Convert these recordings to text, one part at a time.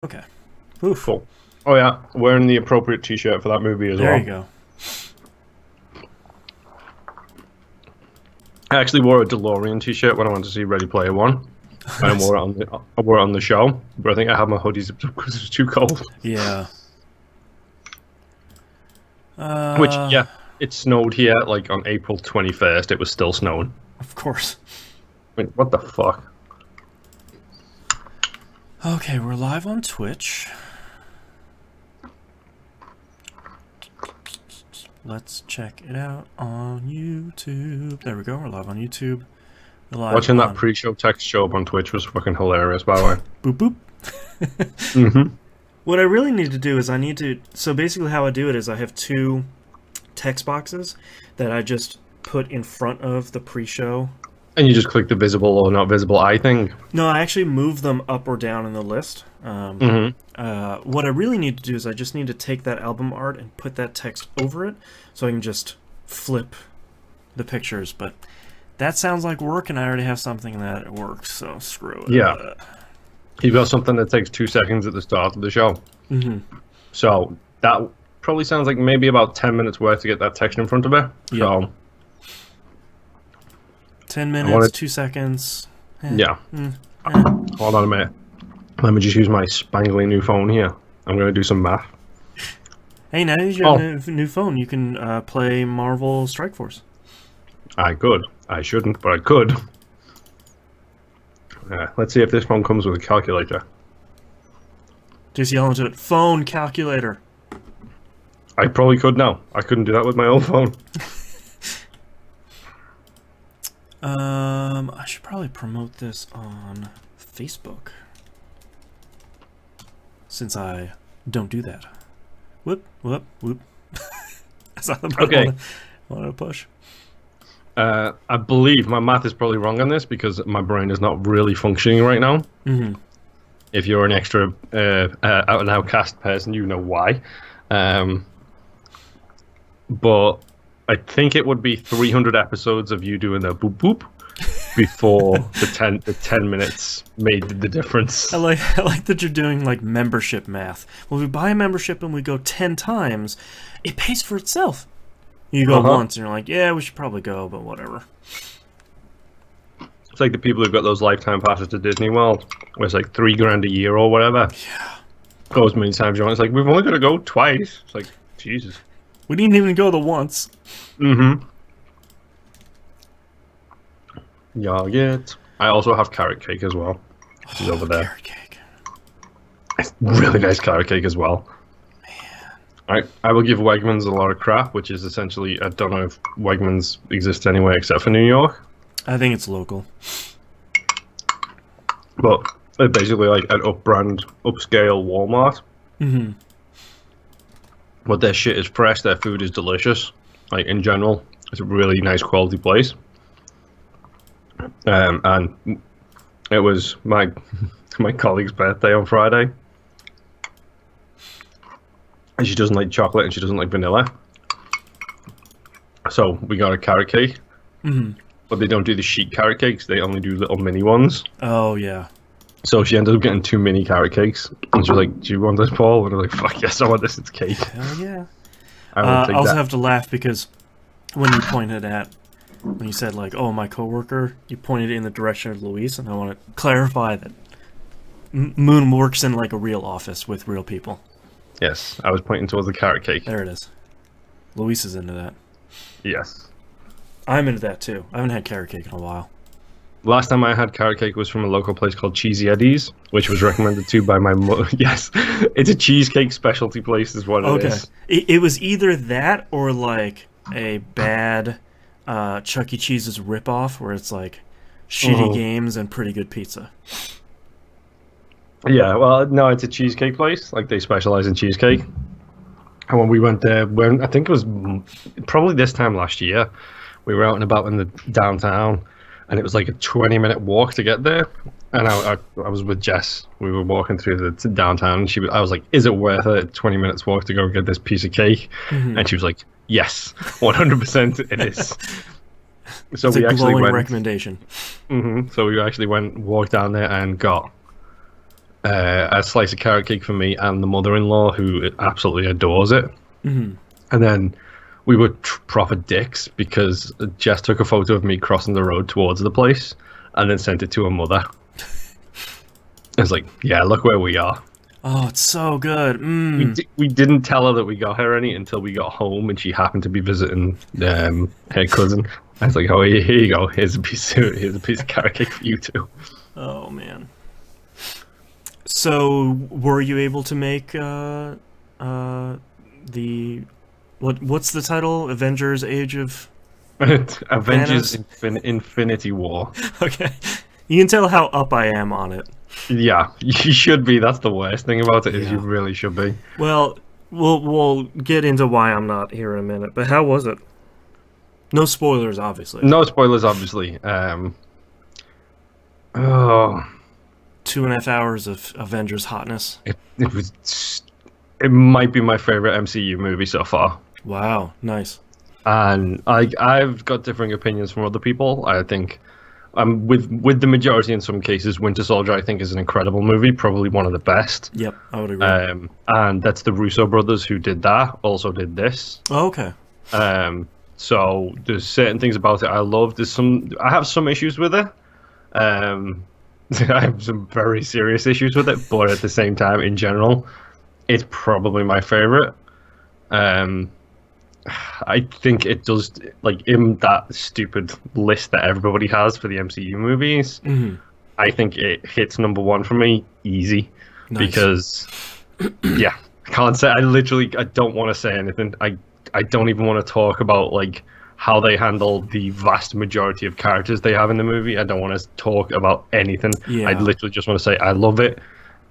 Okay. Oof. Cool. Oh yeah, wearing the appropriate t-shirt for that movie as well. There you go. I actually wore a DeLorean t-shirt when I went to see Ready Player One. I wore it on the show, but I think I had my hoodies up because it was too cold. Yeah. Which, yeah, it snowed here like on April 21st. It was still snowing. Of course. I mean, what the fuck? Okay, we're live on Twitch. Let's check it out on YouTube. There we go, we're live on YouTube. Watching that pre-show text show up on Twitch was fucking hilarious, by the way. Boop boop. What I really need to do is so basically how I do it is I have two text boxes that I just put in front of the pre-show. And you just click the visible or not visible eye thing? No, I actually move them up or down in the list. What I really need to do is I just need to take that album art and put that text over it so I can just flip the pictures, but that sounds like work and I already have something that works, so screw it. Yeah. You've got something that takes 2 seconds at the start of the show. So that probably sounds like maybe about 10 minutes worth to get that text in front of it. Yep. So 10 minutes, 2 seconds. Yeah. Hold on a minute. Let me just use my spangly new phone here. I'm going to do some math. Hey, now that you have a new phone, you can play Marvel Strike Force. I could. I shouldn't, but I could. Let's see if this phone comes with a calculator. Just yell into it, phone calculator. I probably could now. I couldn't do that with my old phone. I should probably promote this on Facebook, since I don't do that. Whoop, whoop, whoop. That's not the button I want to push. I believe my math is probably wrong on this because my brain is not really functioning right now. If you're an extra out and out cast person, you know why. But I think it would be 300 episodes of you doing the boop boop before the 10 minutes made the difference. I like that you're doing like membership math. When we buy a membership and we go 10 times, it pays for itself. You go once and you're like, yeah, we should probably go, but whatever. It's like the people who've got those lifetime passes to Disney World, where it's like $3 grand a year or whatever. Yeah. Go as many times you want. It's like, we've only got to go twice. It's like, Jesus. We didn't even go the once. Yogurt. I also have carrot cake as well, which is over there. Carrot cake. It's really nice carrot cake as well. I will give Wegmans a lot of crap, which is essentially, I don't know if Wegmans exists anywhere except for New York. I think it's local. But they're basically like an upbrand, upscale Walmart. But their shit is fresh, their food is delicious. Like, in general, it's a really nice quality place. And it was my colleague's birthday on Friday. And she doesn't like chocolate and she doesn't like vanilla. So we got a carrot cake. But they don't do the sheet carrot cakes, they only do little mini ones. Oh, yeah. So she ended up getting 2 mini carrot cakes. And she was like, do you want this, Paul? And I'm like, fuck yes, I want this, it's cake. Hell yeah. I also have to laugh because when you pointed at, when you said like, oh, my coworker, you pointed in the direction of Luis, and I want to clarify that Moon works in like a real office with real people. Yes, I was pointing towards the carrot cake. There it is. Luis is into that. Yes. I'm into that too. I haven't had carrot cake in a while. Last time I had carrot cake was from a local place called Cheesy Eddie's, which was recommended to by my mother. Yes, it's a cheesecake specialty place is what it is. It was either that or like a bad Chuck E. Cheese's ripoff where it's like shitty games and pretty good pizza. Yeah, well, no, it's a cheesecake place. Like, they specialize in cheesecake. And when we went there, I think it was probably this time last year, we were out and about in the downtown, and it was like a 20-minute walk to get there. And I was with Jess. We were walking through the downtown, and I was like, is it worth it? 20 minutes walk to go get this piece of cake? And she was like, yes, 100% it is. So it's we actually went. Recommendation. So we actually walked down there and got a slice of carrot cake for me and the mother-in-law, who absolutely adores it. Mm-hmm. And then we were proper dicks because Jess took a photo of me crossing the road towards the place and then sent it to her mother. It's like, yeah, look where we are. Oh, it's so good. We didn't tell her that we got her any until we got home, and she happened to be visiting her cousin. I was like, oh, here you go. Here's a piece of carrot cake for you too. Oh man. So, were you able to make the what's the title? Avengers: Age of Avengers Infinity War. Okay, you can tell how up I am on it. Yeah, you should be. That's the worst thing about it, is you really should be. Well, we'll get into why I'm not here in a minute. But how was it? No spoilers, obviously. No spoilers, obviously. 2.5 hours of Avengers hotness. It might be my favorite MCU movie so far. Wow, nice. And I've got differing opinions from other people. I think with the majority in some cases, Winter Soldier I think is an incredible movie, probably one of the best. Yep, I would agree. And that's the Russo brothers who did that, also did this. Oh, okay. So there's certain things about it I love. I have some issues with it. I have some very serious issues with it, but at the same time, in general, it's probably my favorite. I think it does, like, in that stupid list that everybody has for the MCU movies, I think it hits #1 for me easy. Nice. Because yeah, I can't say, I don't want to say anything. I don't even want to talk about like how they handle the vast majority of characters they have in the movie. I don't want to talk about anything. Yeah. I literally just want to say I love it.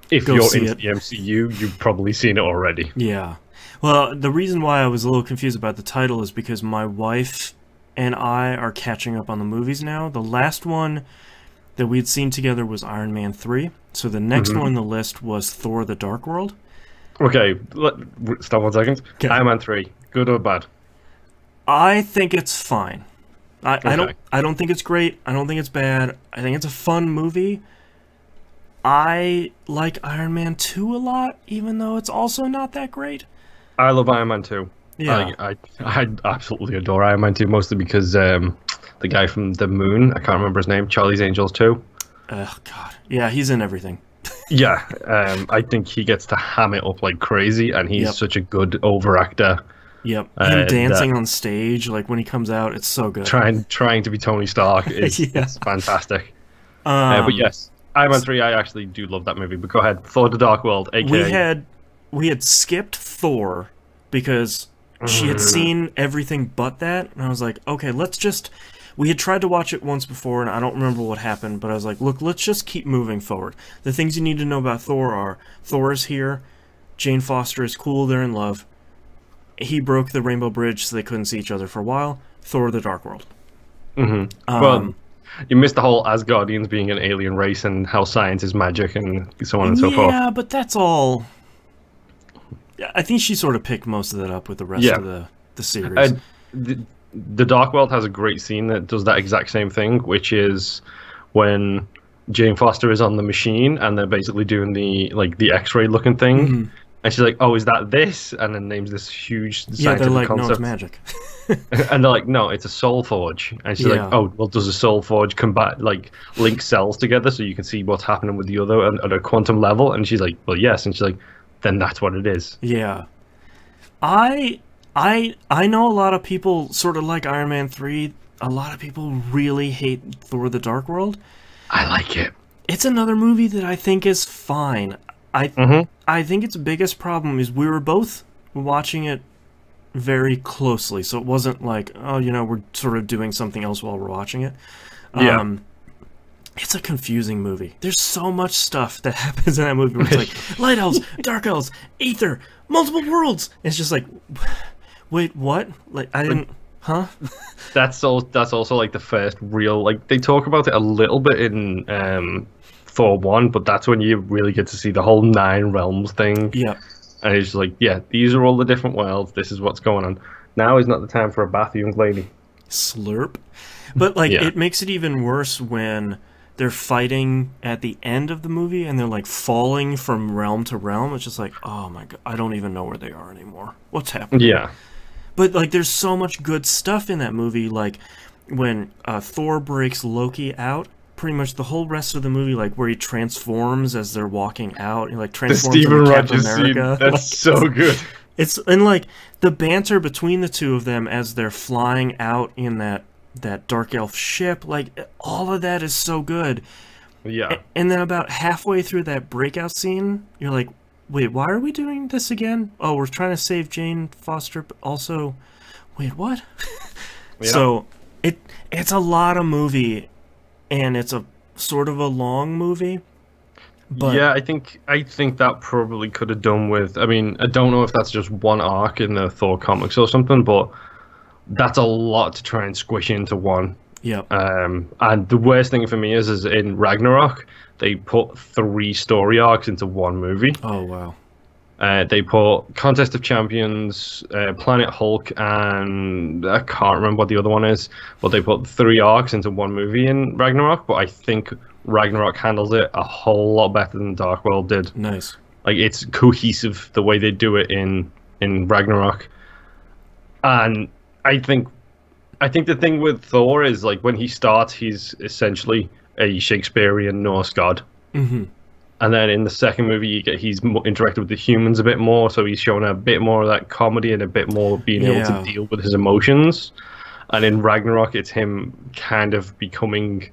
If you're into the MCU, you've probably seen it already. Yeah. Well, the reason why I was a little confused about the title is because my wife and I are catching up on the movies now. The last one that we'd seen together was Iron Man 3. So the next one on the list was Thor: The Dark World. Okay, stop 1 second. Okay. Iron Man 3, good or bad? I think it's fine. I don't think it's great. I don't think it's bad. I think it's a fun movie. I like Iron Man 2 a lot, even though it's also not that great. I love Iron Man 2. Yeah. I absolutely adore Iron Man 2, mostly because the guy from the moon, I can't remember his name, Charlie's Angels 2. Oh, God. Yeah, he's in everything. Yeah, I think he gets to ham it up like crazy, and he's such a good over-actor. Yep, him dancing on stage, like when he comes out, it's so good. Trying to be Tony Stark is it's fantastic. But yes, Iron Man 3, I actually do love that movie. But go ahead, Thor: The Dark World, aka... We had skipped Thor because she had seen everything but that, and I was like, okay, we had tried to watch it once before, and I don't remember what happened, but I was like, look, let's just keep moving forward. The things you need to know about Thor are, Thor is here, Jane Foster is cool, they're in love, he broke the Rainbow Bridge so they couldn't see each other for a while, Thor: The Dark World. Well, you missed the whole Asgardians being an alien race and how science is magic and so on and so forth. Yeah, but that's all... I think she sort of picked most of that up with the rest of the series. The Dark World has a great scene that does that exact same thing, which is when Jane Foster is on the machine and they're basically doing the X-ray looking thing, and she's like, "Oh, is that this?" And then names this huge scientific concept. No, it's magic. And they're like, "No, it's a soul forge." And she's like, "Oh, well, does a soul forge link cells together so you can see what's happening with the other at a quantum level?" And she's like, "Well, yes." And she's like, then that's what it is. Yeah. I know a lot of people sort of like Iron Man 3. A lot of people really hate Thor: The Dark World. I like it. It's another movie that I think is fine. I think its biggest problem is we were both watching it very closely, so it wasn't like, oh, we're sort of doing something else while we're watching it. It's a confusing movie. There's so much stuff that happens in that movie where it's like, light elves, dark elves, aether, multiple worlds. And it's just like, wait, what? Like, I didn't... Huh? That's also like the first real... Like, they talk about it a little bit in Thor 1, but that's when you really get to see the whole 9 realms thing. Yeah. And it's just like, yeah, these are all the different worlds. This is what's going on. Now is not the time for a bath, young lady. Slurp. But, like, it makes it even worse when... they're fighting at the end of the movie and they're like falling from realm to realm. It's just like, oh my god, I don't even know where they are anymore. What's happening? Yeah. But like, there's so much good stuff in that movie. Like when Thor breaks Loki out, pretty much the whole rest of the movie, like where he transforms as they're walking out, he like transforms the Steven into Captain Rogers America. Scene, that's so good. It's and like the banter between the two of them as they're flying out in that dark elf ship, like all of that is so good. Yeah. And then about halfway through that breakout scene, you're like, wait, why are we doing this again? Oh, we're trying to save Jane Foster, but also, wait, what? Yeah. So it's a lot of movie, and it's a sort of a long movie. But yeah, I think that probably could have done with. I mean, I don't know if that's just one arc in the Thor comics or something, but that's a lot to try and squish into one. Yep. And the worst thing for me is in Ragnarok, they put 3 story arcs into one movie. Oh wow. They put Contest of Champions, Planet Hulk, and I can't remember what the other one is, but they put 3 arcs into one movie in Ragnarok. But I think Ragnarok handles it a whole lot better than Dark World did. Nice. Like, it's cohesive the way they do it in Ragnarok. And I think the thing with Thor is, like, when he starts, he's essentially a Shakespearean Norse god. Mm-hmm. And then in the second movie, he's interacted with the humans a bit more, so he's shown a bit more of that comedy and a bit more being able to deal with his emotions. And in Ragnarok, it's him kind of becoming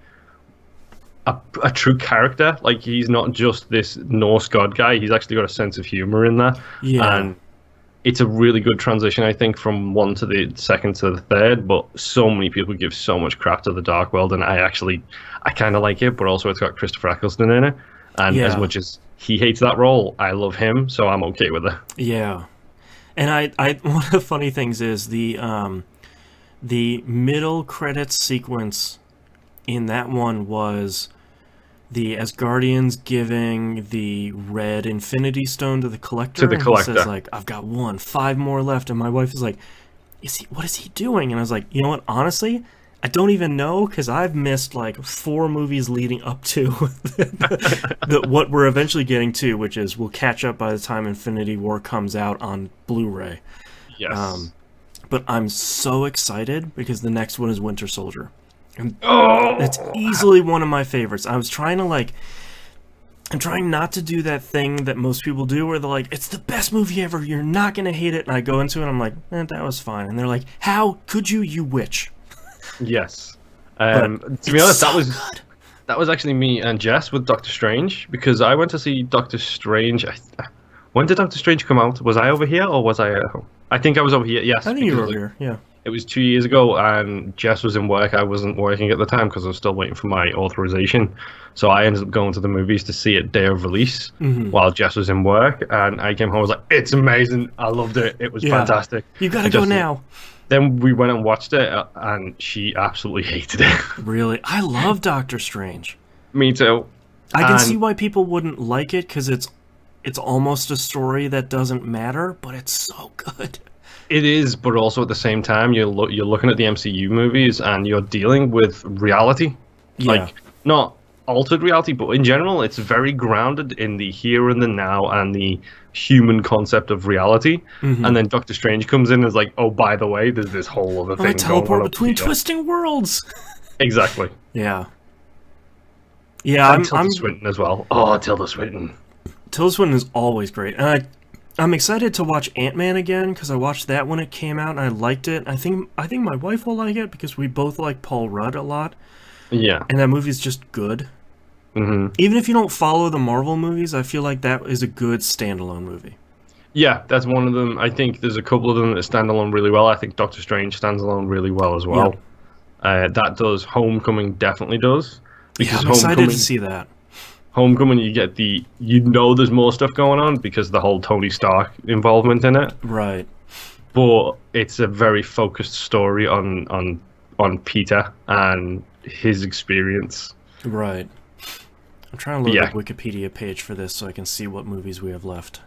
a true character. Like, he's not just this Norse god guy, he's actually got a sense of humor in there. Yeah. And it's a really good transition, I think, from one to the second to the third, but so many people give so much crap to the Dark World, and I kind of like it, but also it's got Christopher Eccleston in it. And as much as he hates that role, I love him, so I'm okay with it. Yeah. And I one of the funny things is the middle credits sequence in that one was the Asgardians giving the red Infinity Stone to the Collector. To the Collector. And he says, like, I've got 5 more left. And my wife is like, what is he doing? And I was like, you know what? Honestly, I don't even know, because I've missed like 4 movies leading up to what we're eventually getting to, which is we'll catch up by the time Infinity War comes out on Blu-ray. Yes. But I'm so excited because the next one is Winter Soldier. And it's easily one of my favorites. I'm trying not to do that thing that most people do where they're like, it's the best movie ever, you're not going to hate it. And I go into it and I'm like, that was fine. And they're like, how could you witch? Yes. To be honest, that was actually me and Jess with Doctor Strange, because I went to see Doctor Strange. When did Doctor Strange come out? Was I over here or was I at home? I think I was over here, yes. I think you were over here, yeah. It was 2 years ago, and Jess was in work. I wasn't working at the time because I was still waiting for my authorization. So I ended up going to the movies to see it day of release while Jess was in work. And I came home, I was like, it's amazing. I loved it. It was fantastic. You gotta go now. Then we went and watched it, and she absolutely hated it. Really? I love Doctor Strange. Me too. I can see why people wouldn't like it, because it's almost a story that doesn't matter, but it's so good. It is, but also at the same time, you're looking at the MCU movies and you're dealing with reality. Yeah. Like, not altered reality, but in general, it's very grounded in the here and the now and the human concept of reality. And then Doctor Strange comes in and is like, oh, by the way, there's this whole other thing I teleport going on between twisting worlds. Exactly. Yeah. Yeah, and Tilda Swinton as well. Oh, Tilda Swinton. Tilda Swinton is always great. And I'm excited to watch Ant-Man again, because I watched that when it came out and I liked it. I think my wife will like it because we both like Paul Rudd a lot. Yeah. And that movie's just good. Even if you don't follow the Marvel movies, I feel like that is a good standalone movie. Yeah, that's one of them. I think there's a couple of them that stand alone really well. I think Doctor Strange stands alone really well as well. Yep. That does. Homecoming definitely does. Because I'm excited to see that. Homecoming, you get there's more stuff going on because of the whole Tony Stark involvement in it. Right. But it's a very focused story on Peter and his experience. Right. I'm trying to load up Wikipedia page for this so I can see what movies we have left.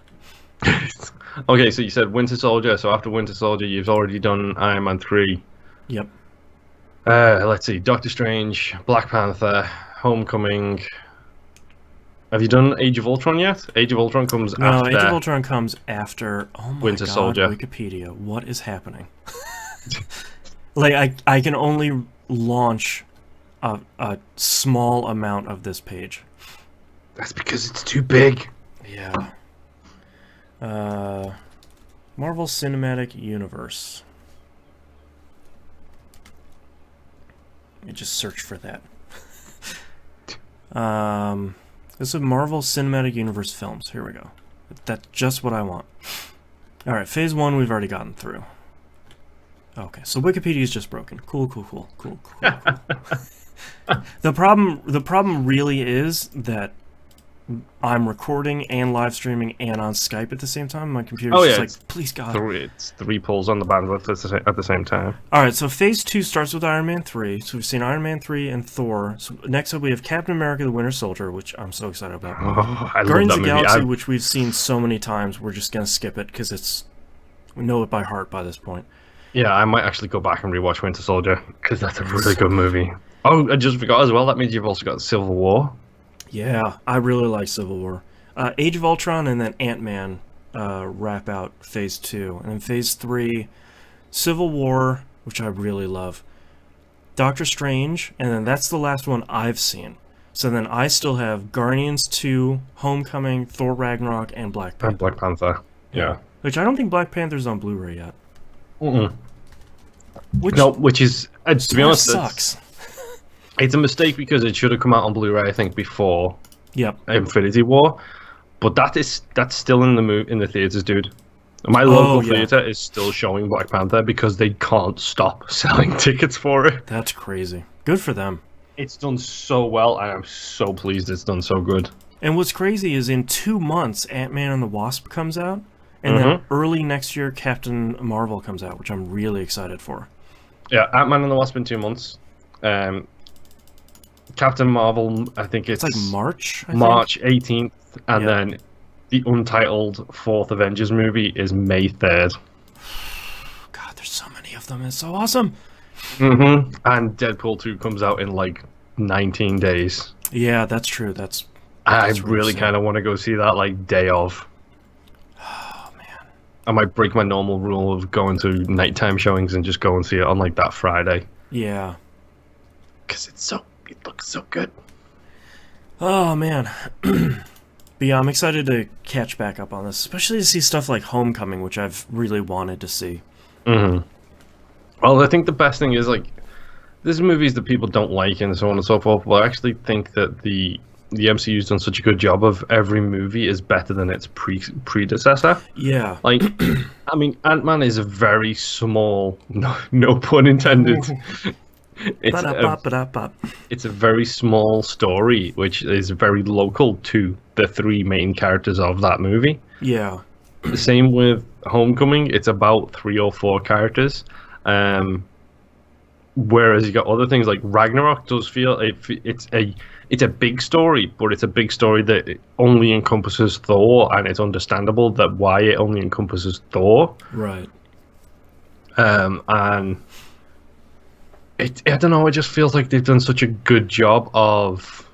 Okay, so you said Winter Soldier. So after Winter Soldier, you've already done Iron Man 3. Yep. Let's see. Doctor Strange, Black Panther, Homecoming. Have you done Age of Ultron yet? Age of Ultron comes after. No, Age of Ultron comes after. Oh my Winter God, Soldier. Wikipedia, what is happening? Like, I can only launch a small amount of this page. That's because it's too big. Yeah. Marvel Cinematic Universe. Let me just search for that. This is Marvel Cinematic Universe films. Here we go. That's just what I want. Alright, phase 1 we've already gotten through. Okay, so Wikipedia is just broken. Cool. The problem really is that I'm recording and live streaming and on Skype at the same time. My computer's just like, please God. It's 3 pulls on the bandwidth at the same time. Alright, so phase 2 starts with Iron Man 3. So we've seen Iron Man 3 and Thor. So next up we have Captain America the Winter Soldier, which I'm so excited about. Oh, I Guardians love of that the movie. Galaxy, which we've seen so many times, we're just going to skip it because we know it by heart by this point. Yeah, I might actually go back and rewatch Winter Soldier because that's a really good movie. Oh, I just forgot as well. That means you've also got Civil War. Yeah, I really like Civil War. Age of Ultron and then Ant-Man wrap out phase 2. And then phase 3, Civil War, which I really love. Doctor Strange, and then that's the last one I've seen. So then I still have Guardians 2, Homecoming, Thor Ragnarok, and Black Panther. And Black Panther, yeah. Which I don't think Black Panther's on Blu-ray yet. Which is, to be honest, sucks. It's a mistake because it should have come out on Blu-ray, I think, before Infinity War. But that's still in the theaters, dude. My local theater is still showing Black Panther because they can't stop selling tickets for it. That's crazy. Good for them. It's done so well, and I'm so pleased it's done so good. And what's crazy is in 2 months, Ant-Man and the Wasp comes out, and then early next year, Captain Marvel comes out, which I'm really excited for. Yeah, Ant-Man and the Wasp in 2 months. Captain Marvel, I think it's like March. March 18th, and then the untitled 4th Avengers movie is May 3rd. God, there's so many of them. It's so awesome. And Deadpool 2 comes out in like 19 days. Yeah, that's true. I really kind of want to go see that like day of. Oh man, I might break my normal rule of going to nighttime showings and just go and see it on like that Friday. Yeah, because it looks so good. Oh man. But yeah, I'm excited to catch back up on this, especially to see stuff like Homecoming, which I've really wanted to see. Well, I think the best thing is, like, there's movies that people don't like and so on and so forth, but I actually think that the MCU's done such a good job of every movie is better than its predecessor. Yeah. Like, I mean, Ant-Man is a very small, no pun intended, it's a very small story, which is very local to the 3 main characters of that movie. Yeah. The same with Homecoming. It's about 3 or 4 characters. Whereas you got other things like Ragnarok does feel it's a big story, but it's a big story that only encompasses Thor, and it's understandable that why it only encompasses Thor. Right. And I don't know, it just feels like they've done such a good job of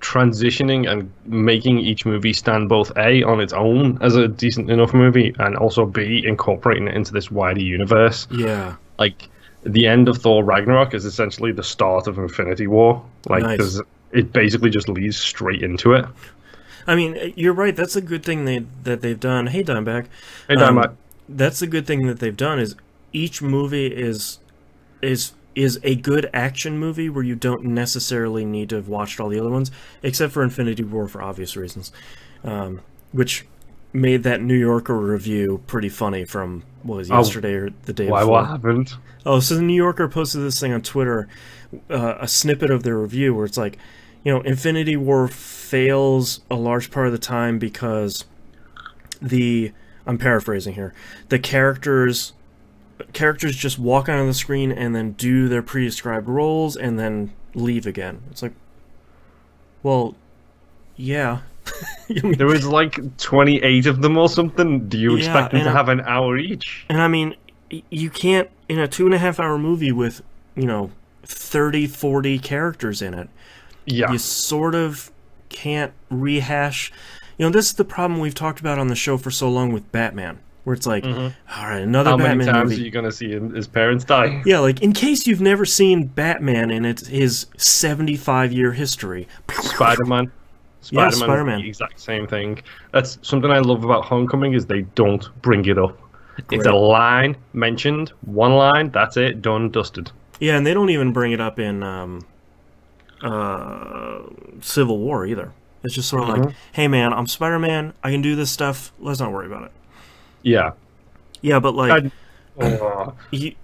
transitioning and making each movie stand both A, on its own as a decent enough movie, and also B, incorporating it into this wider universe. Yeah. Like, the end of Thor Ragnarok is essentially the start of Infinity War. Like, nice. It basically just leads straight into it. I mean, you're right, that's a good thing that they've done. Hey, Dimebag. Hey, Dimebag. That's a good thing that they've done, is each movie is a good action movie where you don't necessarily need to have watched all the other ones, except for Infinity War for obvious reasons, which made that New Yorker review pretty funny from, what was it, yesterday or the day before. What happened? Oh, so the New Yorker posted this thing on Twitter, a snippet of their review where it's like, Infinity War fails a large part of the time because I'm paraphrasing here, the characters just walk onto the screen and then do their pre-described roles and then leave again. It's like, well, yeah. There was like 28 of them or something. Do you expect them to have an hour each? And I mean, you can't, in a 2.5-hour movie with, 30, 40 characters in it. Yeah. You sort of can't rehash. You know, this is the problem we've talked about on the show for so long with Batman, where it's like, all right, another Batman movie. How many times are you going to see his parents die? Yeah, like, in case you've never seen Batman in his 75-year history. Spider-Man. Yeah, Spider-Man. The exact same thing. That's something I love about Homecoming is they don't bring it up. Great. It's a line mentioned, one line, that's it, done, dusted. Yeah, and they don't even bring it up in Civil War either. It's just sort of like, hey man, I'm Spider-Man, I can do this stuff, let's not worry about it. Yeah. Yeah, but like,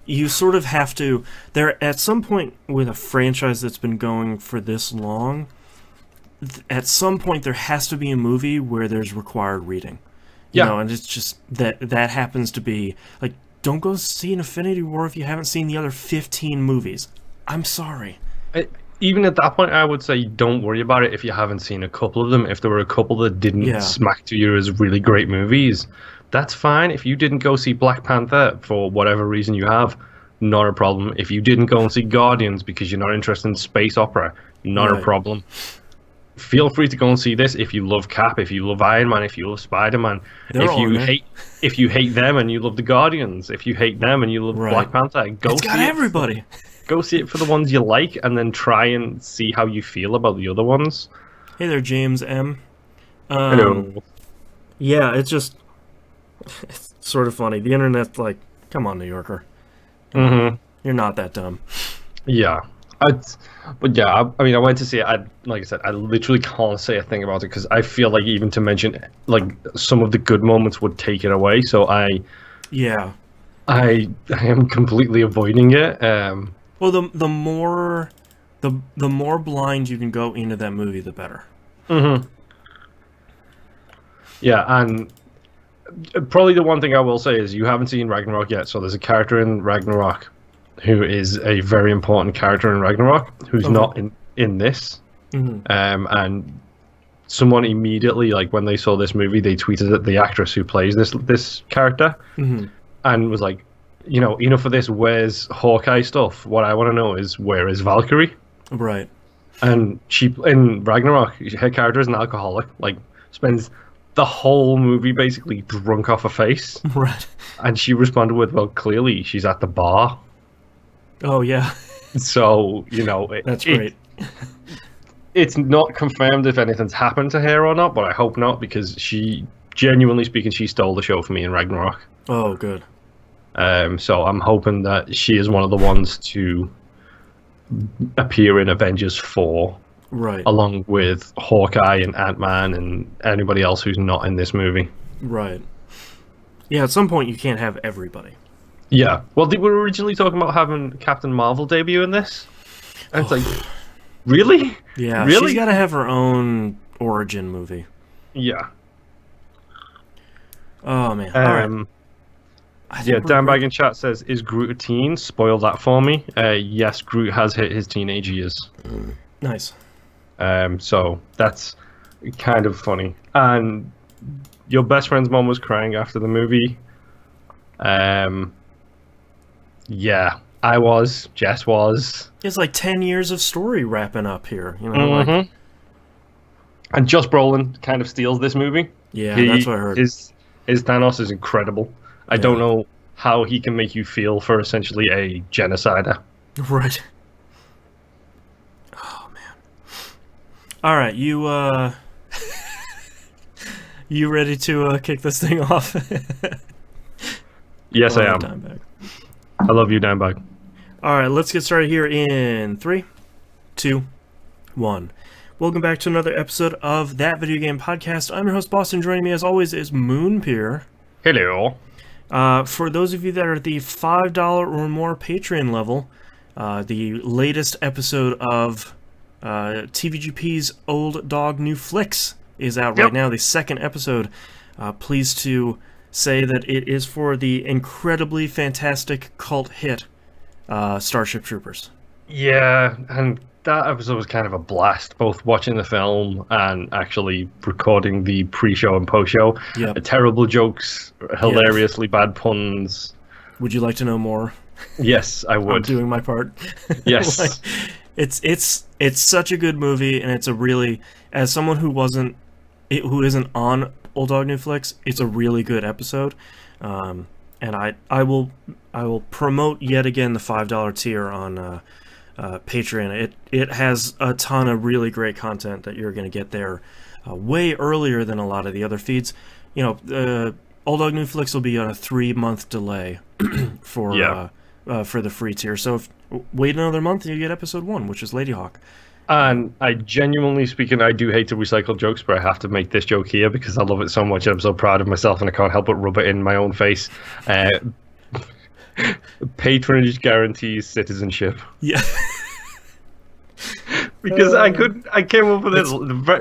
you sort of have to, there at some point with a franchise that's been going for this long, at some point there has to be a movie where there's required reading. You know, and it's just that happens to be, like, don't go see Infinity War if you haven't seen the other 15 movies. I'm sorry. Even at that point, I would say don't worry about it if you haven't seen a couple of them. If there were a couple that didn't smack to you as really great movies, that's fine. If you didn't go see Black Panther for whatever reason you have, not a problem. If you didn't go and see Guardians because you're not interested in space opera, not a problem. Feel free to go and see this if you love Cap, if you love Iron Man, if you love Spider-Man. If you hate them and you love the Guardians, if you hate them and you love Black Panther, go see it. Everybody. Go see it for the ones you like, and then try and see how you feel about the other ones. Hey there, James M. Hello. Yeah, it's sort of funny. The internet's like, come on, New Yorker. You're not that dumb. Yeah. But yeah, I mean, I went to see it. Like I said, I literally can't say a thing about it because I feel like even to mention like some of the good moments would take it away. So I am completely avoiding it. Well, the more blind you can go into that movie, the better. Yeah, and probably the one thing I will say is you haven't seen Ragnarok yet. So there's a character in Ragnarok who is a very important character in Ragnarok who's not in this. And someone immediately, like when they saw this movie, they tweeted at the actress who plays this character and was like, you know, enough of this, where's Hawkeye stuff? What I want to know is, where is Valkyrie? Right. And she, in Ragnarok, her character is an alcoholic, like, spends the whole movie basically drunk off her face. Right. And she responded with, well, clearly she's at the bar. Oh, yeah. So, you know... That's great. It's not confirmed if anything's happened to her or not, but I hope not, because she, genuinely speaking, she stole the show for me in Ragnarok. Oh, good. So I'm hoping that she is one of the ones to appear in Avengers 4. Right. Along with Hawkeye and Ant-Man and anybody else who's not in this movie. Right. Yeah, at some point you can't have everybody. Yeah. Well, they were originally talking about having Captain Marvel debut in this. And it's like, really? Yeah, really? She's got to have her own origin movie. Yeah. Oh, man. All right. Yeah, Dan Bag in chat says, is Groot a teen? Spoil that for me. Yes, Groot has hit his teenage years. Nice. So that's kind of funny. And your best friend's mom was crying after the movie. Yeah, I was. Jess was. It's like 10 years of story wrapping up here. You know, like... And Josh Brolin kind of steals this movie. Yeah, that's what I heard. His Thanos is incredible. I don't know how he can make you feel for essentially a genocider. Right. Oh, man. All right, you ready to kick this thing off? Yes, I am. I love you, Dan Bag. All right, let's get started here in 3, 2, 1. Welcome back to another episode of That Video Game Podcast. I'm your host, Boston. Joining me, as always, is Moonpier. Hello. For those of you that are at the $5 or more Patreon level, the latest episode of TVGP's Old Dog New Flicks is out right now. The second episode. Pleased to say that it is for the incredibly fantastic cult hit, Starship Troopers. Yeah, and that episode was kind of a blast, both watching the film and actually recording the pre-show and post-show. Terrible jokes, hilariously bad puns. Would you like to know more? Yes, I I'm would. doing my part. Yes. Like, it's such a good movie, and it's a really, as someone who isn't on Old Dog New Flicks, it's a really good episode. And I will promote yet again the $5 tier on Patreon. It has a ton of really great content that you're going to get there way earlier than a lot of the other feeds. You know, Old Dog New Flicks will be on a 3-month delay for the free tier. So wait another month and you get episode 1, which is Ladyhawk. And I genuinely speaking, I do hate to recycle jokes, but I have to make this joke here because I love it so much and I'm so proud of myself and I can't help but rub it in my own face. Patronage guarantees citizenship. Yeah. Because I came up with it.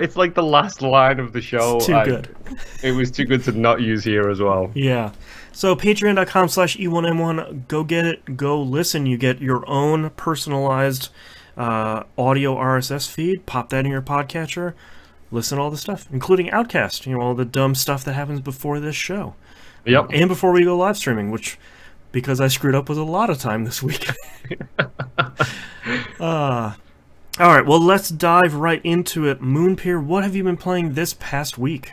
It's like the last line of the show. It's too good. It was too good to not use here as well. Yeah. So patreon.com/E1M1, go get it, go listen. You get your own personalized audio RSS feed. Pop that in your podcatcher. Listen to all the stuff, including Outcast. You know, all the dumb stuff that happens before this show. Yep. And before we go live streaming, which, because I screwed up, was a lot of time this week. All right, well, let's dive right into it. Moonpier, what have you been playing this past week?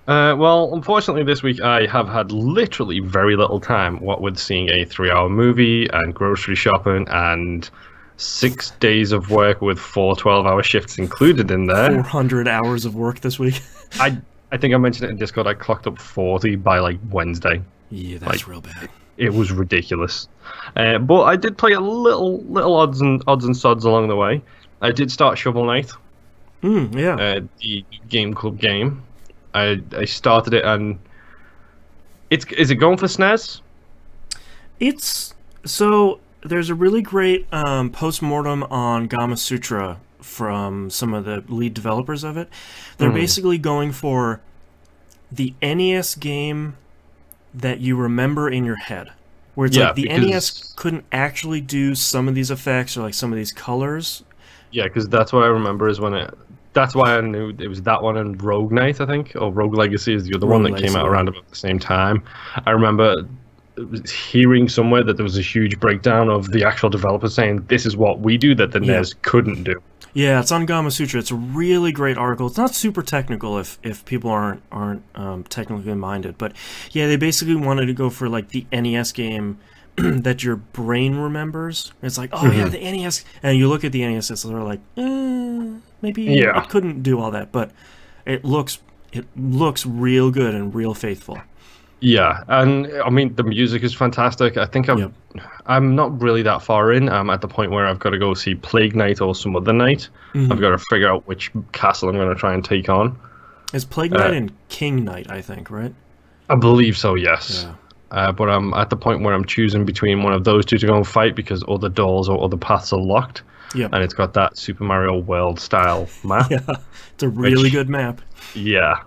Well, unfortunately, this week I have had literally very little time, what with seeing a 3-hour movie and grocery shopping and 6 days of work with 4 12-hour shifts included in there. 400 hours of work this week. I think I mentioned it in Discord. I clocked up 40 by like Wednesday. Yeah, that's real bad. It was ridiculous. But I did play a little odds and sods along the way. I did start Shovel Knight. Yeah. The Game Club game. I started it and is it going for SNES? So there's a really great post-mortem on Gama Sutra from some of the lead developers of it. They're basically going for the NES game that you remember in your head. Where it's like the NES couldn't actually do some of these effects or like some of these colors. Yeah, because that's what I remember is when that's why I knew it was that one and Rogue Knight, I think, or Rogue Legacy is the other one that came out around about the same time. I remember hearing somewhere that there was a huge breakdown of the actual developers saying this is what we do that the NES couldn't do. Yeah, it's on Gama Sutra. It's a really great article. It's not super technical if people aren't technically minded, but yeah, they basically wanted to go for like the NES game that your brain remembers. It's like, oh yeah, the NES, and you look at the NES, it's sort of like, maybe it couldn't do all that, but it looks real good and real faithful. Yeah, and I mean the music is fantastic. I think I'm not really that far in. I'm at the point where I've got to go see Plague Knight or some other night. I've got to figure out which castle I'm going to try and take on. It's Plague Knight and King Knight, I think, right? I believe so, yes. Yeah. But I'm at the point where I'm choosing between one of those two to go and fight because other doors or other paths are locked. Yep. And it's got that Super Mario World style map. Yeah, it's a really good map. Yeah.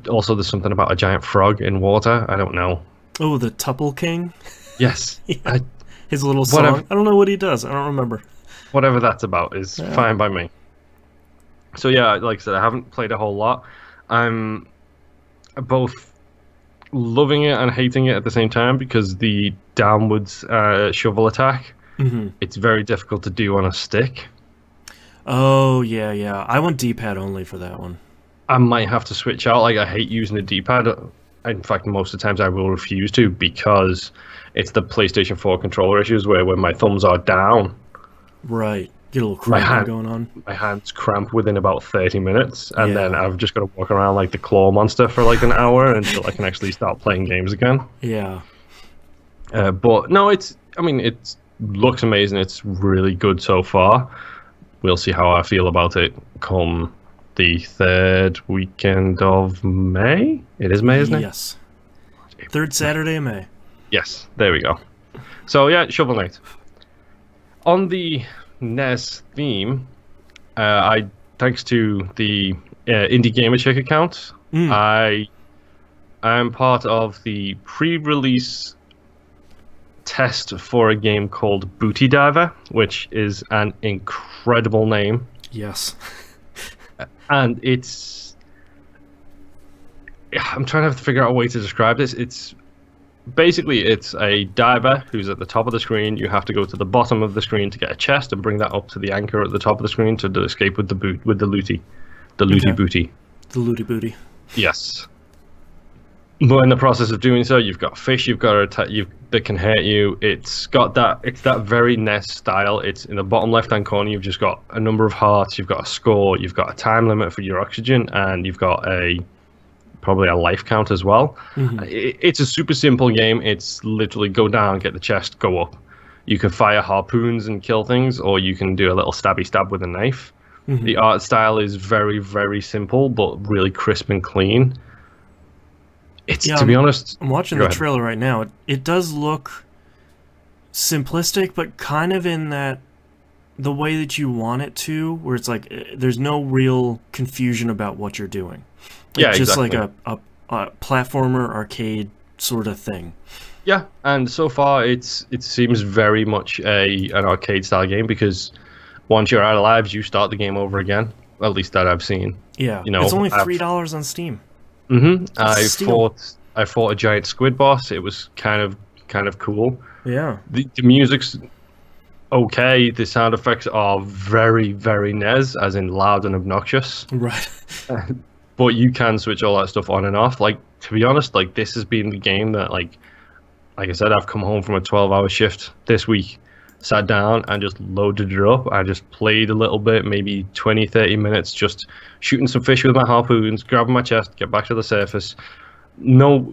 Also, there's something about a giant frog in water. I don't know. Oh, the Tuple King? Yes. Yeah. His little song. I don't know what he does. I don't remember. Whatever that's about is fine by me. So yeah, like I said, I haven't played a whole lot. I'm both loving it and hating it at the same time because the downwards shovel attack, it's very difficult to do on a stick. Oh, yeah. I want D-pad only for that one. I might have to switch out. Like, I hate using the D-pad. In fact, most of the times I will refuse to because it's the PlayStation 4 controller issues where when my thumbs are down... Right. Get a little cramping going on. My hands cramp within about 30 minutes, and then I've just got to walk around like the claw monster for like an hour until I can actually start playing games again. Yeah. But no, it looks amazing. It's really good so far. We'll see how I feel about it come the 3rd weekend of May. It is May, isn't it? Yes. 3rd Saturday of May. Yes, there we go. So yeah, Shovel Knight. On the NES theme, thanks to the Indie Gamer Chick account, I am part of the pre-release test for a game called Booty Diver, which is an incredible name. Yes. And I'm trying to figure out a way to describe this. basically, it's a diver who's at the top of the screen. You have to go to the bottom of the screen to get a chest and bring that up to the anchor at the top of the screen to escape with the looty booty. The looty booty. Yes. But in the process of doing so, you've got fish you've got to attack you that can hurt you. It's that very NES style. It's in the bottom left-hand corner. You've just got a number of hearts. You've got a score. You've got a time limit for your oxygen, and you've got probably a life count as well. It's a super simple game. It's literally go down, get the chest, go up. You can fire harpoons and kill things, or you can do a little stabby stab with a knife. The art style is very, very simple, but really crisp and clean. To be honest, I'm watching the trailer right now. It does look simplistic, but kind of in the way that you want it to, where it's like there's no real confusion about what you're doing. It's just like a platformer arcade sort of thing. Yeah, and so far it seems very much an arcade style game, because once you're out of lives, you start the game over again. At least that I've seen. Yeah, it's only $3 on Steam. I fought a giant squid boss. It was kind of cool. Yeah. The music's okay. The sound effects are very, very NES, as in loud and obnoxious. Right. But you can switch all that stuff on and off. Like, to be honest, like, this has been the game that, like I said, I've come home from a 12-hour shift this week, sat down and just loaded it up. I just played a little bit, maybe 20, 30 minutes, just shooting some fish with my harpoons, grabbing my chest, get back to the surface. No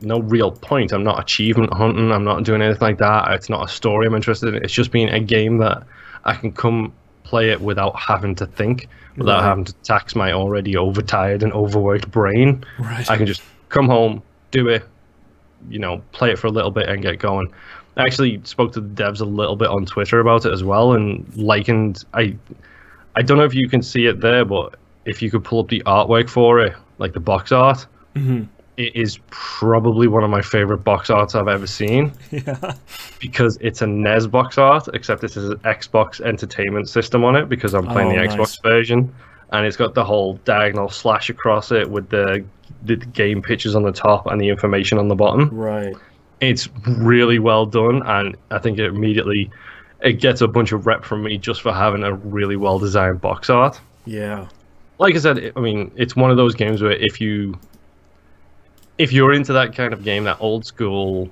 real point. I'm not achievement hunting. I'm not doing anything like that. It's not a story I'm interested in. It's just being a game that I can come play it without having to think, without having to tax my already overtired and overworked brain. Right. I can just come home, do it, play it for a little bit and get going. I actually spoke to the devs a little bit on Twitter about it as well, and likened. I don't know if you can see it there, but if you could pull up the artwork for it, like the box art, it is probably one of my favorite box arts I've ever seen. Yeah. Because it's a NES box art, except this is an Xbox Entertainment System on it, because I'm playing the Xbox version, and it's got the whole diagonal slash across it with the game pictures on the top and the information on the bottom. Right. It's really well done, and I think it gets a bunch of rep from me just for having a really well designed box art. Yeah. Like I said, I mean, it's one of those games where if you're into that kind of game, that old school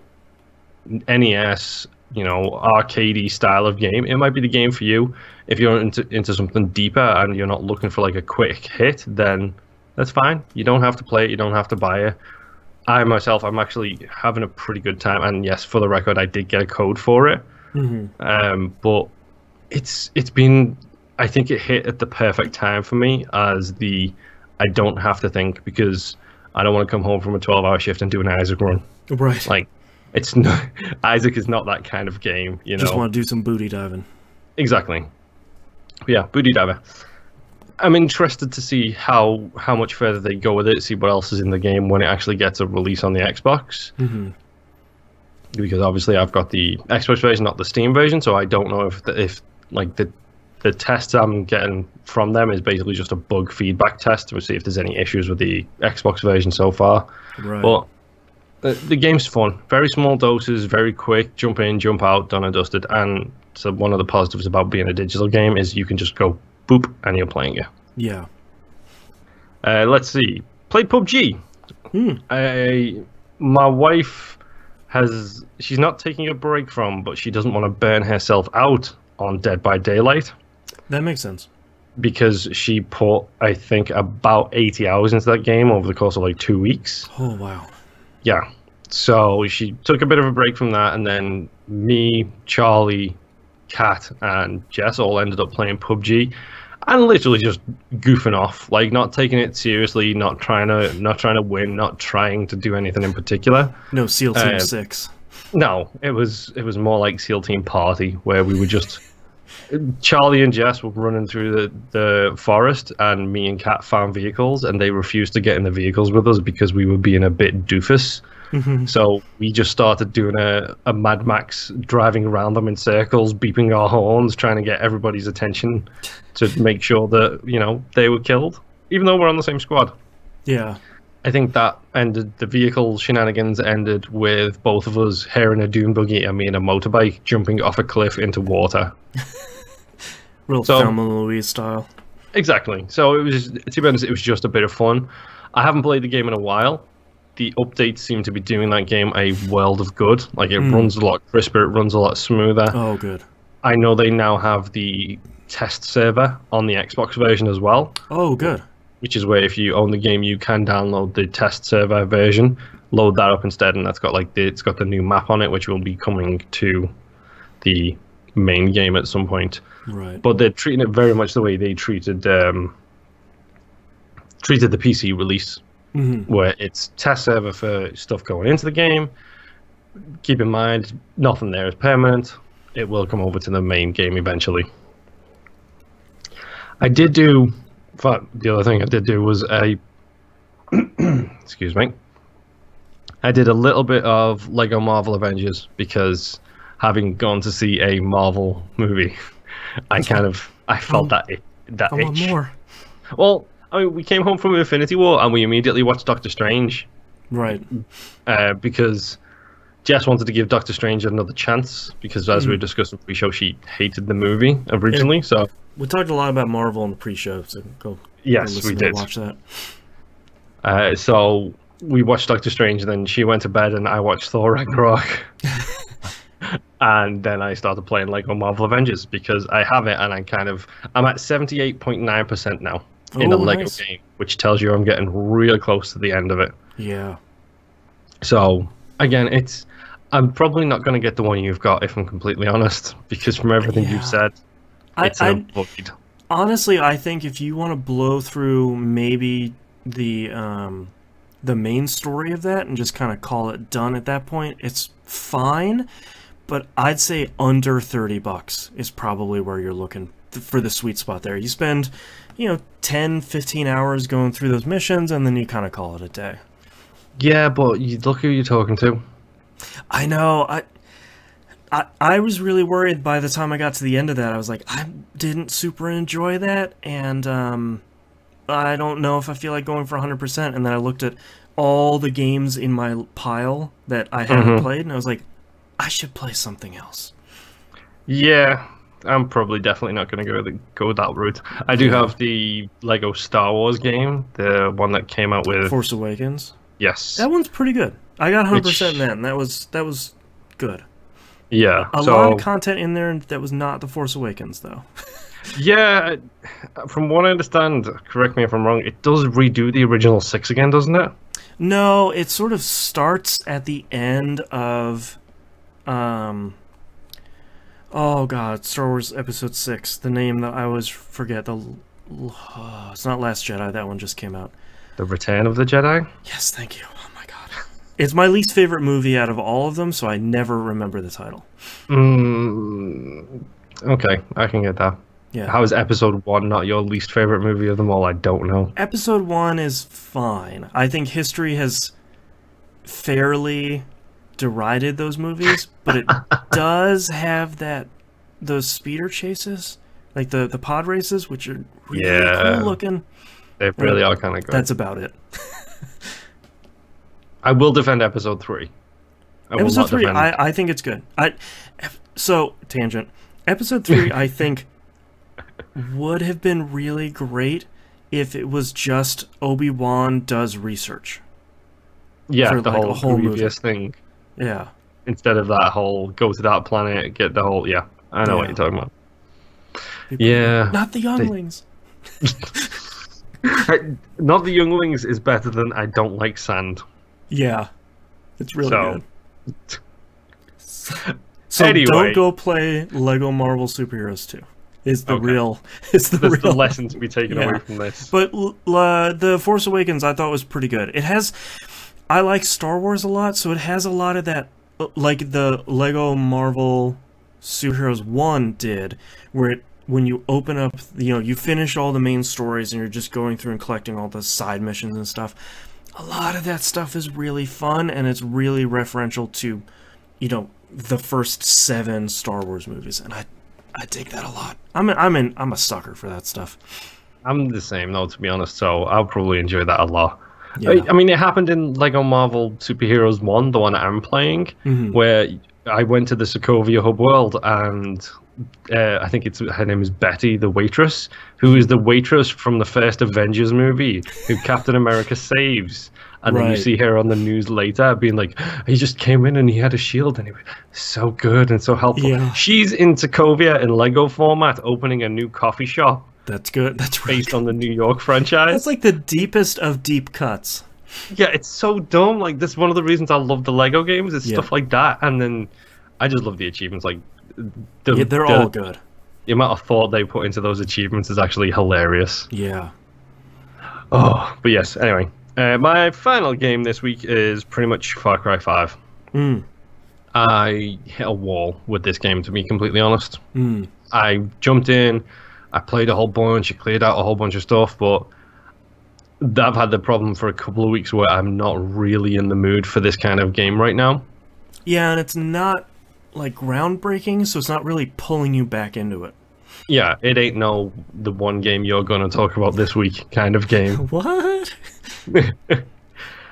NES, arcadey style of game, it might be the game for you. If you're into something deeper and you're not looking for like a quick hit, then that's fine. You don't have to play it. You don't have to buy it. I'm actually having a pretty good time, and yes, for the record, I did get a code for it. But it's been, I think it hit at the perfect time for me, as I don't have to think, because I don't want to come home from a 12-hour shift and do an Isaac run. Right. Like, it's not, Isaac is not that kind of game, Just want to do some booty diving. Exactly. Yeah, booty diver. I'm interested to see how much further they go with it, see what else is in the game when it actually gets a release on the Xbox. Because obviously I've got the Xbox version, not the Steam version, so I don't know if the tests I'm getting from them is basically just a bug feedback test to see if there's any issues with the Xbox version so far. Right. But the game's fun. Very small doses, very quick, jump in, jump out, done and dusted. And so one of the positives about being a digital game is you can just go boop and you're playing it. Yeah. Let's see. Played PUBG. My wife she's not taking a break from, but she doesn't want to burn herself out on Dead by Daylight. That makes sense. Because she put, I think, about 80 hours into that game over the course of like 2 weeks. Oh, wow. Yeah. So she took a bit of a break from that, and then me, Charlie, Kat, and Jess all ended up playing PUBG, and literally just goofing off, like not taking it seriously, not trying to win, not trying to do anything in particular. No SEAL Team 6. No, it was more like SEAL Team Party, where we were just Charlie and Jess were running through the forest, and me and Kat found vehicles, and they refused to get in the vehicles with us because we were being a bit doofus. So we just started doing a Mad Max, driving around them in circles, beeping our horns, trying to get everybody's attention to make sure that, they were killed, even though we're on the same squad. Yeah. I think that ended, the vehicle shenanigans ended with both of us hearing a dune buggy and me in a motorbike jumping off a cliff into water. Real Thelma and Louise style. Exactly. So it was, to be honest, it was just a bit of fun. I haven't played the game in a while. The updates seem to be doing that game a world of good. Like, it runs a lot crisper, it runs a lot smoother. Oh, good. I know they now have the test server on the Xbox version as well. Oh, good. Which is where if you own the game, you can download the test server version, load that up instead, and that's got like it's got the new map on it, which will be coming to the main game at some point. Right. But they're treating it very much the way they treated the PC release, where it's test server for stuff going into the game. Keep in mind, nothing there is permanent. It will come over to the main game eventually. I did do. The other thing I did do was excuse me. I did a little bit of Lego Marvel Avengers because having gone to see a Marvel movie, I felt that itch. I want more. Well, I mean, we came home from Infinity War and we immediately watched Doctor Strange. Right. Because Jess wanted to give Doctor Strange another chance because, as we were discussing pre-show, she hated the movie originally. So we talked a lot about Marvel in the pre-show, so go we did watch that. So we watched Doctor Strange, and then she went to bed, and I watched Thor Ragnarok. And then I started playing Lego Marvel Avengers because I have it, and I'm at 78.9% now in a Lego game, which tells you I'm getting real close to the end of it. Yeah. So again, I'm probably not going to get the one you've got, if I'm completely honest, because from everything you've said, it's an avoid. Honestly, I think if you want to blow through maybe the main story of that and just kind of call it done at that point, it's fine. But I'd say under $30 is probably where you're looking for the sweet spot there. You spend, 10, 15 hours going through those missions, and then you kind of call it a day. Yeah, but you look who you're talking to. I know. I was really worried by the time I got to the end of that. I was like, I didn't super enjoy that, and I don't know if I feel like going for 100%. And then I looked at all the games in my pile that I hadn't played, and I was like, I should play something else. Yeah, I'm probably definitely not going to go that route. I do have the Lego Star Wars game, the one that came out with Force Awakens. Yes, that one's pretty good. I got 100% in that, and that was good. Yeah, a lot of content in there that was not the Force Awakens, though. Yeah, from what I understand, correct me if I'm wrong, it does redo the original 6 again, doesn't it? No, it sort of starts at the end of, oh god, Star Wars Episode 6. The name that I always forget. It's not Last Jedi. That one just came out. The Return of the Jedi? Yes, thank you. Oh my god. It's my least favorite movie out of all of them, so I never remember the title. Okay, I can get that. Yeah. How is Episode 1 not your least favorite movie of them all? I don't know. Episode 1 is fine. I think history has fairly derided those movies, but it does have those speeder chases, like the pod races, which are really cool looking. They really are kind of good. That's about it. I will defend Episode 3. Episode 3, I think it's good. So, tangent. Episode 3, I think, would have been really great if it was just Obi-Wan does research. Yeah, for, the like, whole previous thing. Yeah. Instead of that whole go to that planet, get the whole... Yeah, I know what you're talking about. People, not the younglings. Not the younglings is better than I don't like sand. Yeah. It's really good. So anyway, don't go play Lego Marvel Superheroes 2. Is the real the lesson to be taken away from this. But the Force Awakens I thought was pretty good. I like Star Wars a lot, so it has a lot of that, like the Lego Marvel Superheroes 1 did, where when you open up, you finish all the main stories and you're just going through and collecting all the side missions and stuff. A lot of that stuff is really fun, and it's really referential to, the first 7 Star Wars movies, and I dig that a lot. I'm a sucker for that stuff. I'm the same though, to be honest. So I'll probably enjoy that a lot. Yeah. I mean, it happened in Lego Marvel Superheroes 1, the one I'm playing, where I went to the Sokovia Hub world, and I think her name is Betty, the waitress, who is the waitress from the first Avengers movie, who Captain America saves. And then you see her on the news later being like, he just came in and he had a shield and he was so good and so helpful. Yeah. She's in Sokovia in Lego format, opening a new coffee shop. That's good. That's really based on the New York franchise. That's like the deepest of deep cuts. Yeah, it's so dumb. Like, that's one of the reasons I love the Lego games. It's stuff like that. And then I just love the achievements. Like, they're all good. The amount of thought they put into those achievements is actually hilarious. Yeah. Oh, but yes, anyway. My final game this week is pretty much Far Cry 5. I hit a wall with this game, to be completely honest. I jumped in, I played a whole bunch, I cleared out a whole bunch of stuff, but I've had the problem for a couple of weeks where I'm not really in the mood for this kind of game right now. Yeah, and it's not, like, groundbreaking, so it's not really pulling you back into it. Yeah, it ain't the one game you're going to talk about this week kind of game. What?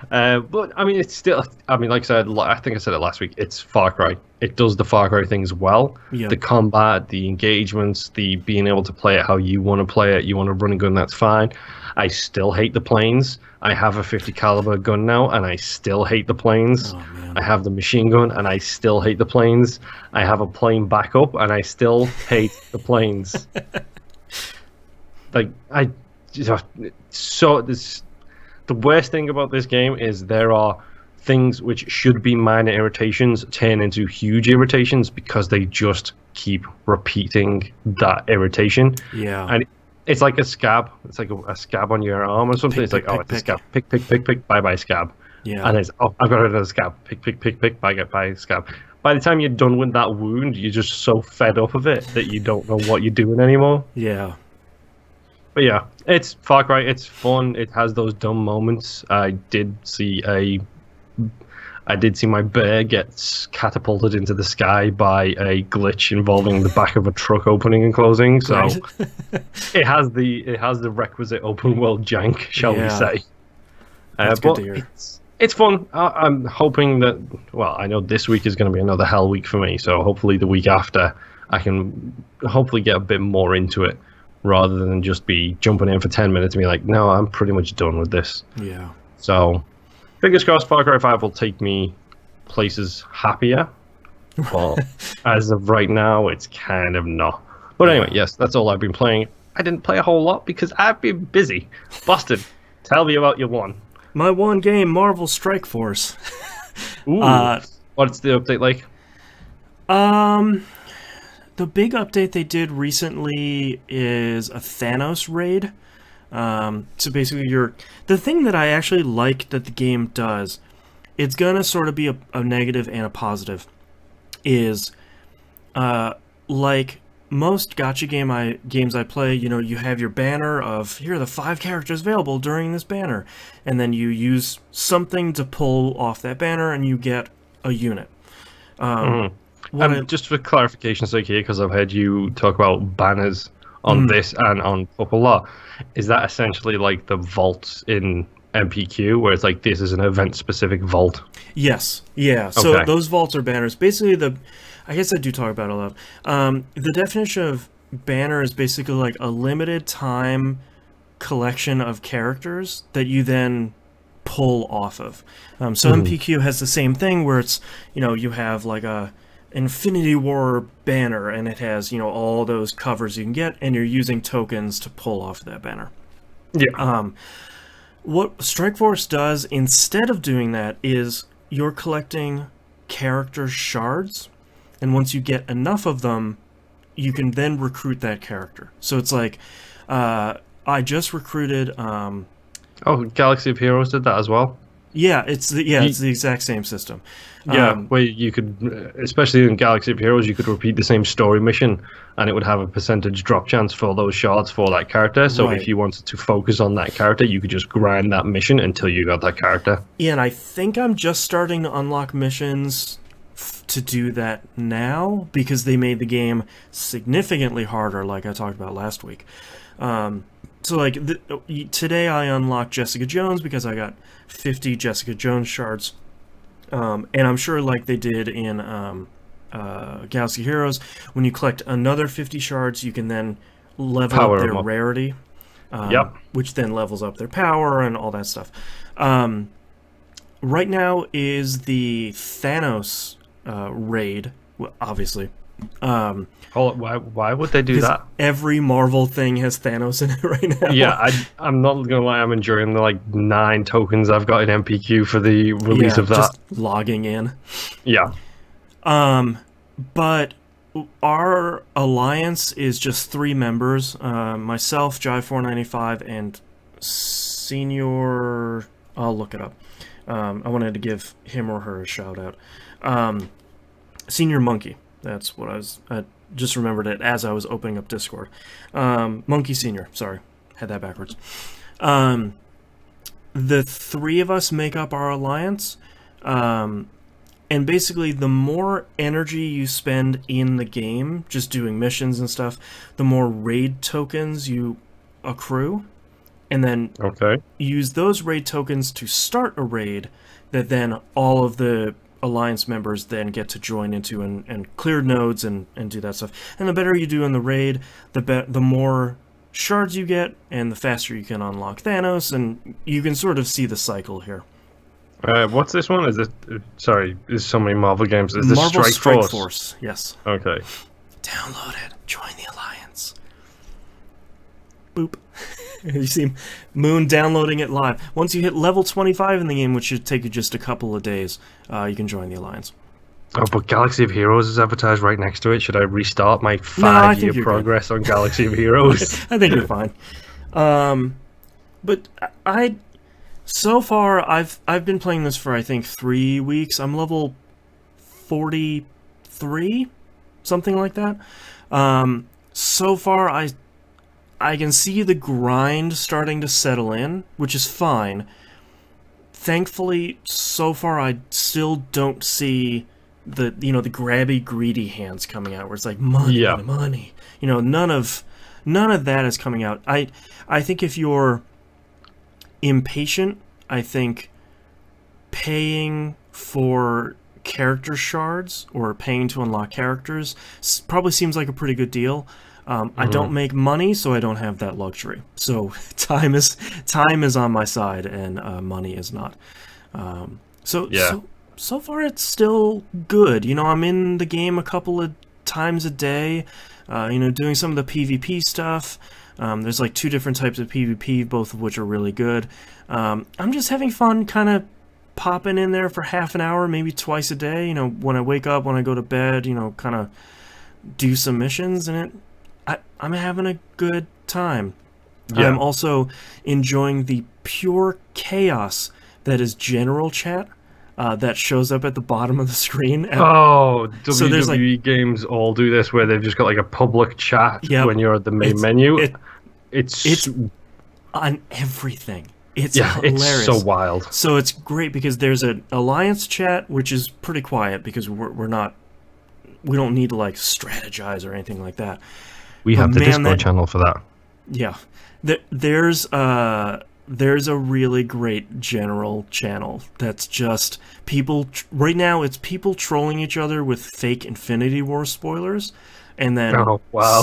But I mean, it's still. I mean, like I said, I think I said it last week. It's Far Cry. It does the Far Cry things well. Yeah. The combat, the engagements, the being able to play it how you want to play it. You want to run a gun, that's fine. I still hate the planes. I have a 50 caliber gun now, and I still hate the planes. Oh, man. I have the machine gun, and I still hate the planes. I have a plane backup, and I still hate the planes. Like, the worst thing about this game is there are things which should be minor irritations turn into huge irritations because they just keep repeating that irritation. Yeah. And it's like a scab. It's like a scab on your arm or something. It's like, oh, it's a scab. Pick, bye-bye, scab. Yeah. And it's, oh, I've got another scab. Pick, bye, scab. By the time you're done with that wound, you're just so fed up of it that you don't know what you're doing anymore. Yeah. But yeah, it's Far Cry. It's fun. It has those dumb moments. I did see my bear get catapulted into the sky by a glitch involving the back of a truck opening and closing. So it has the requisite open world jank, shall we say? That's good to hear. It's fun. I'm hoping that. Well, I know this week is going to be another hell week for me. So hopefully the week after, I can hopefully get a bit more into it, rather than just be jumping in for 10 minutes and be like, no, I'm pretty much done with this. Yeah. So, fingers crossed Far Cry 5 will take me places happier. But as of right now, it's kind of not. But anyway, yes, that's all I've been playing. I didn't play a whole lot because I've been busy. Busted, tell me about your one. My one game, Marvel Strike Force. Ooh. What's the update like? The big update they did recently is a Thanos raid. So basically, the thing that I actually like that the game does, it's gonna sort of be a negative and a positive, is like most gacha games I play, you know, you have your banner of, here are the 5 characters available during this banner, and then you use something to pull off that banner and you get a unit. Just for clarification's sake here, because I've heard you talk about banners on this and on Up a lot, is that essentially like the vaults in MPQ, where it's like, this is an event-specific vault? Yes. Yeah. So those vaults are banners. Basically, I guess I do talk about it a lot. The definition of banner is basically like a limited time collection of characters that you then pull off of. So MPQ has the same thing, where it's, you know, you have like a Infinity War banner, and it has, you know, all those covers you can get, and you're using tokens to pull off that banner. Yeah. What Strike Force does instead of doing that is you're collecting character shards, and once you get enough of them, you can then recruit that character. So it's like, I just recruited. Oh, Galaxy of Heroes did that as well. Yeah, it's the exact same system. Yeah, where you could, especially in Galaxy of Heroes, you could repeat the same story mission, and it would have a percentage drop chance for those shards for that character. So if you wanted to focus on that character, you could just grind that mission until you got that character. Yeah, and I think I'm just starting to unlock missions to do that now, because they made the game significantly harder, like I talked about last week. So So like today I unlocked Jessica Jones because I got 50 Jessica Jones shards, and I'm sure like they did in Galaxy Heroes, when you collect another 50 shards, you can then level up their rarity, which then levels up their power and all that stuff. Right now is the Thanos raid, obviously. Why would they do that? Every Marvel thing has Thanos in it right now. Yeah, I'm not gonna lie, I'm enjoying the like 9 tokens I've got in MPQ for the release of that. Just logging in. Yeah. But our alliance is just 3 members. Myself, Jai495, and Senior... I'll look it up. I wanted to give him or her a shout out. Senior Monkey. That's what I just remembered it as I was opening up Discord. Monkey Senior. Sorry. Had that backwards. The 3 of us make up our alliance. And basically, the more energy you spend in the game, just doing missions and stuff, the more raid tokens you accrue. And then use those raid tokens to start a raid that then all of the alliance members then get to join into and clear nodes and do that stuff. And the better you do in the raid, the more shards you get, and the faster you can unlock Thanos, and you can sort of see the cycle here. What's this one? Is it? Sorry, there's so many Marvel games. Is this Marvel Strike Force? Yes. Okay. Download it. Join the alliance. Boop. You see Moon downloading it live. Once you hit level 25 in the game, which should take you just a couple of days, you can join the alliance. Oh, but Galaxy of Heroes is advertised right next to it. Should I restart my 5-year progress on Galaxy of Heroes? I think you're fine. But so far, I've been playing this for, I think, 3 weeks. I'm level 43, something like that. So far, I can see the grind starting to settle in, which is fine. Thankfully, so far, I still don't see the grabby, greedy hands coming out, where it's like money, money. None of that is coming out. I think if you're impatient, I think paying for character shards or paying to unlock characters probably seems like a pretty good deal. I don't make money, so I don't have that luxury. So time is on my side, and money is not. So far it's still good. I'm in the game a couple of times a day. Doing some of the PvP stuff. There's like 2 different types of PvP, both of which are really good. I'm just having fun kind of popping in there for half an hour, maybe twice a day, when I wake up, when I go to bed, kind of do some missions, and I'm having a good time. Yeah. I'm also enjoying the pure chaos that is general chat. That shows up at the bottom of the screen. WWE games all do this, where they've just got like a public chat when you're at the main menu. It's on everything. It's hilarious. It's so wild. So it's great because there's an alliance chat, which is pretty quiet because we don't need to like strategize or anything like that. We have the Discord channel for that. Yeah, there's a really great general channel that's just people. Right now, it's people trolling each other with fake Infinity War spoilers, and then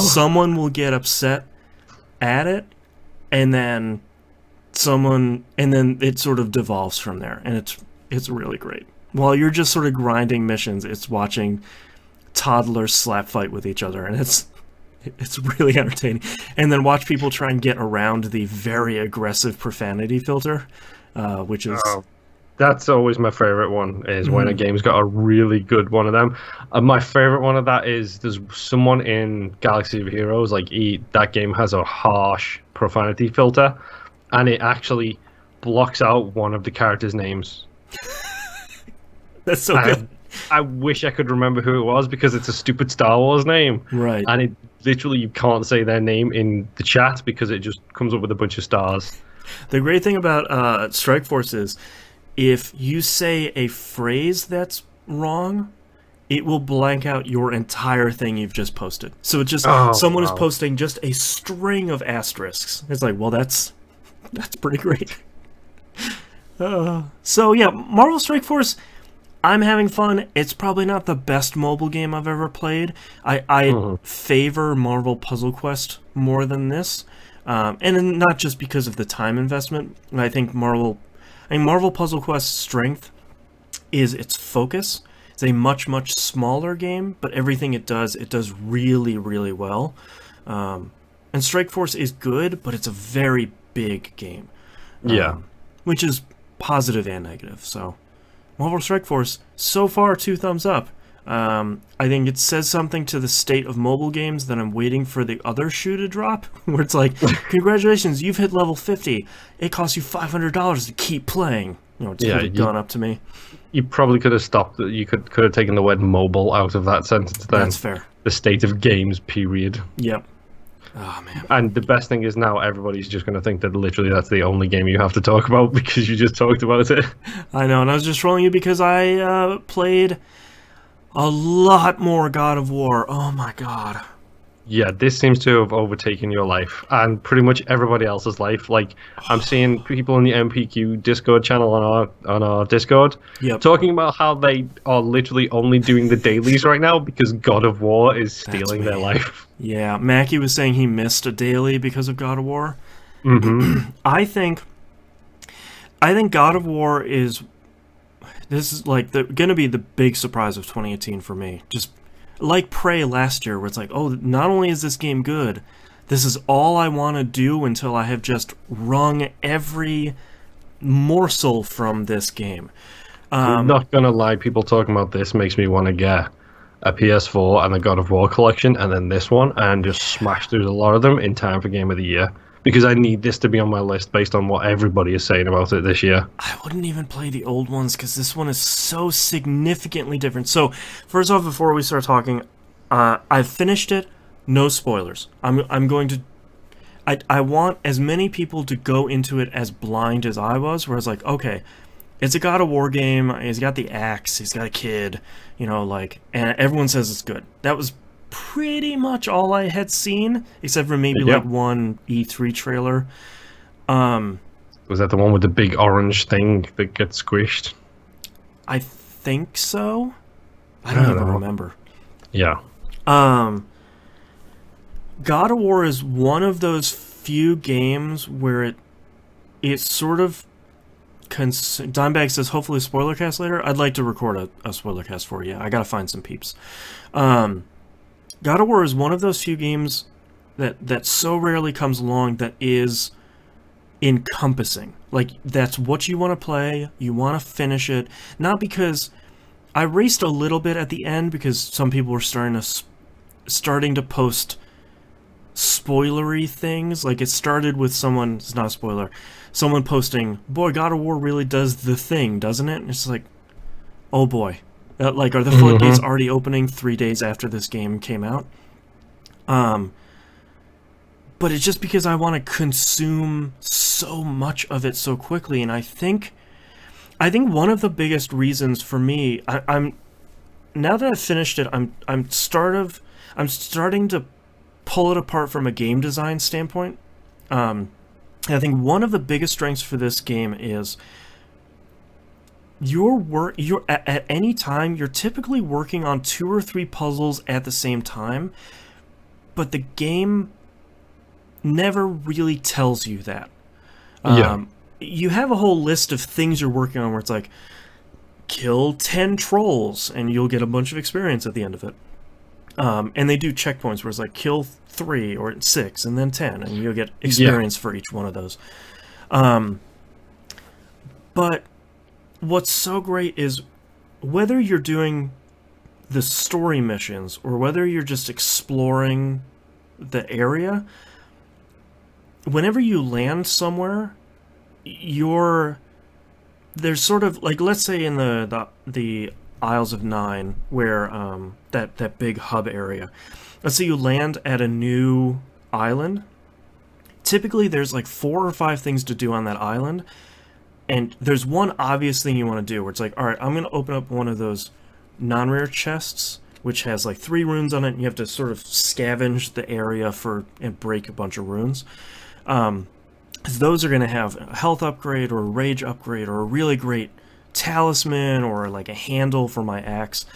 someone will get upset at it, and then it sort of devolves from there, and it's really great. While you're just sort of grinding missions, it's watching toddlers slap fight with each other, and it's really entertaining. And then watch people try and get around the very aggressive profanity filter, which is... That's always my favorite one, is when a game's got a really good one of them. My favorite one of that is there's someone in Galaxy of Heroes, that game has a harsh profanity filter, and it actually blocks out one of the characters' names. That's so good. I wish I could remember who it was, because it's a stupid Star Wars name. Right. And it literally, you can't say their name in the chat because it just comes up with a bunch of stars. The great thing about Strike Force is if you say a phrase that's wrong, it will blank out your entire thing you've just posted. So it's just someone is posting just a string of asterisks. It's like, well, that's pretty great. So yeah, Marvel Strike Force, I'm having fun. It's probably not the best mobile game I've ever played. I favor Marvel Puzzle Quest more than this, and not just because of the time investment. I think Marvel Puzzle Quest's strength is its focus. It's a much smaller game, but everything it does really, really well. And Strike Force is good, but it's a very big game. Yeah. Which is positive and negative. So, Marvel Strike Force, so far 2 thumbs up. I think it says something to the state of mobile games that I'm waiting for the other shoe to drop, where it's like, congratulations, you've hit level 50. It costs you $500 to keep playing. You know, it's really gone up to me. You probably could have stopped. You could have taken the word mobile out of that sentence then. That's fair. The state of games, period. Yep. Oh, man. And the best thing is now everybody's just going to think that literally that's the only game you have to talk about because you just talked about it. I know, and I was just trolling you because I played a lot more God of War. Oh, my God. Yeah, this seems to have overtaken your life and pretty much everybody else's life. Like, I'm seeing people in the MPQ Discord channel on our Discord talking about how they are literally only doing the dailies right now because God of War is stealing their life. Yeah, Mackie was saying he missed a daily because of God of War. I think God of War is like going to be the big surprise of 2018 for me. Just like Prey last year, where it's like, oh, not only is this game good, this is all I want to do until I have just wrung every morsel from this game. I'm not going to lie, people talking about this makes me want to get a PS4 and a God of War collection, and then this one, and just smash through a lot of them in time for Game of the Year. Because I need this to be on my list based on what everybody is saying about it this year. I wouldn't even play the old ones because this one is so significantly different. So, first off, before we start talking, I've finished it. No spoilers. I'm going to... I want as many people to go into it as blind as I was, where I was like, okay, it's a God of War game. He's got the axe. He's got a kid. You know, like... And everyone says it's good. That was pretty much all I had seen, except for maybe like one E3 trailer. Was that the one with the big orange thing that gets squished? I think so. I don't even remember. Yeah. God of War is one of those few games where it sort of Dimebag says hopefully spoiler cast later. I'd like to record a spoiler cast for you. I gotta find some peeps. God of War is one of those few games that so rarely comes along that is encompassing. Like, that's what you want to play, you want to finish it. Not because... I raced a little bit at the end because some people were starting to post spoilery things. Like, it started with someone... It's not a spoiler. Someone posting, boy, God of War really does the thing, doesn't it? And it's like, oh boy. Like, are the floodgates already opening 3 days after this game came out? But it's just because I want to consume so much of it so quickly, and I think one of the biggest reasons for me, I'm now that I've finished it, I'm starting to pull it apart from a game design standpoint. I think one of the biggest strengths for this game is you're at any time you're typically working on 2 or 3 puzzles at the same time, but the game never really tells you that. You have a whole list of things you're working on where it's like, kill 10 trolls and you'll get a bunch of experience at the end of it. And they do checkpoints where it's like, kill 3 or 6 and then 10 and you'll get experience for each one of those. But what's so great is whether you're doing the story missions or whether you're just exploring the area, whenever you land somewhere, there's sort of like, let's say in the Isles of Nine, where that big hub area. Let's say you land at a new island. Typically, there's like 4 or 5 things to do on that island. And there's one obvious thing you want to do where it's like, all right, I'm going to open up one of those non-rare chests, which has like 3 runes on it, and you have to sort of scavenge the area and break a bunch of runes. Those are going to have a health upgrade or a rage upgrade or a really great talisman or like a handle for my axe.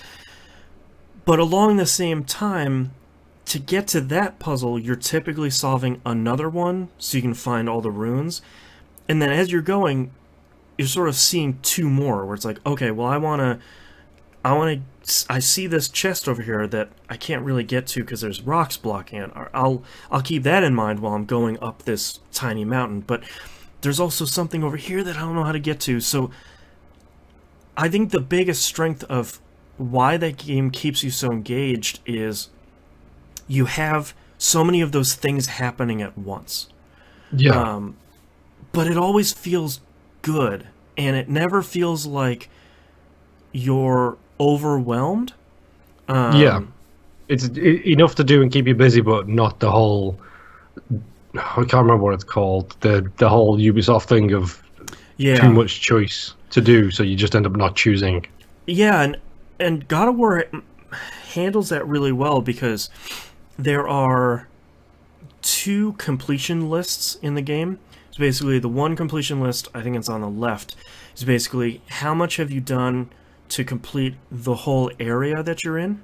But along the same time, to get to that puzzle, you're typically solving another one so you can find all the runes. And then as you're going, you're sort of seeing 2 more where it's like, okay, well, I see this chest over here that I can't really get to because there's rocks blocking it. I'll keep that in mind while I'm going up this tiny mountain. But there's also something over here that I don't know how to get to. So I think the biggest strength of why that game keeps you so engaged is you have so many of those things happening at once. Yeah. But it always feels good, and it never feels like you're overwhelmed. Yeah. It's enough to do and keep you busy, but not the whole... I can't remember what it's called. The whole Ubisoft thing of too much choice to do, so you just end up not choosing. Yeah, and God of War handles that really well because there are 2 completion lists in the game. So basically, the one completion list, I think it's on the left, is basically how much have you done to complete the whole area that you're in.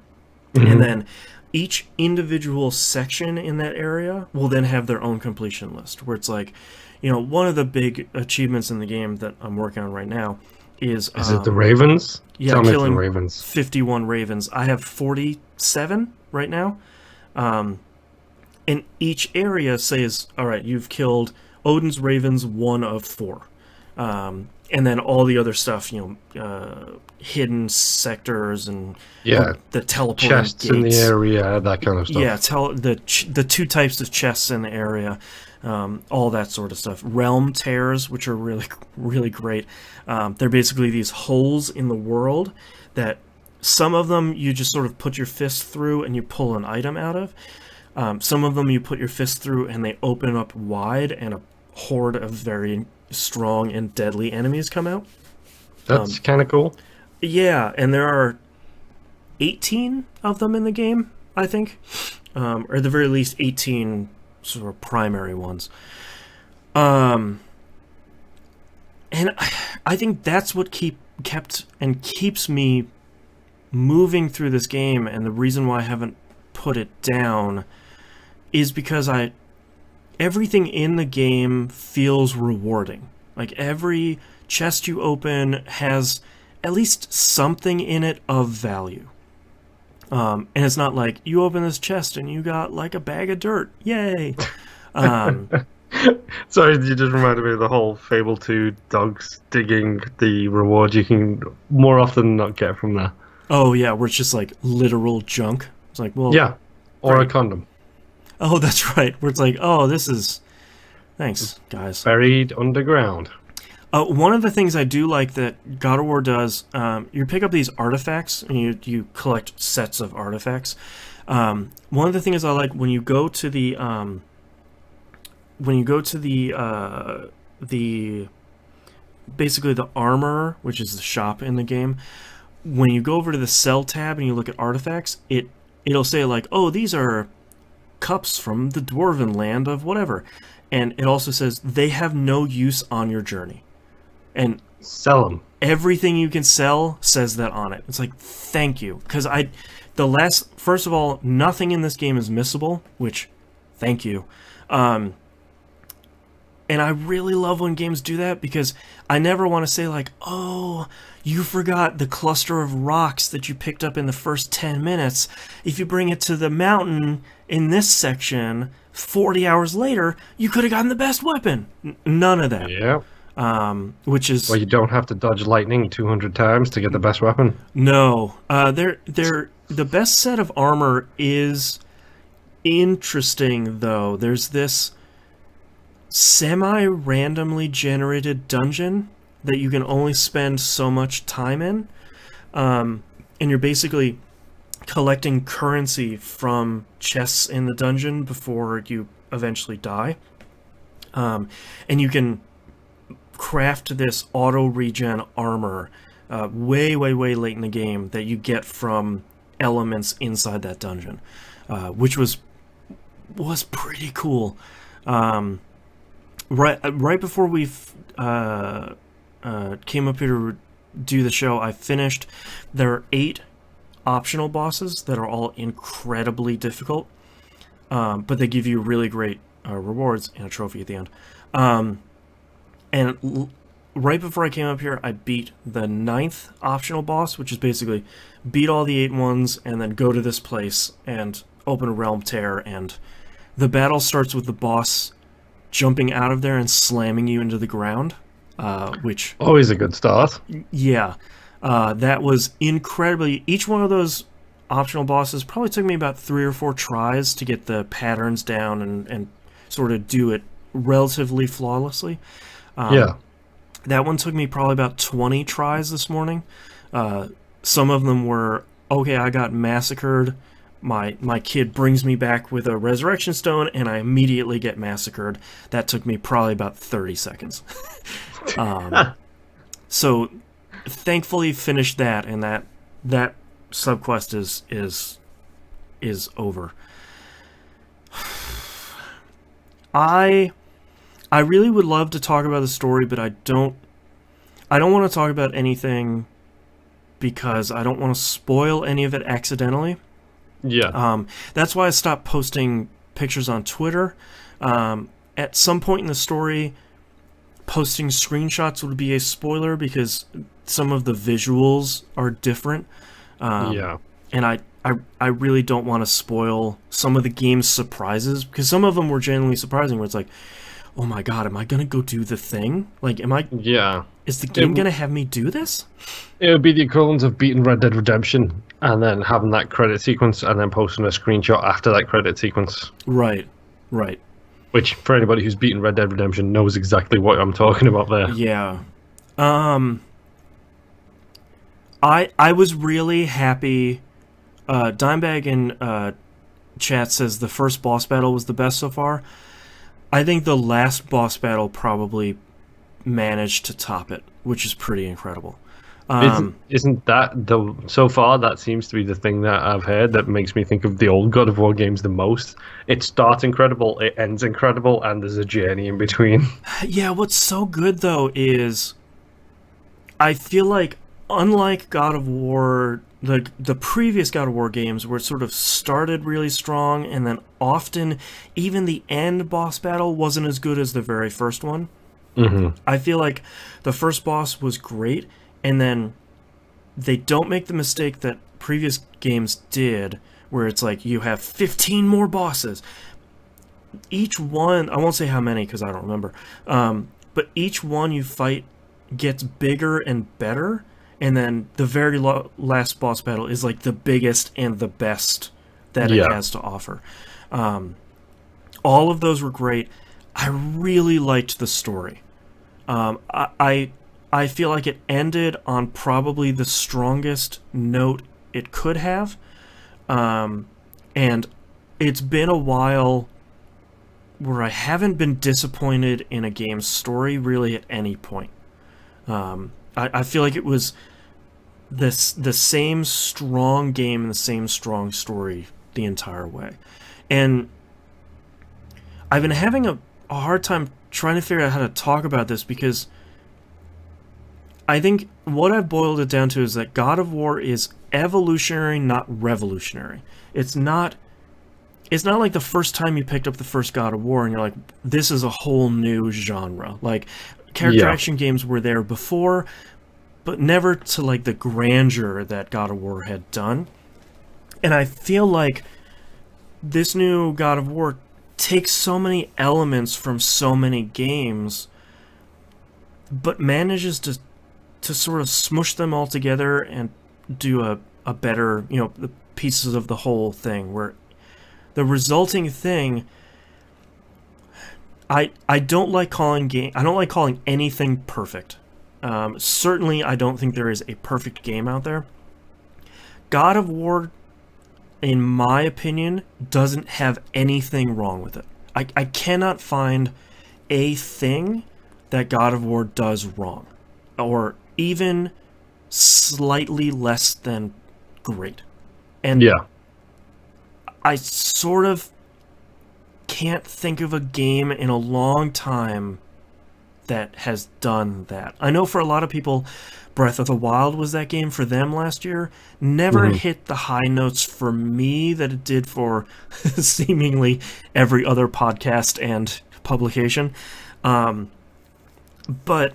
Mm-hmm. And then each individual section in that area will then have their own completion list, where it's like, you know, one of the big achievements in the game that I'm working on right now is it the ravens? Yeah, Tell killing me the ravens. 51 ravens. I have 47 right now. And each area says, all right, you've killed Odin's ravens 1 of 4. And then all the other stuff, you know, hidden sectors and the teleporting chests gates in the area, that kind of stuff. Yeah, the 2 types of chests in the area, all that sort of stuff. Realm tears, which are really, really great. They're basically these holes in the world that some of them you just sort of put your fist through and you pull an item out of. Some of them you put your fist through and they open up wide and a horde of very strong and deadly enemies come out. That's kind of cool. Yeah, and there are 18 of them in the game, I think. Or at the very least 18 sort of primary ones. And I think that's what kept and keeps me moving through this game, and the reason why I haven't put it down is because everything in the game feels rewarding. Like every chest you open has at least something in it of value. And it's not like you open this chest and you got like a bag of dirt. Yay! Sorry, you just reminded me of the whole Fable 2 dogs digging the reward you can more often than not get from there. Oh yeah, where it's just like literal junk. It's like, well, yeah, or a condom. Oh, that's right. Where it's like, oh, this is... Thanks, guys. Buried underground. One of the things I do like that God of War does, you pick up these artifacts, and you collect sets of artifacts. One of the things I like when you go to the basically the armor, which is the shop in the game, when you go over to the sell tab and you look at artifacts, it'll say like, oh, these are cups from the dwarven land of whatever, and it also says they have no use on your journey, and sell them. Everything you can sell says that on it. It's like, thank you, because first of all, nothing in this game is missable, which thank you. And I really love when games do that, because I never want to say like, oh, you forgot the cluster of rocks that you picked up in the first 10 minutes. If you bring it to the mountain in this section, 40 hours later, you could have gotten the best weapon. None of that. Yeah. Which is... Well, you don't have to dodge lightning 200 times to get the best weapon. No. The best set of armor is interesting, though. There's this semi-randomly generated dungeon that you can only spend so much time in, and you're basically collecting currency from chests in the dungeon before you eventually die, and you can craft this auto regen armor way, way, way late in the game that you get from elements inside that dungeon, which was pretty cool. Right before we came up here to do the show, I finished. There are 8 optional bosses that are all incredibly difficult, but they give you really great rewards and a trophy at the end. Right before I came up here, I beat the 9th optional boss, which is basically beat all the 8 ones and then go to this place and open a realm tear, and the battle starts with the boss jumping out of there and slamming you into the ground, which... Always a good start. Yeah. That was incredibly... Each one of those optional bosses probably took me about 3 or 4 tries to get the patterns down and sort of do it relatively flawlessly. Yeah. That one took me probably about 20 tries this morning. Some of them were, okay, I got massacred. My kid brings me back with a resurrection stone, and I immediately get massacred. That took me probably about 30 seconds. So, thankfully, finished that, and that subquest is over. I really would love to talk about the story, but I don't want to talk about anything because I don't want to spoil any of it accidentally. Yeah. That's why I stopped posting pictures on Twitter. At some point in the story, posting screenshots would be a spoiler because some of the visuals are different. Yeah. And I really don't want to spoil some of the game's surprises, because some of them were genuinely surprising, where it's like, oh my god, am I going to go do the thing? Like, Yeah. Is the game going to have me do this? It would be the equivalent of beating Red Dead Redemption and then having that credit sequence and then posting a screenshot after that credit sequence. Right. Which, for anybody who's beaten Red Dead Redemption, knows exactly what I'm talking about there. Yeah. I was really happy. Dimebag in chat says the first boss battle was the best so far. I think the last boss battle probably managed to top it, which is pretty incredible. Isn't that so far that seems to be the thing that I've heard that makes me think of the old God of War games the most? It starts incredible, it ends incredible, and there's a journey in between. Yeah, what's so good though is I feel like, unlike God of War, the previous God of War games, where it sort of started really strong and then often even the end boss battle wasn't as good as the very first one. Mm-hmm. I feel like the first boss was great, and then they don't make the mistake that previous games did, where it's like you have 15 more bosses. Each one, I won't say how many because I don't remember, but each one you fight gets bigger and better, and then the very last boss battle is like the biggest and the best that it has to offer. All of those were great. I really liked the story. I feel like it ended on probably the strongest note it could have. And it's been a while where I haven't been disappointed in a game's story really at any point. I feel like it was the same strong game and the same strong story the entire way. And I've been having a hard time trying to figure out how to talk about this, because I think what I've boiled it down to is that God of War is evolutionary, not revolutionary. It's not like the first time you picked up the first God of War and you're like, this is a whole new genre. Like, character action games were there before, but never to like the grandeur that God of War had done. And I feel like this new God of War takes so many elements from so many games, but manages to sort of smush them all together and do a better, the pieces of the whole thing, where the resulting thing, I don't like calling anything perfect. Certainly I don't think there is a perfect game out there. God of War, in my opinion, doesn't have anything wrong with it. I cannot find a thing that God of War does wrong, or even slightly less than great. And yeah. I sort of can't think of a game in a long time that has done that. I know for a lot of people, Breath of the Wild was that game for them last year. Never hit the high notes for me that it did for seemingly every other podcast and publication. But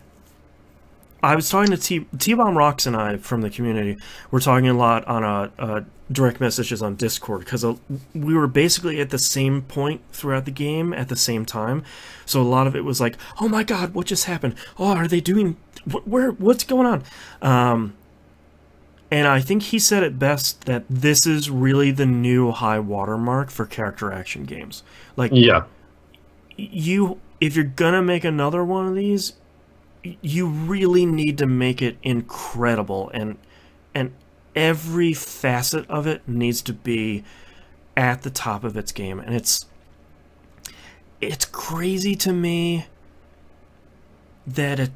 I was talking to T-Bomb Rocks and I from the community. We're talking a lot on direct messages on Discord, because we were basically at the same point throughout the game at the same time. So a lot of it was like, oh my god, what just happened? Oh, are they doing... what's going on? And I think he said it best, that this is really the new high watermark for character action games. Like, yeah, if you're gonna make another one of these, you really need to make it incredible, and every facet of it needs to be at the top of its game. And it's crazy to me that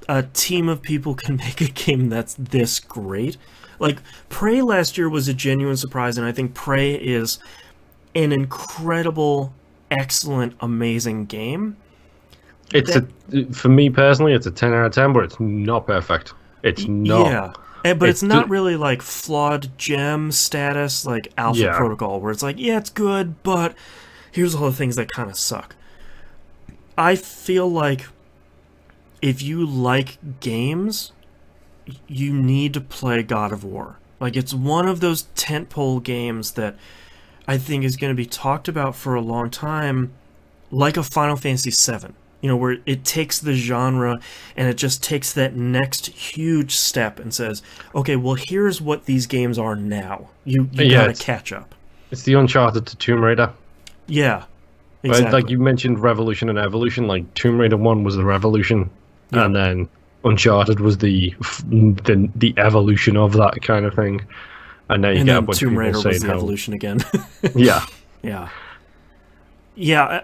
a team of people can make a game that's this great. Like, Prey last year was a genuine surprise, and I think Prey is an incredible, excellent, amazing game. For me personally, it's a 10 out of 10, but it's not perfect. It's not. Yeah, but it's not really like flawed gem status like Alpha Protocol, where it's like, yeah, it's good, but here's all the things that kind of suck. I feel like if you like games, you need to play God of War. Like, it's one of those tentpole games that I think is going to be talked about for a long time, like a Final Fantasy VII. You know, where it takes the genre and it just takes that next huge step and says, okay, well, here's what these games are now. You gotta catch up. It's the Uncharted to Tomb Raider. Yeah, exactly. Right? Like, you mentioned Revolution and Evolution. Like, Tomb Raider 1 was the Revolution, and then Uncharted was the evolution of that kind of thing. And now you get a bunch of people saying Tomb Raider was the evolution again. Yeah. Yeah,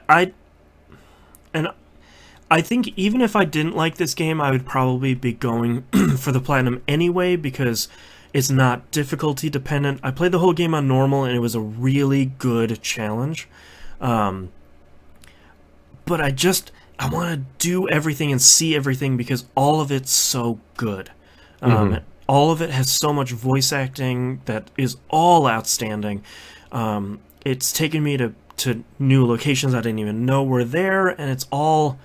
I think even if I didn't like this game, I would probably be going for the Platinum anyway, because it's not difficulty dependent. I played the whole game on normal, and it was a really good challenge. But I want to do everything and see everything, because all of it's so good. All of it has so much voice acting that is all outstanding. It's taken me to new locations I didn't even know were there, and it's all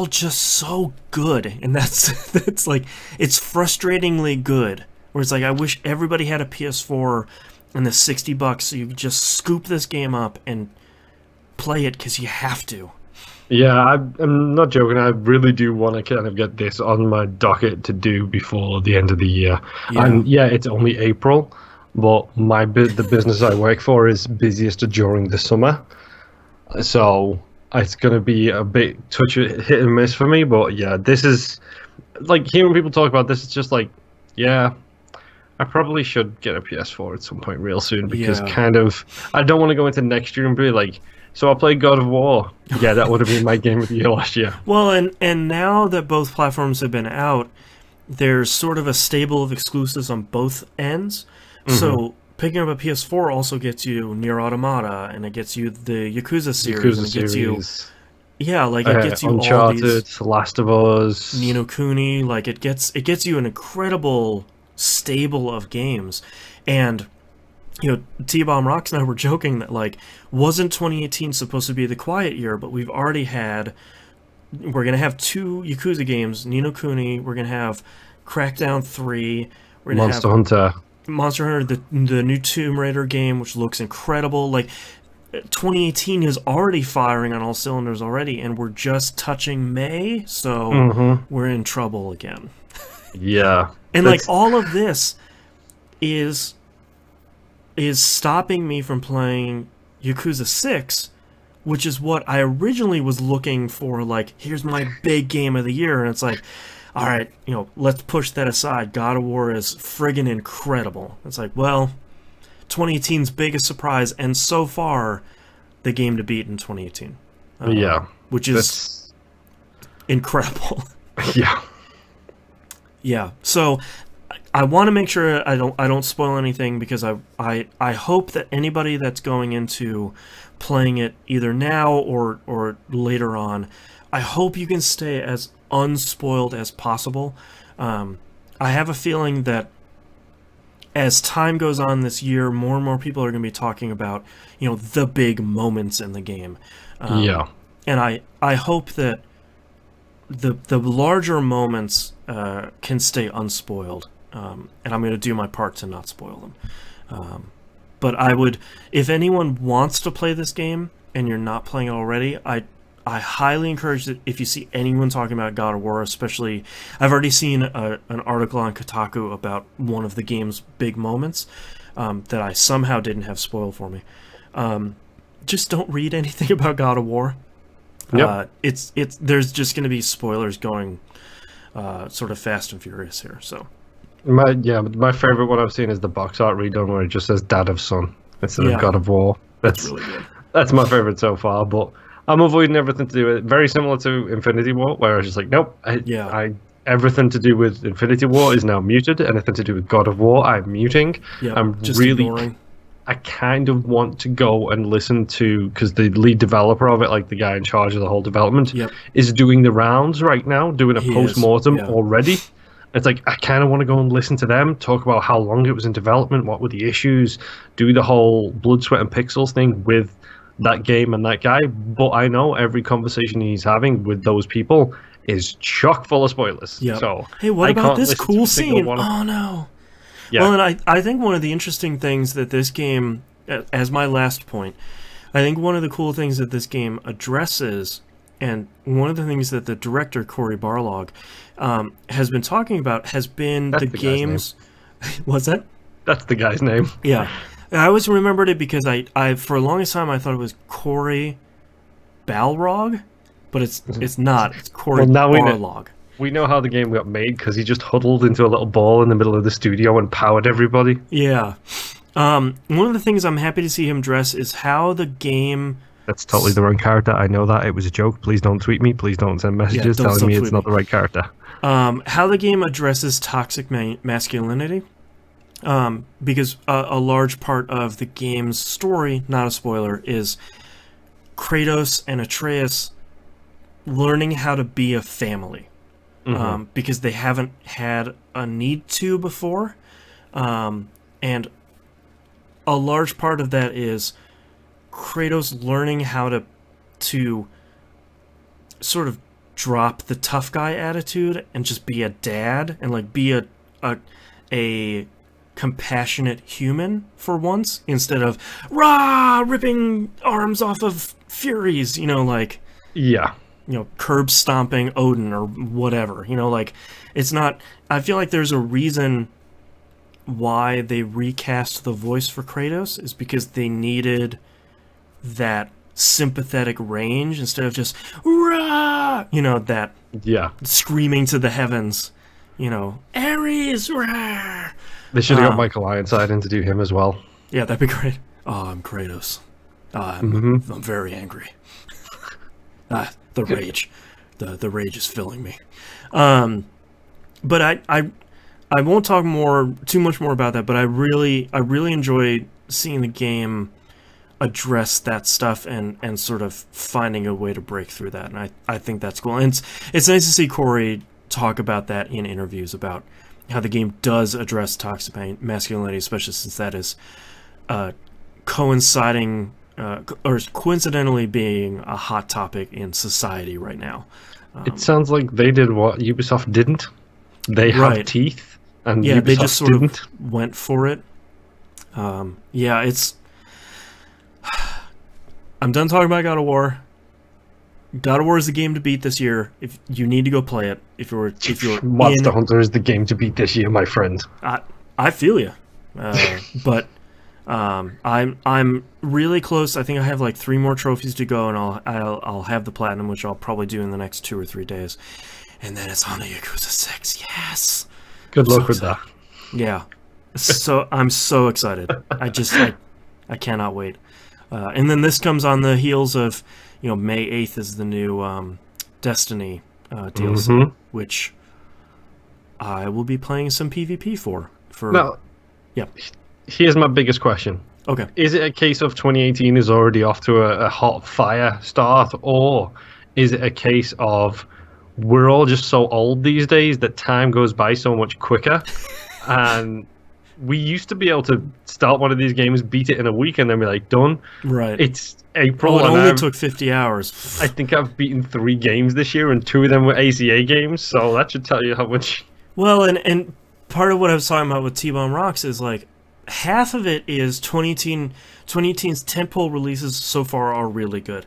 just so good. And that's like, it's frustratingly good, where it's like, I wish everybody had a PS4 and the $60 so you could just scoop this game up and play it, because you have to. Yeah, I'm not joking. I really do want to kind of get this on my docket to do before the end of the year. And it's only April, but the business I work for is busiest during the summer, so it's going to be a bit hit and miss for me. But yeah, this is like, hearing people talk about this, it's just like, yeah, I probably should get a PS4 at some point real soon, because kind of, I don't want to go into next year and be like, so I played God of War. Yeah, that would have been my game of the year last year. Well, and now that both platforms have been out, there's sort of a stable of exclusives on both ends. So picking up a PS4 also gets you Nier Automata, and it gets you the Yakuza series, and it gets you... Yeah, like, it gets you Uncharted, all these... Last of Us... Ni no Kuni, like, it gets you an incredible stable of games. And, you know, T-Bomb Rocks and I were joking that, like, wasn't 2018 supposed to be the quiet year, but we're going to have 2 Yakuza games, Ni no Kuni, we're going to have Crackdown 3, we're going to have... Monster Hunter, the new Tomb Raider game, which looks incredible. Like, 2018 is already firing on all cylinders already, and we're just touching May, so we're in trouble again. Yeah. And like, all of this is stopping me from playing Yakuza 6, which is what I originally was looking for. Like, here's my big game of the year, and it's like, all right, you know, let's push that aside. God of War is friggin' incredible. It's like, well, 2018's biggest surprise, and so far, the game to beat in 2018. Which is incredible. Yeah. Yeah. So I want to make sure I don't spoil anything, because I hope that anybody that's going into playing it either now or later on, I hope you can stay as unspoiled as possible. I have a feeling that as time goes on this year, more and more people are going to be talking about, you know, the big moments in the game. Yeah. And I hope that the larger moments can stay unspoiled. And I'm going to do my part to not spoil them. But I would, if anyone wants to play this game and you're not playing it already, I highly encourage that if you see anyone talking about God of War, especially, I've already seen an article on Kotaku about one of the game's big moments that I somehow didn't have spoiled for me. Just don't read anything about God of War. Yep. There's just going to be spoilers going sort of fast and furious here. So. My favorite one I've seen is the box art redone where it just says Dad of Son instead of God of War. That's really good. That's my favorite so far, but I'm avoiding everything to do with it. Very similar to Infinity War, where I was just like, nope, everything to do with Infinity War is now muted. Anything to do with God of War, I'm muting. I'm just really ignoring. I kind of want to go and listen to, because the lead developer of it, like the guy in charge of the whole development, is doing the rounds right now, doing a post-mortem already. It's like, I kind of want to go and listen to them, talk about how long it was in development, what were the issues, do the whole blood, sweat, and pixels thing with that game and that guy. But I know every conversation he's having with those people is chock full of spoilers. So hey, what about this cool scene? Oh, no. Yeah. Well, and I think one of the interesting things that this game, as my last point, I think one of the cool things that this game addresses, and one of the things that the director, Cory Barlog, has been talking about, has been the game's... What's that? That's the guy's name. Yeah. I always remembered it because I for the longest time, I thought it was Cory Balrog, but it's not. It's Cory Barlog. We know how the game got made because he just huddled into a little ball in the middle of the studio and powered everybody. Yeah. One of the things I'm happy to see him dress is how the game... That's totally the wrong character. I know that. It was a joke. Please don't tweet me. Please don't send messages telling me it's not the right character. How the game addresses toxic masculinity. Because a large part of the game's story, not a spoiler, is Kratos and Atreus learning how to be a family. Because they haven't had a need to before. And a large part of that is Kratos learning how to sort of drop the tough guy attitude and just be a dad and like be a compassionate human for once, instead of ripping arms off of Furies, like curb stomping Odin or whatever. Like, it's not... I feel like there's a reason why they recast the voice for Kratos, is because they needed that sympathetic range instead of just that screaming to the heavens, Ares, rah! They should have got Michael Ironside in to do him as well. Yeah, that'd be great. Oh, I'm Kratos. I'm very angry. The rage. The rage is filling me. But I won't talk too much more about that, but I really enjoy seeing the game address that stuff and sort of finding a way to break through that, and I think that's cool. And it's nice to see Cory talk about that in interviews, about how the game does address toxic masculinity, especially since that is coinciding or coincidentally being a hot topic in society right now. It sounds like they did what Ubisoft didn't. They have teeth, and Ubisoft they just sort didn't. of went for it. It's... I'm done talking about God of War. God of War is the game to beat this year. If you need to go play it, if you're Monster Hunter is the game to beat this year, my friend. I feel you, but I'm really close. I think I have like 3 more trophies to go, and I'll have the platinum, which I'll probably do in the next 2 or 3 days, and then it's on to Yakuza 6. Yes. Good luck with that. Yeah. So I'm so excited. I cannot wait. And then this comes on the heels of, May 8th is the new Destiny DLC, which I will be playing some PvP for. Now, yeah. Here's my biggest question. Okay. Is it a case of 2018 is already off to a hot fire start, or is it a case of we're all just so old these days that time goes by so much quicker, and we used to be able to start one of these games, beat it in a week, and then be like, done. Right. It's April. Oh, it only took 50 hours. I think I've beaten 3 games this year, and 2 of them were ACA games, so that should tell you how much. Well, and part of what I was talking about with T-Bone Rocks is, like, half of it is 2018's tentpole releases so far are really good.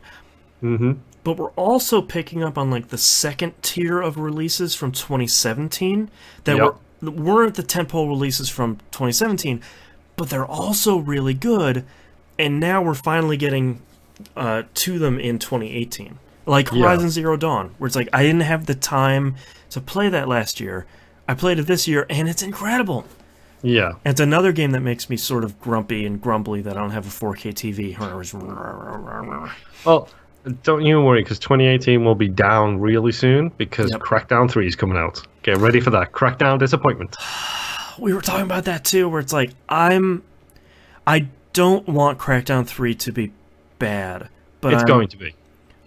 Mm-hmm. But we're also picking up on, like, the second tier of releases from 2017 that weren't the tentpole releases from 2017, but they're also really good, and now we're finally getting to them in 2018. Like Horizon Zero Dawn, where it's like, I didn't have the time to play that last year. I played it this year, and it's incredible. Yeah. And it's another game that makes me sort of grumpy and grumbly that I don't have a 4K TV. Well, don't you worry, because 2018 will be down really soon, because Crackdown 3 is coming out. Get ready for that. Crackdown disappointment. We were talking about that too, where it's like, I don't want Crackdown 3 to be bad, but it's going to be.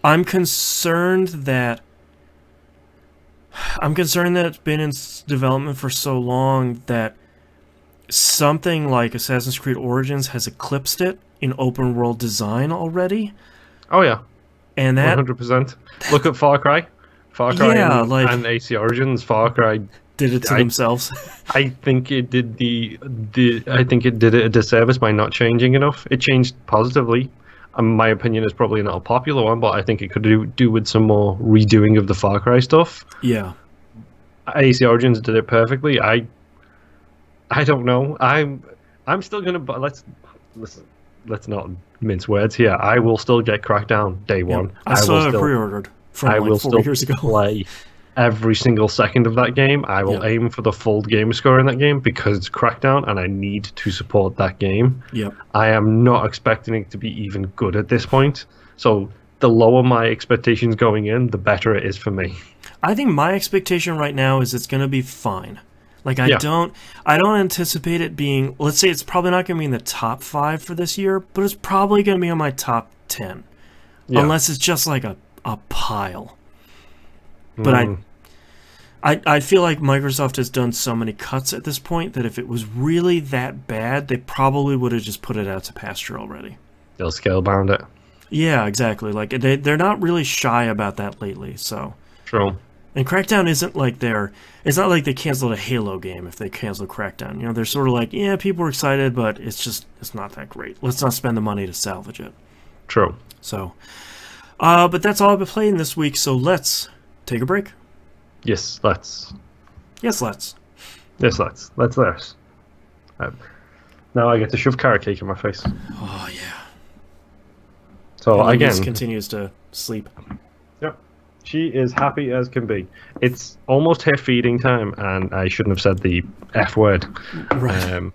I'm concerned that it's been in development for so long that something like Assassin's Creed Origins has eclipsed it in open world design already. Oh yeah, and that 100%. Look at Far Cry, and AC Origins. Far Cry did it to themselves. I think it did I think it did it a disservice by not changing enough. It changed positively. My opinion is probably not a popular one, but I think it could do with some more redoing of the Far Cry stuff. Yeah. AC Origins did it perfectly. I don't know. I'm still gonna. Let's not mince words here. I will still get Crackdown day one. I still have it pre-ordered from like 4 years ago. Play every single second of that game. I will aim for the full game score in that game because it's Crackdown and I need to support that game. Yep. I am not expecting it to be even good at this point. So the lower my expectations going in, the better it is for me. I think my expectation right now is it's going to be fine. Like, I don't anticipate it being, let's say it's probably not going to be in the top 5 for this year, but it's probably going to be on my top 10. Yeah. Unless it's just like a pile. But I feel like Microsoft has done so many cuts at this point that if it was really that bad, they probably would have just put it out to pasture already. They'll scale bound it. Yeah, exactly. Like, they're not really shy about that lately, so. True. And Crackdown isn't like it's not like they canceled a Halo game if they canceled Crackdown. You know, they're sort of like, yeah, people are excited, but it's not that great. Let's not spend the money to salvage it. True. So, but that's all I've been playing this week, so let's take a break. Yes, let's. Yes, let's. Yes, let's. Let's. Now I get to shove carrot cake in my face. Oh, yeah. So, again. Louise continues to sleep. Yep. She is happy as can be. It's almost her feeding time, and I shouldn't have said the F word. Right.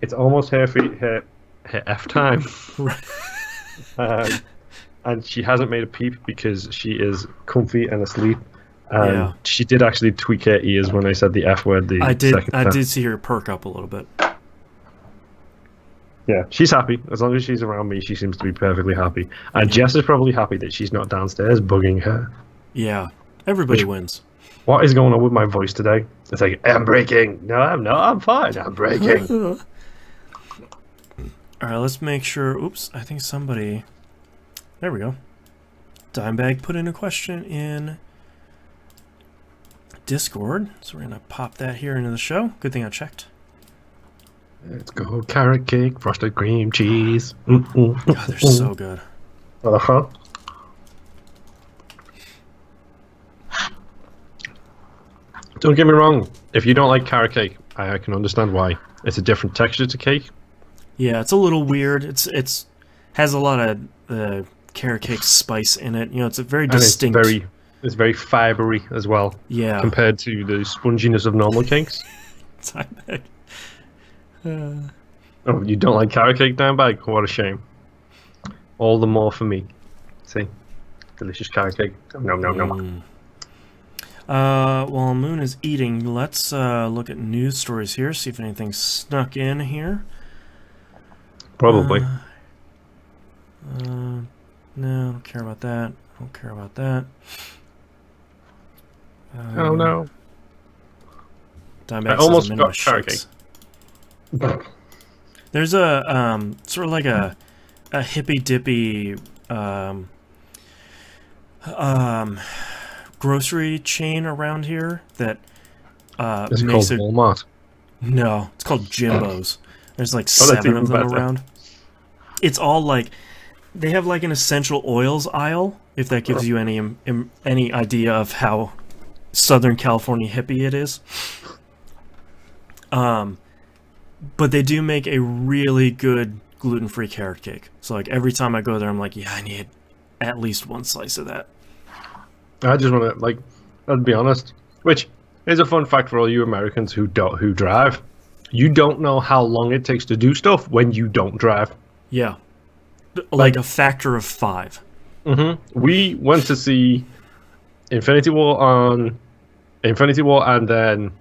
It's almost her F time. Right. And she hasn't made a peep because she is comfy and asleep. And she did actually tweak her ears when I said the F word. I did see her perk up a little bit. Yeah, she's happy. As long as she's around me, she seems to be perfectly happy. And Jess is probably happy that she's not downstairs bugging her. Yeah, everybody wins. What is going on with my voice today? It's like, I'm breaking. No, I'm not. I'm fine. I'm breaking. All right, let's make sure. Oops, I think somebody... There we go. Dimebag put in a question in Discord. So we're going to pop that here into the show. Good thing I checked. Let's go. Carrot cake, frosted cream cheese. God, they're so good. Uh-huh. Don't get me wrong. If you don't like carrot cake, I can understand why. It's a different texture to cake. Yeah, it's a little weird. It's has a lot of carrot cake spice in it. You know, it's a very distinct. It's very fibery as well. Yeah. Compared to the sponginess of normal cakes. Oh, you don't like carrot cake, Dimebag? What a shame. All the more for me. See? Delicious carrot cake. Nom, nom, nom. While Moon is eating, let's look at news stories here, see if anything snuck in here. Probably. No, I don't care about that. I don't care about that. Oh no. I almost got carrot. There's a sort of like a hippy dippy grocery chain around here that Is it called Walmart? No, it's called Jimbo's. There's like 7 of them around. It's all like they have like an essential oils aisle, if that gives you any idea of how Southern California hippie it is. But they do make a really good gluten-free carrot cake. So like every time I go there, I'm like, yeah, I need at least 1 slice of that. I just want to, like, I'll be honest, which is a fun fact for all you Americans who drive. You don't know how long it takes to do stuff when you don't drive. Yeah. Like a factor of 5. Mm-hmm. We went to see Infinity War, and then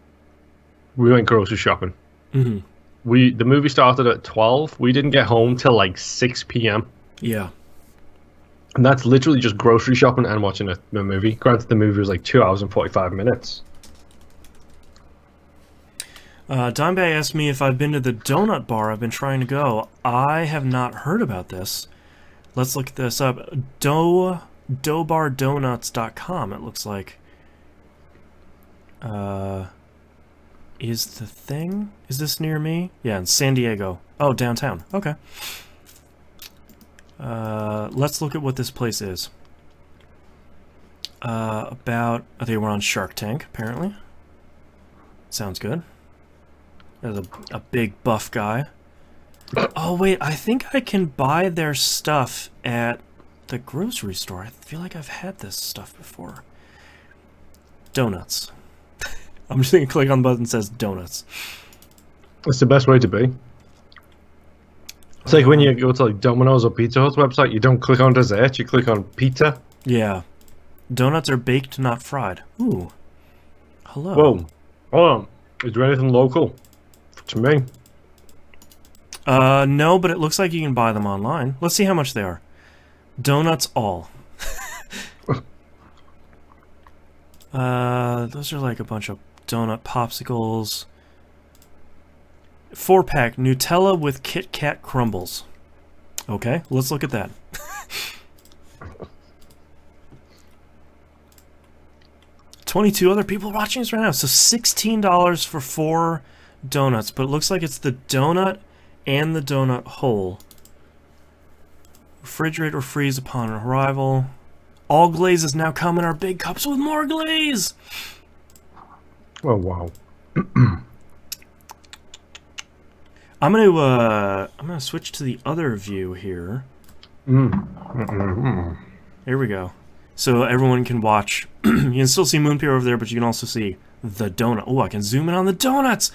we went grocery shopping. Mm-hmm. The movie started at 12. We didn't get home till like 6 p.m. Yeah. And that's literally just grocery shopping and watching a movie. Granted, the movie was like 2 hours and 45 minutes. Dimebag asked me if I've been to the donut bar I've been trying to go. I have not heard about this. Let's look this up. Doughbardonuts.com, it looks like. Is the thing? Is this near me? Yeah, in San Diego. Oh, downtown. Okay. Let's look at what this place is. They were on Shark Tank, apparently. Sounds good. There's a big buff guy. Oh, wait, I think I can buy their stuff at the grocery store. I feel like I've had this stuff before. Donuts. I'm just going to click on the button that says donuts. That's the best way to be. It's like when you go to like Domino's or Pizza Hut's website, you don't click on dessert, you click on pizza. Yeah. Donuts are baked, not fried. Ooh. Hello. Whoa. Hold on. Is there anything local to me? No, but it looks like you can buy them online. Let's see how much they are. Donuts all. Those are like a bunch of donut popsicles. 4-pack Nutella with Kit Kat crumbles. Okay, let's look at that. $22 other people watching this right now. So $16 for 4 donuts, but it looks like it's the donut and the donut hole. Refrigerate or freeze upon arrival. All glazes now come in our big cups with more glaze. Oh wow. I'm gonna switch to the other view here. Here we go. So everyone can watch. You can still see Moonpier over there, but you can also see the donut. Oh, I can zoom in on the donuts.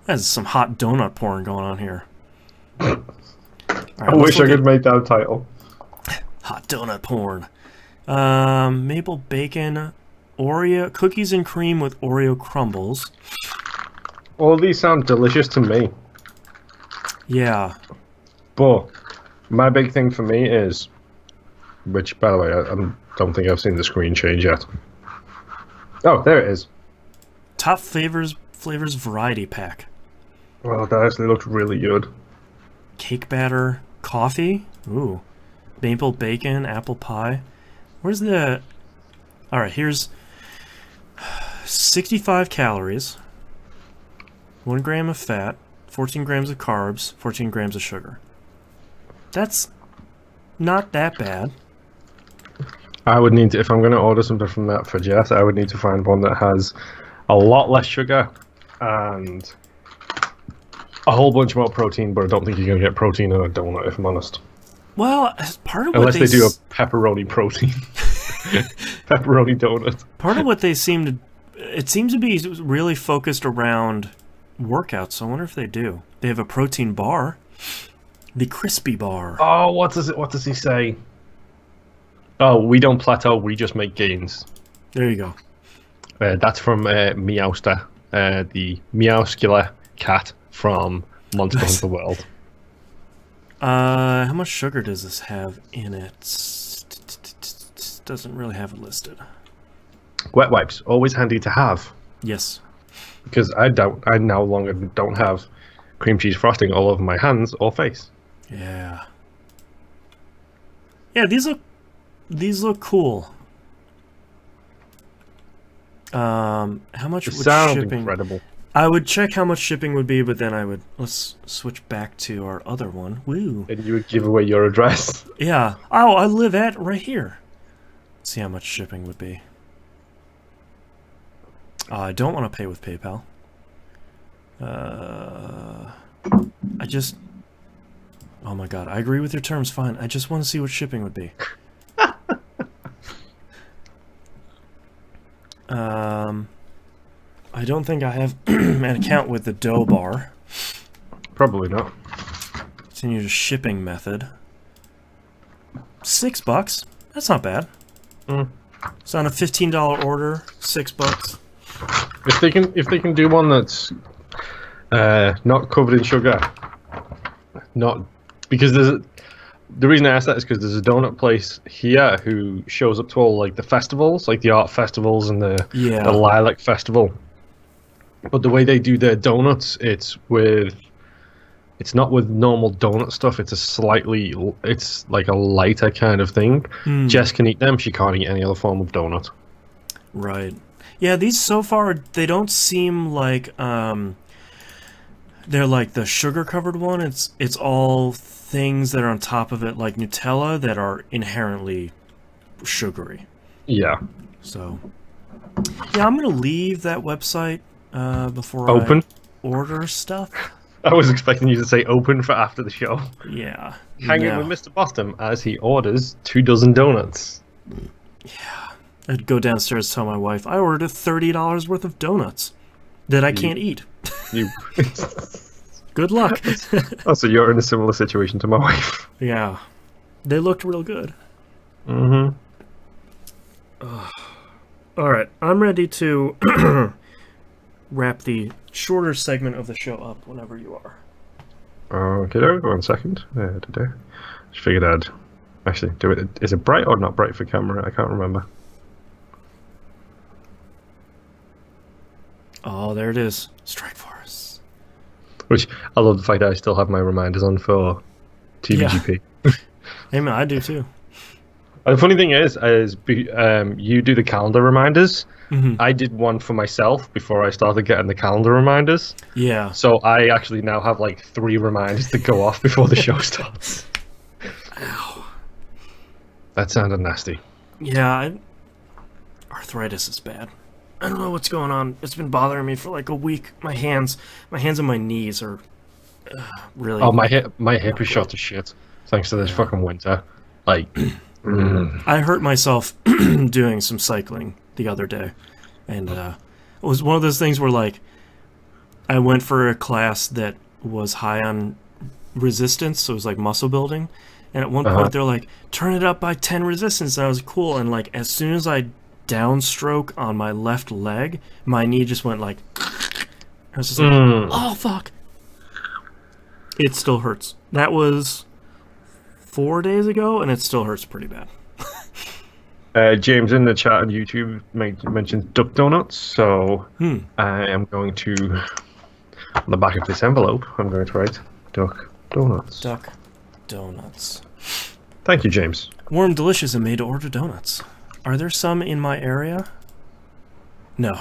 That's some hot donut porn going on here. Right, I wish I could make that title. Hot donut porn. Maple bacon, Oreo cookies and cream with Oreo crumbles. All these sound delicious to me. Yeah. But my big thing for me is, which by the way, I don't think I've seen the screen change yet. Oh, there it is. Top flavors variety pack. Well, that actually looks really good. Cake batter, coffee. Ooh. Maple bacon, apple pie. Where's the... Alright, here's 65 calories, 1 gram of fat, 14 grams of carbs, 14 grams of sugar. That's not that bad. I would need to, if I'm going to order something from that for Jess, I would need to find one that has a lot less sugar and a whole bunch more protein, but I don't think you're going to get protein in a donut, if I'm honest. Well, part of what unless they do a pepperoni protein. Pepperoni donut. Part of what they seem to... It seems to be really focused around workouts, so I wonder if they do. They have a protein bar. The crispy bar. Oh, what does he say? Oh, we don't plateau, we just make gains. There you go. That's from Meowster, the Meowscular cat from Monster Hunter World. How much sugar does this have in it? Doesn't really have it listed. Wet wipes, always handy to have. Yes. Because I no longer don't have cream cheese frosting all over my hands or face. Yeah. Yeah, these look cool. How much would shipping? Incredible. I would check how much shipping would be, but then let's switch back to our other one. Woo. And you would give away your address. Yeah. Oh, I live right here. Let's see how much shipping would be. I don't want to pay with PayPal. Oh my god, I agree with your terms, fine. I just want to see what shipping would be. I don't think I have an account with the dough bar. Probably not. Continue to shipping method. $6? That's not bad. It's on a $15 order, $6. If they can do one that's not covered in sugar, not because the reason I asked that is because there's a donut place here who shows up to all like the festivals, like the art festivals and the Lilac Festival. But the way they do their donuts, it's not with normal donut stuff. It's like a lighter kind of thing. Jess can eat them. She can't eat any other form of donut. Right. Yeah, these so far, they don't seem like they're like the sugar-covered one. It's all things that are on top of it, like Nutella, that are inherently sugary. Yeah. So, yeah, I'm going to leave that website before I order stuff. I was expecting you to say open for after the show. Yeah. Hanging with Mr. Boston as he orders 24 donuts. Yeah. I'd go downstairs and tell my wife, I ordered $30 worth of donuts that I can't eat. Good luck. Oh, so you're in a similar situation to my wife. Yeah. They looked real good. Mm-hmm. Alright, I'm ready to wrap the shorter segment of the show up whenever you are. Okay, there we go. 1 second. Just figured I'd actually do it. Is it bright or not bright for camera? I can't remember. Oh, there it is. Strike Force. Which, I love the fact that I still have my reminders on for TVGP. Yeah. Hey man, I do too. The funny thing is you do the calendar reminders. I did one for myself before I started getting the calendar reminders. Yeah. So I actually now have like 3 reminders to go off before the show starts. Ow. That sounded nasty. Yeah, arthritis is bad. I don't know what's going on. It's been bothering me for like a week. My hands and my knees are really... Oh, my hip is shot to shit thanks to this fucking winter. Like... I hurt myself doing some cycling the other day, and it was one of those things where like I went for a class that was high on resistance, so it was like muscle building, and at one point they're like, turn it up by 10 resistance, and I was cool, and like as soon as I downstroke on my left leg, my knee just went like, I was just like, oh fuck, it still hurts. That was 4 days ago, and it still hurts pretty bad. James in the chat on YouTube mentioned duck donuts, so I am going to, on the back of this envelope, I'm going to write duck donuts. Duck donuts. Thank you, James. Warm, delicious, and made to order donuts. Are there some in my area? No.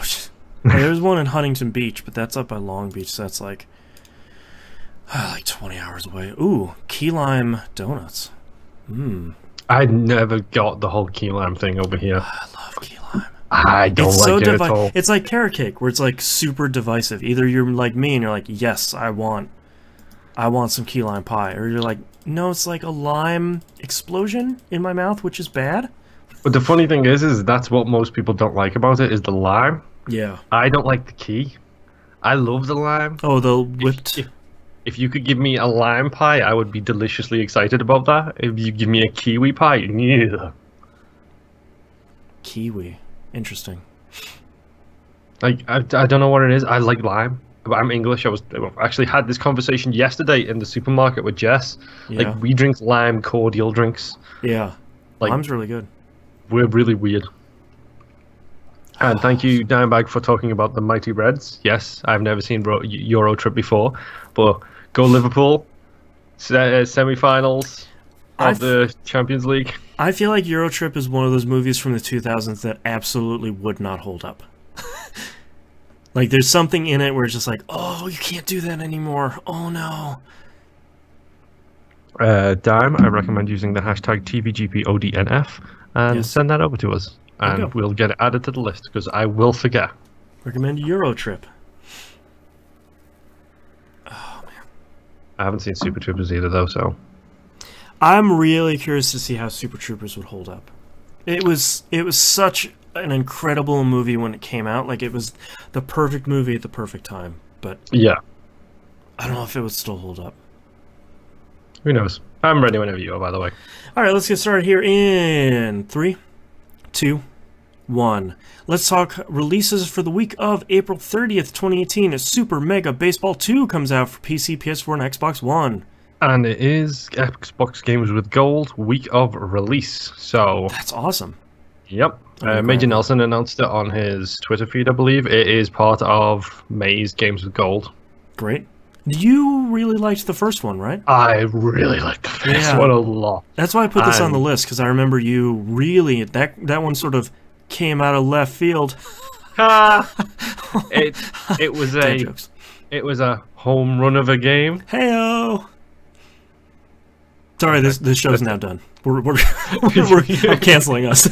There's one in Huntington Beach, but that's up by Long Beach, so that's like 20 hours away. Ooh, key lime donuts. I never got the whole key lime thing over here. I love key lime. I don't like it at all. It's like carrot cake, where it's like super divisive. Either you're like me and you're like, yes, I want some key lime pie, or you're like, no, it's like a lime explosion in my mouth, which is bad. But the funny thing is that's what most people don't like about it, is the lime. Yeah. I don't like the key. I love the lime. Oh, the whipped... If you could give me a lime pie, I would be deliciously excited about that. If you give me a kiwi pie, yeah. Kiwi. Interesting. Like I don't know what it is. I like lime, but I'm English. I actually had this conversation yesterday in the supermarket with Jess. Yeah. Like we drink lime cordial drinks. Yeah. Like Lime's really good. we're really weird. And thank you, Dimebag, for talking about the Mighty Reds. Yes, I've never seen Euro Trip before, but go Liverpool, semi-finals of the Champions League. I feel like Euro Trip is one of those movies from the 2000s that absolutely would not hold up. Like, there's something in it where it's just like, oh, you can't do that anymore. Oh, no. Dime, I recommend using the hashtag TVGPODNF and send that over to us. And we'll get it added to the list, because I will forget. Recommend Euro Trip. Oh, man. I haven't seen Super Troopers either, though, so... I'm really curious to see how Super Troopers would hold up. It was such an incredible movie when it came out. Like, it was the perfect movie at the perfect time. But yeah, I don't know if it would still hold up. Who knows? I'm ready whenever you are, by the way. All right, let's get started here in 3, 2, 1. Let's talk releases for the week of April 30th, 2018. Super Mega Baseball 2 comes out for PC, PS4, and Xbox One. And it is Xbox Games with Gold week of release. So that's awesome. Yep. Major Nelson announced it on his Twitter feed, I believe. It is part of May's Games with Gold. Great. You really liked the first one, right? I really liked the first one a lot. That's why I put this on the list, because I remember you really... That one sort of came out of left field. It was a home run of a game. Hey-oh! Sorry, this show's now done. We're canceling us.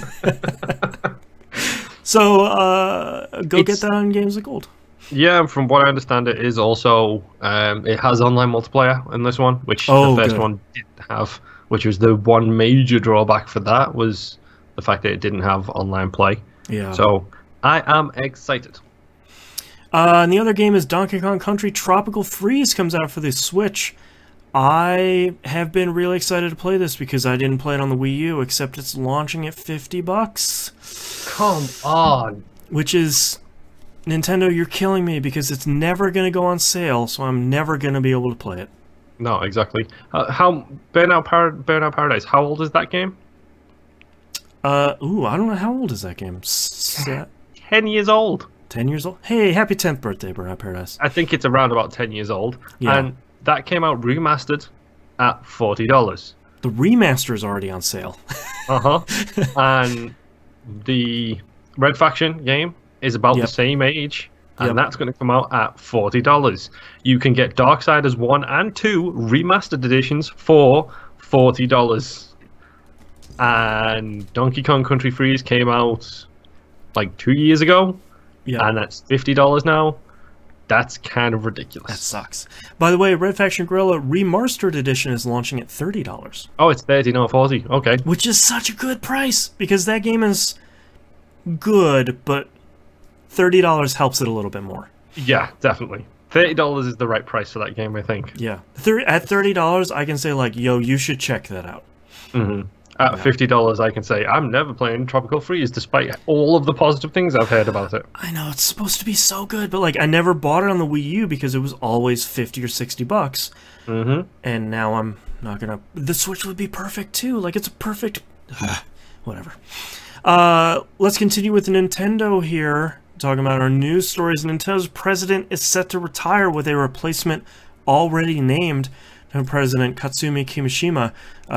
So, go get that on Games of Gold. Yeah, from what I understand, it is also it has online multiplayer in this one, which the first one didn't have. Which was the one major drawback for that, was the fact that it didn't have online play. Yeah. So I am excited. And the other game is Donkey Kong Country Tropical Freeze comes out for the Switch. I have been really excited to play this because I didn't play it on the Wii U, except it's launching at $50. Come on. Which is... Nintendo, you're killing me because it's never going to go on sale, so I'm never going to be able to play it. No, exactly. How Burnout Paradise, how old is that game? I don't know. How old is that game? 10 years old. 10 years old? Hey, happy 10th birthday, Burnout Paradise. I think it's around about 10 years old. Yeah. And that came out remastered at $40. The remaster is already on sale. And the Red Faction game is about the same age, and that's going to come out at $40. You can get Darksiders 1 and 2 remastered editions for $40. And Donkey Kong Country Freeze came out like 2 years ago, and that's $50 now. That's kind of ridiculous. That sucks. By the way, Red Faction Guerrilla Remastered Edition is launching at $30. Oh, it's 30, not 40. Okay. Which is such a good price, because that game is good, but $30 helps it a little bit more. Yeah, definitely. $30 is the right price for that game, I think. Yeah. At $30, I can say, like, yo, you should check that out. At $50, I can say, I'm never playing Tropical Freeze, despite all of the positive things I've heard about it. I know, it's supposed to be so good, but, like, I never bought it on the Wii U because it was always $50 or $60. And now I'm not gonna... The Switch would be perfect, too. Like, it's a perfect... Whatever. Let's continue with Nintendo here. Talking about our news stories. Nintendo's president is set to retire with a replacement already named. President Katsumi Kimishima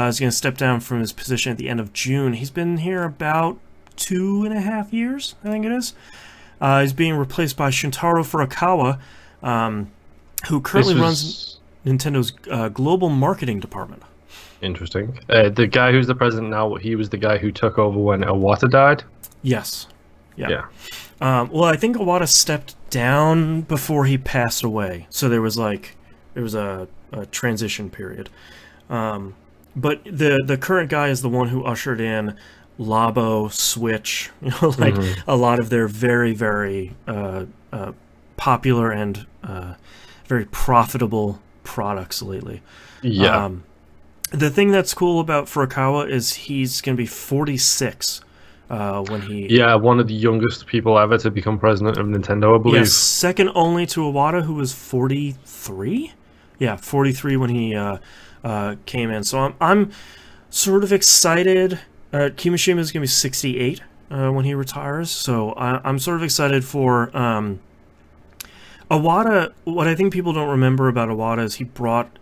is going to step down from his position at the end of June. He's been here about 2.5 years, I think it is. He's being replaced by Shuntaro Furukawa, who currently runs Nintendo's global marketing department. Interesting. The guy who's the president now, he was the guy who took over when Iwata died? Yes. Yeah. Well, I think Iwata stepped down before he passed away, so there was a transition period. But the current guy is the one who ushered in Labo, Switch, a lot of their very, very popular and very profitable products lately. Yeah. The thing that's cool about Furukawa is he's going to be 46 when he... Yeah, one of the youngest people ever to become president of Nintendo, I believe. Yeah, second only to Iwata, who was 43? Yeah, 43 when he came in. So I'm sort of excited. Kimishima is going to be 68 when he retires, so I'm sort of excited for Iwata. What I think people don't remember about Iwata is he brought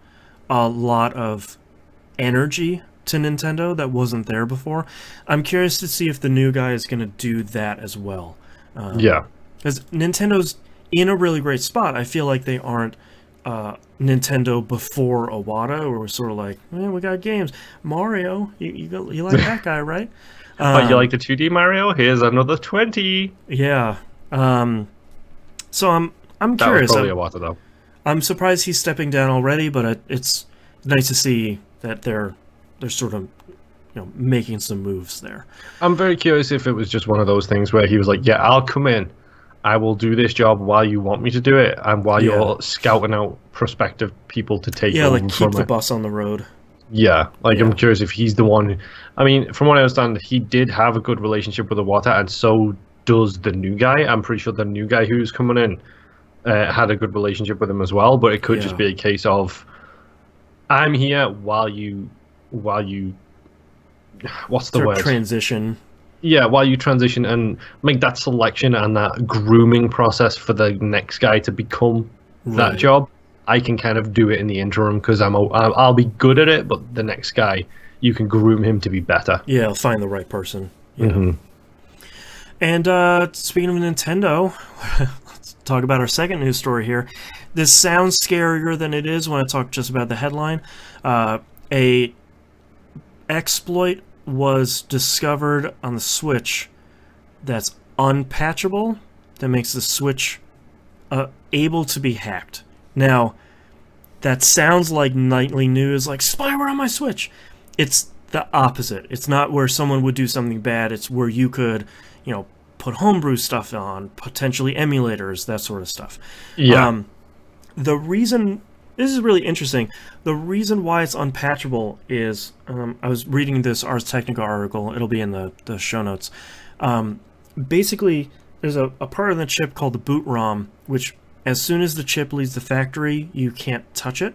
a lot of energy to Nintendo that wasn't there before. I'm curious to see if the new guy is going to do that as well. Yeah. Because Nintendo's in a really great spot. I feel like they aren't Nintendo before Iwata, where we're sort of like, man, we got games. Mario, you like that guy, right? Oh, you like the 2D Mario? Here's another 20. Yeah. So I'm That curious. was probably Iwata, though. I'm surprised he's stepping down already, but it's nice to see that they're sort of, you know, making some moves there. I'm very curious if it was just one of those things where he was like, yeah, I'll come in. I will do this job while you want me to do it, and while you're scouting out prospective people to take over like keep from the it. bus on the road. Yeah, I'm curious if he's the one. I mean, from what I understand, he did have a good relationship with Iwata, and so does the new guy. I'm pretty sure the new guy who's coming in had a good relationship with him as well, but it could just be a case of, I'm here while you what's the word? Transition. Yeah, while you transition and make that selection and that grooming process for the next guy to become that job. I can kind of do it in the interim because I'll be good at it, but the next guy, you can groom him to be better. Yeah, I'll find the right person. Yeah. And speaking of Nintendo, let's talk about our second news story here. This sounds scarier than it is when I talk just about the headline. A exploit was discovered on the Switch that's unpatchable, that makes the Switch able to be hacked. Now, that sounds like nightly news, like spyware on my Switch. It's the opposite. It's not where someone would do something bad. It's where you could, you know, put homebrew stuff on, potentially emulators, that sort of stuff. Yeah. The reason, this is really interesting, the reason why it's unpatchable is, I was reading this Ars Technica article, it'll be in the show notes. Basically, there's a part of the chip called the boot ROM, which as soon as the chip leaves the factory, you can't touch it,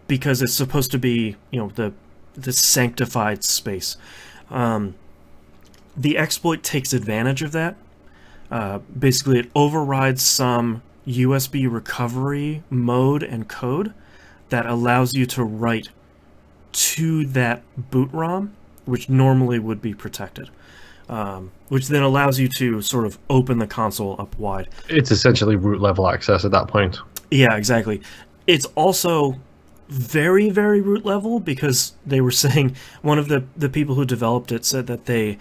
because it's supposed to be, you know, the sanctified space. The exploit takes advantage of that. Basically, it overrides some USB recovery mode and code that allows you to write to that boot ROM, which normally would be protected. Which then allows you to sort of open the console up wide. It's essentially root level access at that point. Yeah, exactly. It's also very, very root level, because they were saying, one of the people who developed it said that they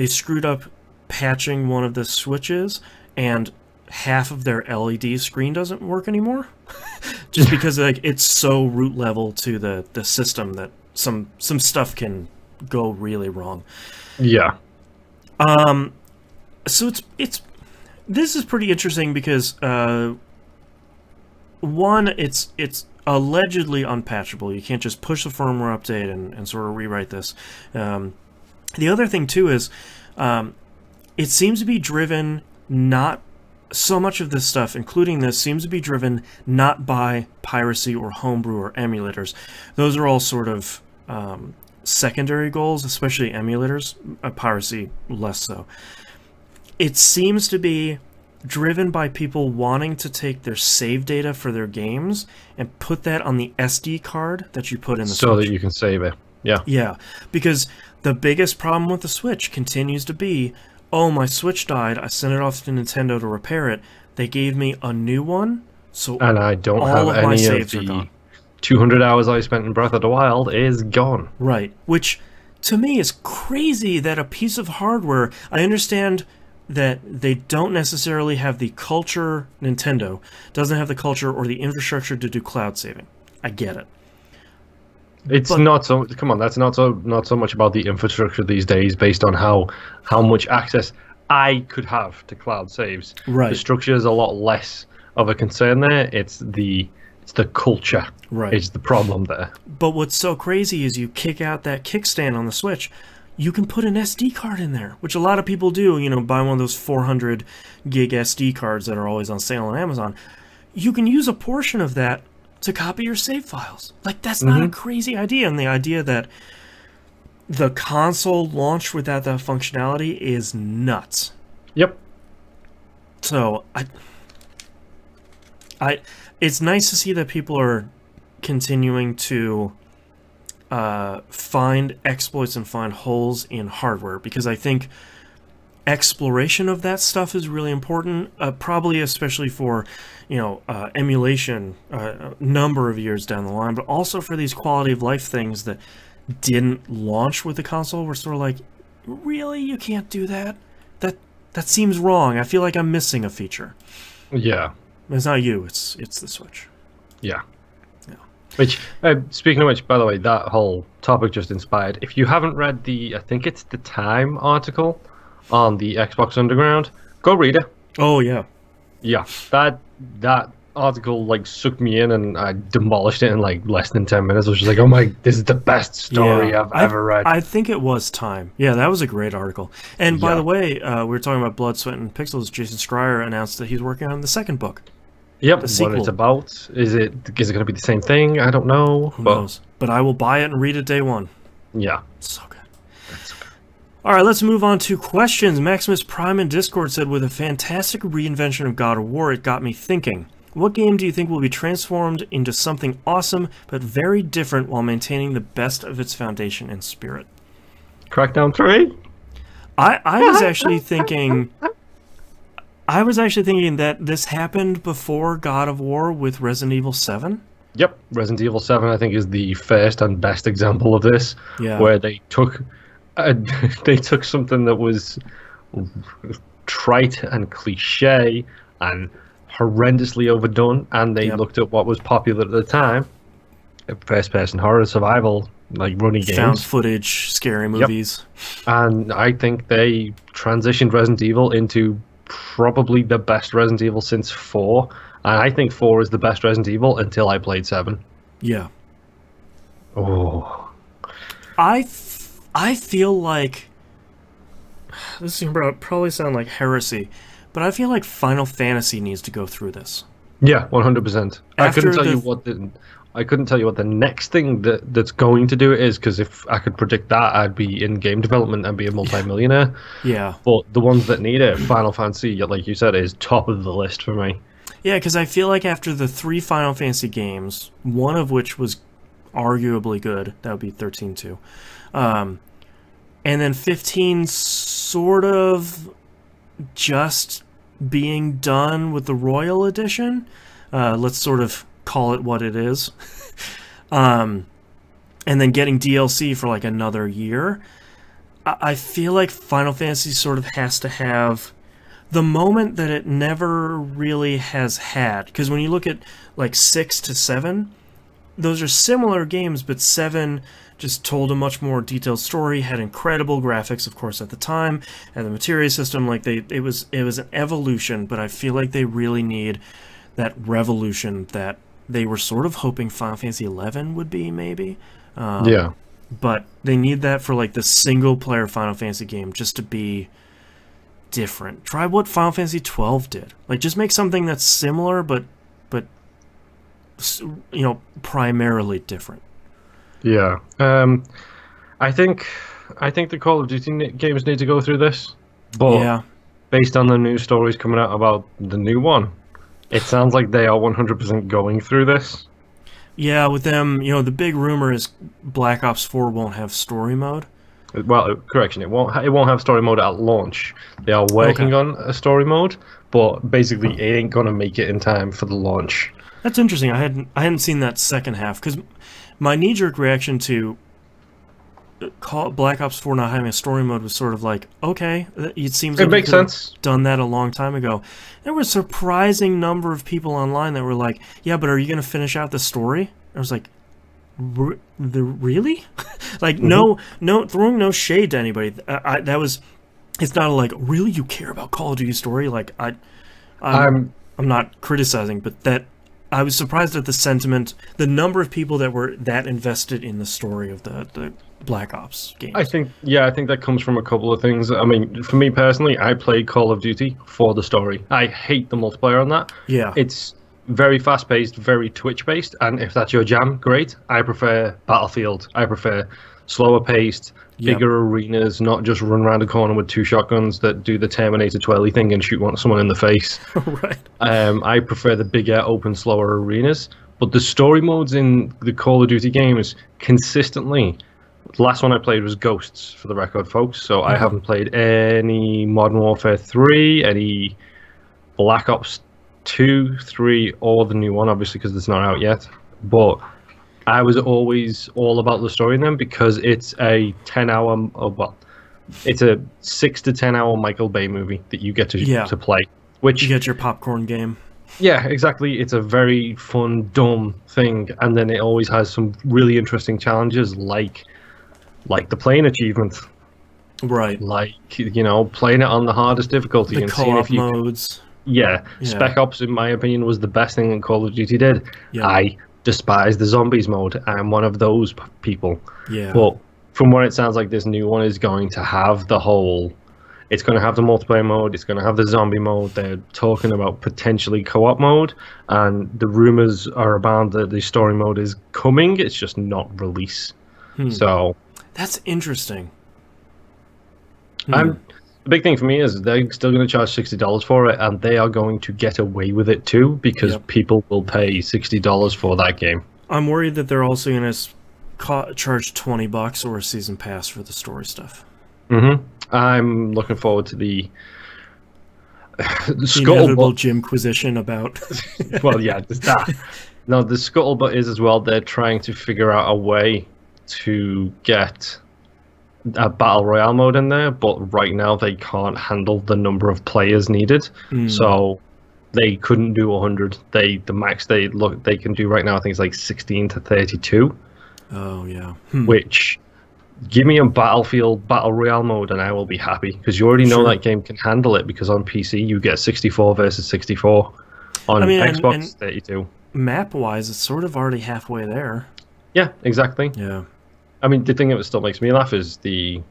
screwed up patching one of the switches, and half of their LED screen doesn't work anymore. Just because like it's so root level to the system that some stuff can go really wrong. Yeah. So this is pretty interesting because one, it's allegedly unpatchable. You can't just push the firmware update and sort of rewrite this. The other thing too is it seems to be driven, not so much of this stuff, including this, seems to be driven not by piracy or homebrew or emulators. Those are all sort of secondary goals, especially emulators. Piracy less so. It seems to be driven by people wanting to take their save data for their games and put that on the SD card that you put in the so Switch. That you can save it. Yeah. Yeah, because the biggest problem with the Switch continues to be, oh, my Switch died, I sent it off to Nintendo to repair it. They gave me a new one, so and I don't have any of the 200 hours I spent in Breath of the Wild is gone. Right, which to me is crazy that a piece of hardware, I understand that they don't necessarily have the culture, Nintendo doesn't have the culture or the infrastructure to do cloud saving. I get it. It's not so. Come on, that's not so much about the infrastructure these days, based on how much access I could have to cloud saves. Right. The structure is a lot less of a concern there. It's the culture. Right. Is the problem there. But what's so crazy is you kick out that kickstand on the Switch, you can put an SD card in there, which a lot of people do, you know, buy one of those 400 gig SD cards that are always on sale on Amazon. You can use a portion of that to copy your save files. Like, that's not a crazy idea. And the idea that the console launched without that functionality is nuts. Yep. So, it's nice to see that people are continuing to find exploits and find holes in hardware, because I think exploration of that stuff is really important, probably especially for, you know, emulation a number of years down the line, but also for these quality of life things that didn't launch with the console. We're sort of like, really? You can't do that? That seems wrong. I feel like I'm missing a feature. Yeah. It's not you, it's the Switch. Yeah. Which, speaking of which, by the way, that whole topic just inspired. If you haven't read I think it's the Time article on the Xbox Underground, go read it. Oh, yeah. Yeah, that article, like, sucked me in, and I demolished it in, like, less than 10 minutes. I was just like, oh my, this is the best story I've ever read. I think it was Time. Yeah, that was a great article. And by the way, we were talking about Blood, Sweat, and Pixels. Jason Schreier announced that he's working on the second book. Yep, what it's about. Is it going to be the same thing? I don't know. Who knows? But I will buy it and read it day one. Yeah. So good. All right, let's move on to questions. Maximus Prime in Discord said, with a fantastic reinvention of God of War, it got me thinking. What game do you think will be transformed into something awesome but very different while maintaining the best of its foundation and spirit? Crackdown 3? I was actually thinking... I was actually thinking that this happened before God of War with Resident Evil 7. Yep, Resident Evil 7 I think is the first and best example of this, where they took something that was trite and cliche and horrendously overdone, and they looked at what was popular at the time, first-person horror, survival, like running games. Found footage, scary movies. Yep. And I think they transitioned Resident Evil into probably the best Resident Evil since 4, and I think 4 is the best Resident Evil until I played 7. Yeah. Oh. I feel like... This is probably sound like heresy, but I feel like Final Fantasy needs to go through this. Yeah, 100%. I couldn't tell you what the next thing that's going to do it is, because if I could predict that, I'd be in game development and be a multi-millionaire. Yeah. But the ones that need it, Final Fantasy, like you said, is top of the list for me. Yeah, because I feel like after the 3 Final Fantasy games, one of which was arguably good, that would be 13 too, and then 15 sort of just being done with the Royal Edition, let's sort of call it what it is, and then getting DLC for like another year. I feel like Final Fantasy sort of has to have the moment that it never really has had, because when you look at like 6 to 7, those are similar games, but 7 just told a much more detailed story, had incredible graphics, of course, at the time, and the materia system, like it was an evolution, but I feel like they really need that revolution that they were sort of hoping Final Fantasy 11 would be, maybe. Yeah. But they need that for like the single-player Final Fantasy game just to be different. Try what Final Fantasy 12 did. Like, just make something that's similar, but you know, primarily different. Yeah. I think the Call of Duty games need to go through this, but based on the news stories coming out about the new one, it sounds like they are 100% going through this. Yeah, with them, you know, the big rumor is Black Ops 4 won't have story mode. Well, correction, it won't have story mode at launch. They are working on a story mode, but basically it ain't gonna make it in time for the launch. That's interesting. I hadn't seen that second half, because my knee-jerk reaction to Black Ops 4 not having a story mode was sort of like, okay, it seems like makes sense. Done that a long time ago. There was a surprising number of people online that were like, yeah, but are you going to finish out the story? I was like, really? Like, no, throwing no shade to anybody. It's not like, really, you care about Call of Duty story? Like, I'm not criticizing, but that I was surprised at the sentiment, the number of people that were that invested in the story of the Black Ops games. I think that comes from a couple of things. I mean, for me personally, I played Call of Duty for the story. I hate the multiplayer on that. Yeah. It's very fast-paced, very Twitch-based, and if that's your jam, great. I prefer Battlefield. I prefer slower-paced, bigger arenas, not just run around a corner with 2 shotguns that do the Terminator twirly thing and shoot someone in the face. Right. I prefer the bigger, open, slower arenas. But the story modes in the Call of Duty games consistently... The last one I played was Ghosts, for the record, folks. So I haven't played any Modern Warfare 3, any Black Ops 2, 3, or the new one, obviously, because it's not out yet. But I was always all about the story in them because it's a 10-hour, well, it's a 6 to 10-hour Michael Bay movie that you get to play. Which you get your popcorn game. Yeah, exactly. It's a very fun, dumb thing, and then it always has some really interesting challenges, like the plane achievement. Right. Like, you know, playing it on the hardest difficulty. The and co-op modes. Yeah. Spec Ops, in my opinion, was the best thing that Call of Duty did. Yeah. I despise the zombies mode. I'm one of those people. Yeah. But from what it sounds like, this new one is going to have the whole... It's going to have the multiplayer mode. It's going to have the zombie mode. They're talking about potentially co-op mode. And the rumors are about that the story mode is coming. It's just not release. So... That's interesting. The big thing for me is they're still going to charge $60 for it, and they are going to get away with it too, because people will pay $60 for that game. I'm worried that they're also going to charge $20 or a season pass for the story stuff. I'm looking forward to the inevitable Jimquisition about... Well, yeah, there's that. No, the scuttlebutt is as well, they're trying to figure out a way to get a battle royale mode in there, but right now they can't handle the number of players needed. So they couldn't do 100. The max they can do right now, I think, is like 16 to 32. Oh yeah. Which, give me a Battlefield battle royale mode and I will be happy, because you already know that game can handle it, because on PC you get 64 versus 64. On Xbox, and 32. Map wise, it's sort of already halfway there. Yeah, exactly. Yeah. I mean, the thing that still makes me laugh is the...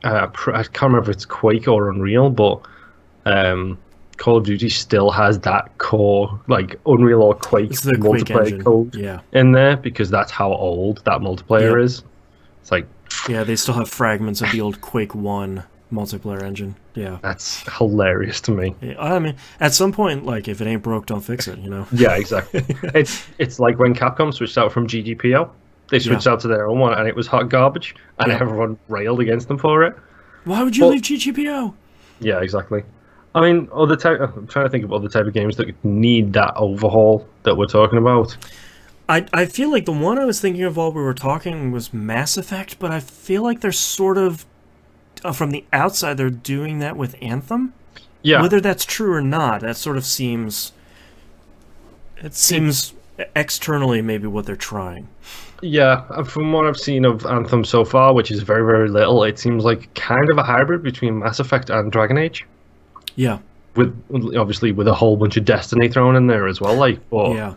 I can't remember if it's Quake or Unreal, but Call of Duty still has that core, like, Unreal or Quake multiplayer code in there, because that's how old that multiplayer is. It's like... Yeah, they still have fragments of the old Quake 1 multiplayer engine. Yeah. That's hilarious to me. Yeah, I mean, at some point, like, if it ain't broke, don't fix it, you know? Yeah, exactly. It's like when Capcom switched out from GGPO. They switched out to their own one, and it was hot garbage, and everyone railed against them for it. Why would you leave GGPO? Yeah, exactly. I mean, I'm trying to think of other type of games that need that overhaul that we're talking about. I feel like the one I was thinking of while we were talking was Mass Effect, but I feel like they're sort of, from the outside, they're doing that with Anthem. Yeah. Whether that's true or not, that sort of seems... It seems externally maybe what they're trying. Yeah, from what I've seen of Anthem so far, which is very, very little, it seems like kind of a hybrid between Mass Effect and Dragon Age. Yeah. Obviously with a whole bunch of Destiny thrown in there as well, like, but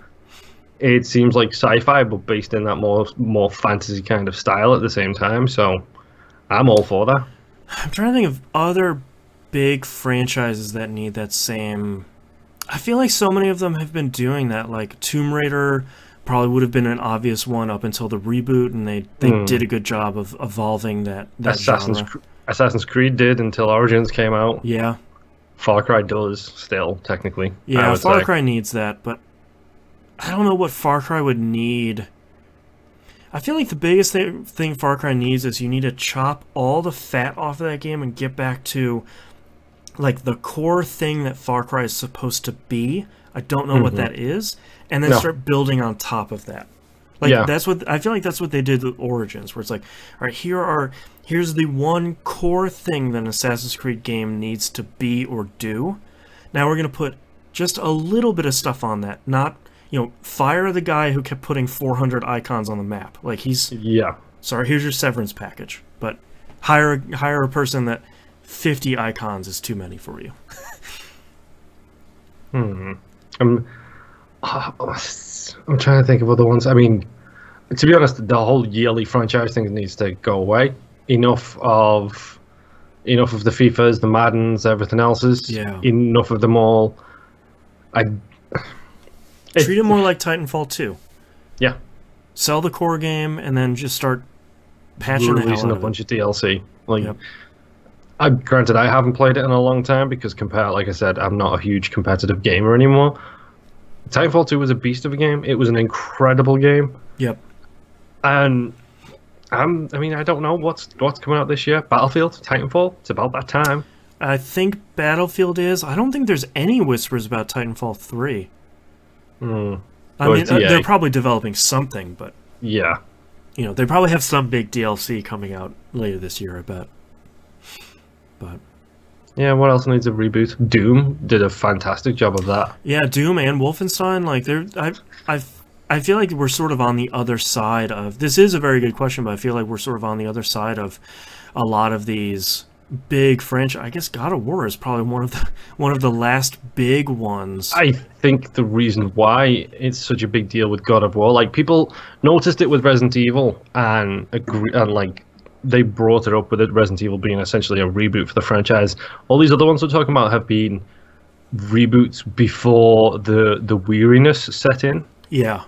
it seems like sci-fi, but based in that more fantasy kind of style at the same time, so I'm all for that. I'm trying to think of other big franchises that need that same... I feel like so many of them have been doing that, like Tomb Raider... Probably would have been an obvious one up until the reboot, and they did a good job of evolving that genre. Assassin's Creed did until Origins came out. Yeah. Far Cry does still, technically. Yeah, Far Cry needs that, but I don't know what Far Cry would need. I feel like the biggest thing Far Cry needs is you need to chop all the fat off of that game and get back to like the core thing that Far Cry is supposed to be. I don't know what that is. And then start building on top of that. Like that's what I feel like that's what they did with Origins, where it's like, all right, here's the one core thing that an Assassin's Creed game needs to be or do. Now we're gonna put just a little bit of stuff on that. Not, fire the guy who kept putting 400 icons on the map. Like he's sorry, here's your severance package. But hire a person that 50 icons is too many for you. I'm trying to think of other ones. I mean, to be honest, the whole yearly franchise thing needs to go away. Enough of the FIFAs, the Maddens, everything else's. Yeah. Enough of them all. Treat it more like Titanfall 2. Yeah. Sell the core game and then just start patching the hell out a of bunch of DLC. Like, yep. Granted, I haven't played it in a long time because, like I said, I'm not a huge competitive gamer anymore. Titanfall 2 was a beast of a game. It was an incredible game. Yep. And I mean, I don't know what's coming out this year. Battlefield, Titanfall. It's about that time. I think Battlefield is. I don't think there's any whispers about Titanfall 3. I mean, they're probably developing something, but yeah, you know, they probably have some big DLC coming out later this year, I bet. But yeah, what else needs a reboot? Doom did a fantastic job of that. Yeah, Doom and Wolfenstein, like I feel like we're sort of on the other side of this. Is a very good question, but I feel like we're sort of on the other side of a lot of these big franchise. I guess God of War is probably one of the last big ones. I think the reason why it's such a big deal with God of War, like people noticed it with Resident Evil and like they brought it up with it, Resident Evil being essentially a reboot for the franchise. All these other ones we're talking about have been reboots before the weariness set in. Yeah.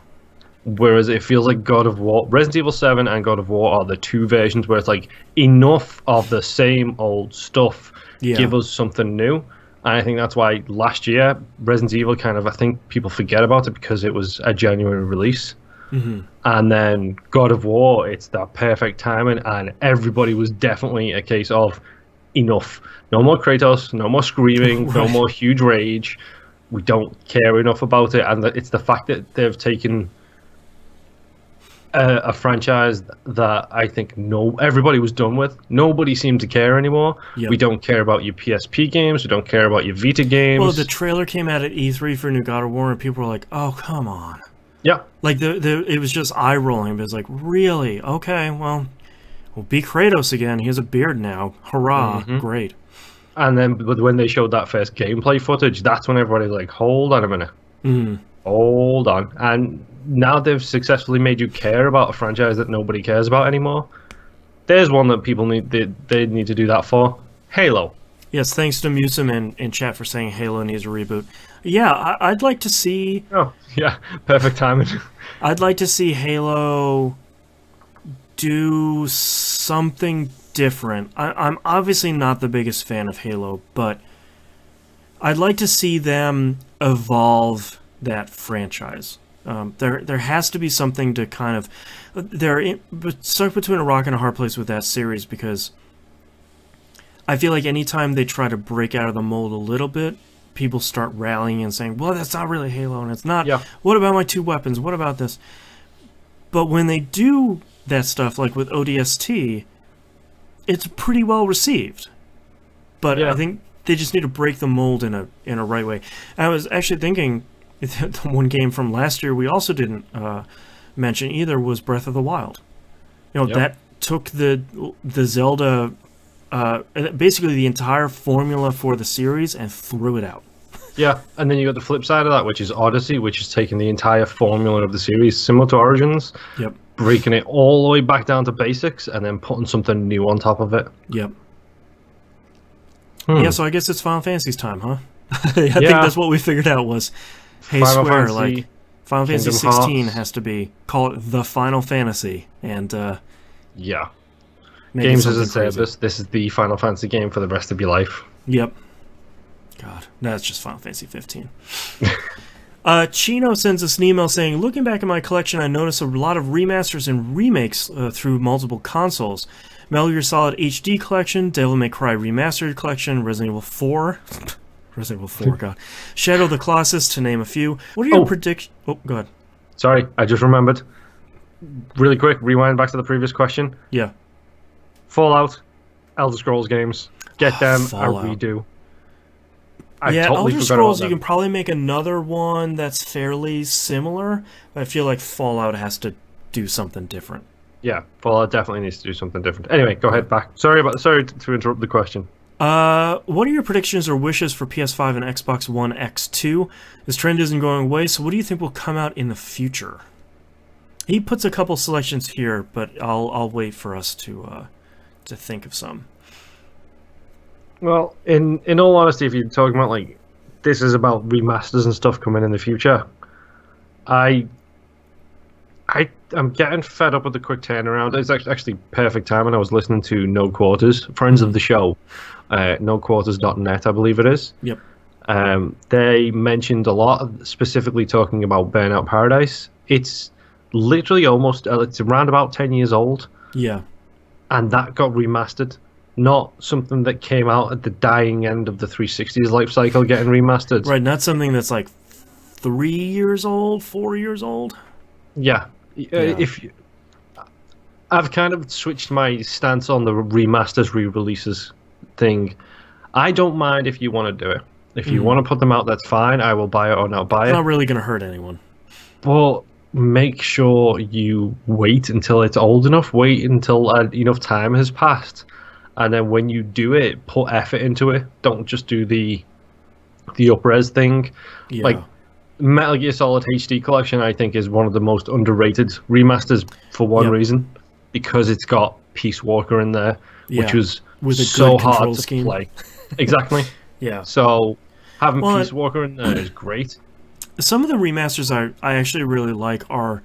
Whereas it feels like God of War, Resident Evil 7 and God of War are the two versions where it's like enough of the same old stuff, give us something new. And I think that's why last year, Resident Evil I think people forget about it because it was a January release. And then God of War, it's that perfect timing, and everybody was definitely a case of enough. No more Kratos, no more screaming, no more huge rage. We don't care enough about it, and it's the fact that they've taken a franchise that I think everybody was done with. Nobody seemed to care anymore. Yep. We don't care about your PSP games. We don't care about your Vita games. Well, the trailer came out at E3 for new God of War, and people were like, "Oh, come on!" Yeah, like it was just eye rolling. But it's like, really? Okay, well, we'll be Kratos again. He has a beard now. Hurrah! Great. And then, but when they showed that first gameplay footage, that's when everybody was like, "Hold on a minute, hold on!" And now they've successfully made you care about a franchise that nobody cares about anymore. There's one that people they need to do that for. Halo. Yes, thanks to Musim in chat for saying Halo needs a reboot. Yeah, I'd like to see... Oh, yeah, perfect timing. I'd like to see Halo do something different. I'm obviously not the biggest fan of Halo, but I'd like to see them evolve that franchise. There has to be something to kind of... They're stuck between a rock and a hard place with that series, because I feel like anytime they try to break out of the mold a little bit, people start rallying and saying, well, that's not really Halo, and it's not... Yeah. What about my two weapons? What about this? But when they do that stuff, like with ODST, it's pretty well received. But I think they just need to break the mold in a right way. I was actually thinking... The one game from last year we also didn't mention either was Breath of the Wild. You know, that took the Zelda, basically the entire formula for the series, and threw it out. Yeah, and then you got the flip side of that, which is Odyssey, which is taking the entire formula of the series, similar to Origins, breaking it all the way back down to basics, and then putting something new on top of it. Yep. Yeah, so I guess it's Final Fantasy's time, huh? I think that's what we figured out was... Hey, Final swear, Fantasy, like, Final Fantasy 16 has to be, call it the Final Fantasy, and, yeah. Games as a service, this is the Final Fantasy game for the rest of your life. Yep. God, that's just Final Fantasy 15. Chino sends us an email saying, looking back at my collection, I noticed a lot of remasters and remakes through multiple consoles. Metal Gear Solid HD collection, Devil May Cry Remastered collection, Resident Evil 4... Resident Evil 4, God. Shadow of the Colossus, to name a few. What are your predictions? Oh, go ahead. Sorry, I just remembered. Really quick, rewind back to the previous question. Yeah. Fallout, Elder Scrolls games. Get them a redo. Elder Scrolls, you can probably make another one that's fairly similar, but I feel like Fallout has to do something different. Yeah, Fallout definitely needs to do something different. Anyway, go ahead, back. Sorry to interrupt the question. What are your predictions or wishes for PS5 and Xbox One X2? This trend isn't going away, so what do you think will come out in the future? He puts a couple selections here, but I'll wait for us to think of some. Well, in all honesty, if you're talking about like this is about remasters and stuff coming in the future, I'm getting fed up with the quick turnaround. It's actually perfect timing. I was listening to No Quarters, friends of the show, noquarters.net, I believe it is. Yep. They mentioned a lot, specifically talking about Burnout Paradise. It's literally almost, it's around about 10 years old. Yeah. And that got remastered. Not something that came out at the dying end of the 360's life cycle getting remastered. Right, not something that's like 3 years old, 4 years old. Yeah. I've kind of switched my stance on the remasters, re-releases thing. I don't mind if you want to do it. If you want to put them out, that's fine. I will buy it or not buy it. It's not really going to hurt anyone. But make sure you wait until it's old enough. Wait until enough time has passed. And then when you do it, put effort into it. Don't just do the up-res thing. Yeah. Like, Metal Gear Solid HD Collection, I think, is one of the most underrated remasters for one reason. Because it's got Peace Walker in there, which was with a so good hard scheme. to play. Exactly. Yeah. So having Peace Walker in there is great. Some of the remasters I actually really like are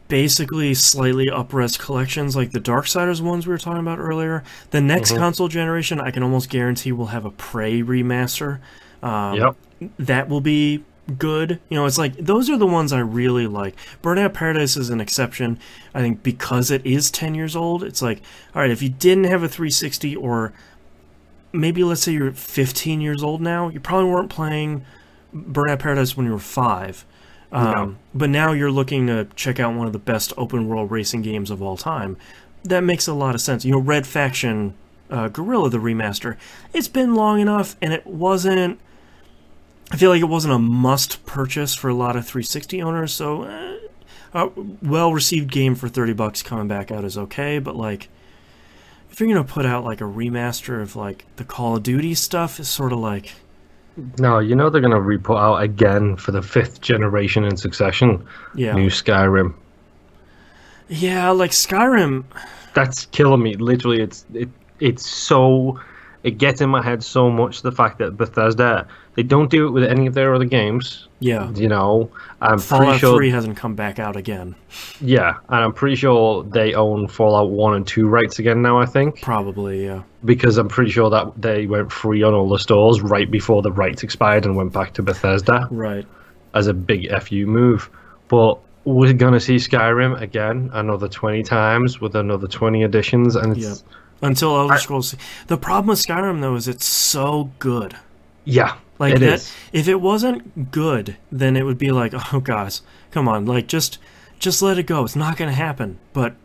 basically slightly up-res collections, like the Darksiders ones we were talking about earlier. The next console generation, I can almost guarantee will have a Prey remaster. That will be good. You know, it's like, those are the ones I really like. Burnout Paradise is an exception, I think, because it is 10 years old. It's like, all right, if you didn't have a 360, or maybe let's say you're 15 years old now, you probably weren't playing Burnout Paradise when you were 5. But now you're looking to check out one of the best open world racing games of all time. That makes a lot of sense. You know, Red Faction Guerrilla, the remaster, it's been long enough, and it wasn't, I feel like it wasn't a must purchase for a lot of 360 owners, so a well-received game for $30 coming back out is okay, but like, if you're gonna put out like a remaster of like the Call of Duty stuff, it's sort of like, no, you know they're going to re-put out again for the 5th generation in succession. Yeah. New Skyrim. Yeah, like Skyrim. That's killing me. Literally, it's so... It gets in my head so much, the fact that Bethesda, they don't do it with any of their other games. Yeah. You know? I'm Fallout pretty sure 3 hasn't come back out again. Yeah, and I'm pretty sure they own Fallout 1 and 2 rights again now, I think. Probably, yeah. Because I'm pretty sure that they went free on all the stores right before the rights expired and went back to Bethesda. Right. As a big FU move. But we're going to see Skyrim again another 20 times with another 20 editions. And it's... Until Elder Scrolls. The problem with Skyrim, though, is it's so good. Yeah, like it that, is. If it wasn't good, then it would be like, oh, guys, come on, like, just let it go. It's not going to happen. But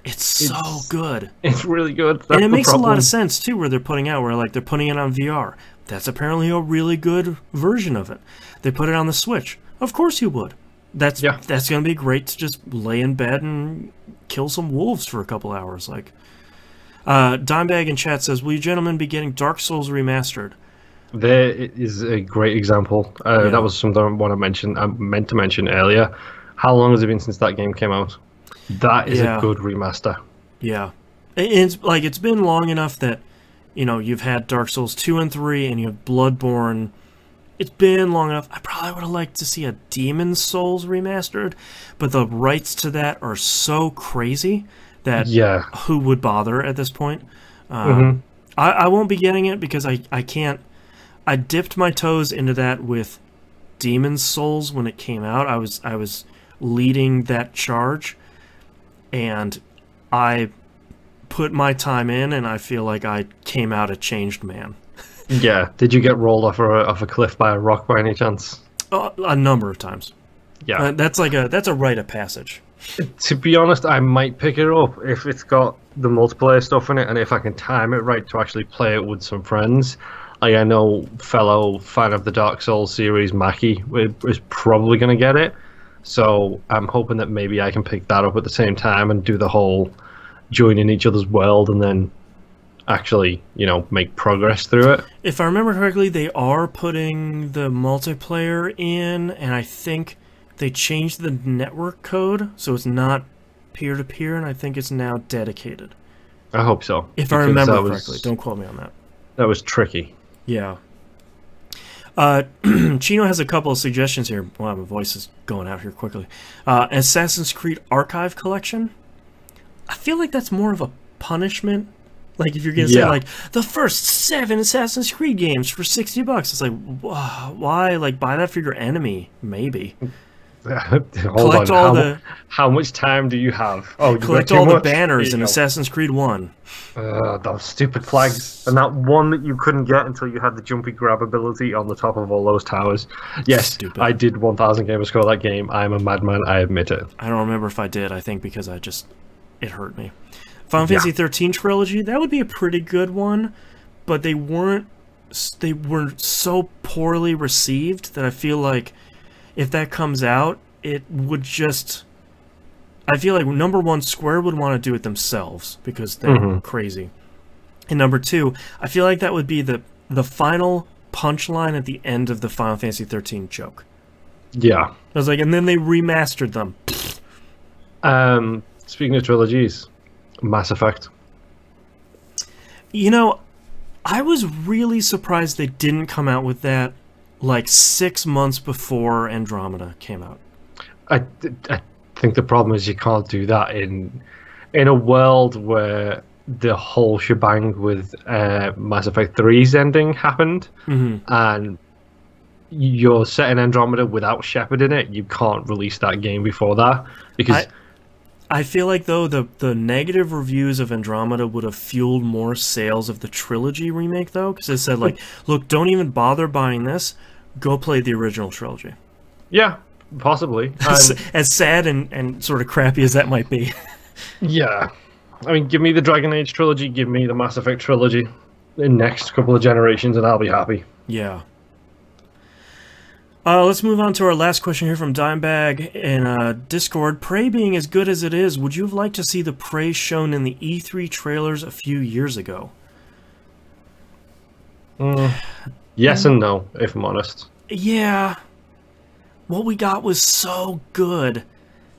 it's so good. It's really good. That's and it makes problem. a lot of sense, too, where they're putting out, where, like, they're putting it on VR. That's apparently a really good version of it. They put it on the Switch. Of course you would. That's going to be great to just lay in bed and kill some wolves for a couple hours, like... Dimebag in chat says, will you gentlemen be getting Dark Souls remastered? There is a great example. That was something I meant to mention earlier. How long has it been since that game came out? That is a good remaster. Yeah. It's like, it's been long enough that, you know, you've had Dark Souls 2 and 3, and you have Bloodborne. It's been long enough. I probably would have liked to see a Demon's Souls remastered, but the rights to that are so crazy that who would bother at this point? I won't be getting it because I can't. I dipped my toes into that with Demon's Souls when it came out. I was leading that charge, and I put my time in, and I feel like I came out a changed man. Yeah. Did you get rolled off a cliff by a rock by any chance? A number of times. Yeah. That's a rite of passage. To be honest, I might pick it up if it's got the multiplayer stuff in it, and if I can time it right to actually play it with some friends. I know fellow fan of the Dark Souls series, Mackie, is probably going to get it. So I'm hoping that maybe I can pick that up at the same time and do the whole joining each other's world and then actually, you know, make progress through it. If I remember correctly, they are putting the multiplayer in, and I think they changed the network code, so it's not peer-to-peer, and I think it's now dedicated. I hope so. If I remember correctly. Don't quote me on that. That was tricky. Yeah. Chino has a couple of suggestions here. Wow, my voice is going out here quickly. Assassin's Creed Archive Collection. I feel like that's more of a punishment. Like, if you're going to say, like, the first 7 Assassin's Creed games for $60, it's like, why? Like, buy that for your enemy, maybe. Collect all the... How much time do you have? Oh, collect all the banners in Assassin's Creed 1. Those stupid flags. And that one that you couldn't get until you had the jumpy grab ability on the top of all those towers. Yes, stupid. I did 1,000 gamer score that game. I am a madman, I admit it. I don't remember if I did. I think because it hurt me. Final Fantasy 13 trilogy, that would be a pretty good one, but they were so poorly received that I feel like if that comes out, it would just... I feel like, number one, Square would want to do it themselves because they're crazy. And number two, I feel like that would be the final punchline at the end of the Final Fantasy 13 joke. Yeah. I was like, and then they remastered them. Speaking of trilogies, Mass Effect. You know, I was really surprised they didn't come out with that like 6 months before Andromeda came out. I think the problem is you can't do that in a world where the whole shebang with Mass Effect 3's ending happened, and you're setting Andromeda without Shepard in it. You can't release that game before that because... I feel like, though, the negative reviews of Andromeda would have fueled more sales of the trilogy remake, though, because it said, like, look, don't even bother buying this. Go play the original trilogy. Yeah, possibly. As sad and sort of crappy as that might be. Yeah. I mean, give me the Dragon Age trilogy, give me the Mass Effect trilogy in the next couple of generations, and I'll be happy. Yeah. Let's move on to our last question here from Dimebag in Discord. Prey being as good as it is, would you have liked to see the Prey shown in the E3 trailers a few years ago? Yes and no, if I'm honest. Yeah. What we got was so good.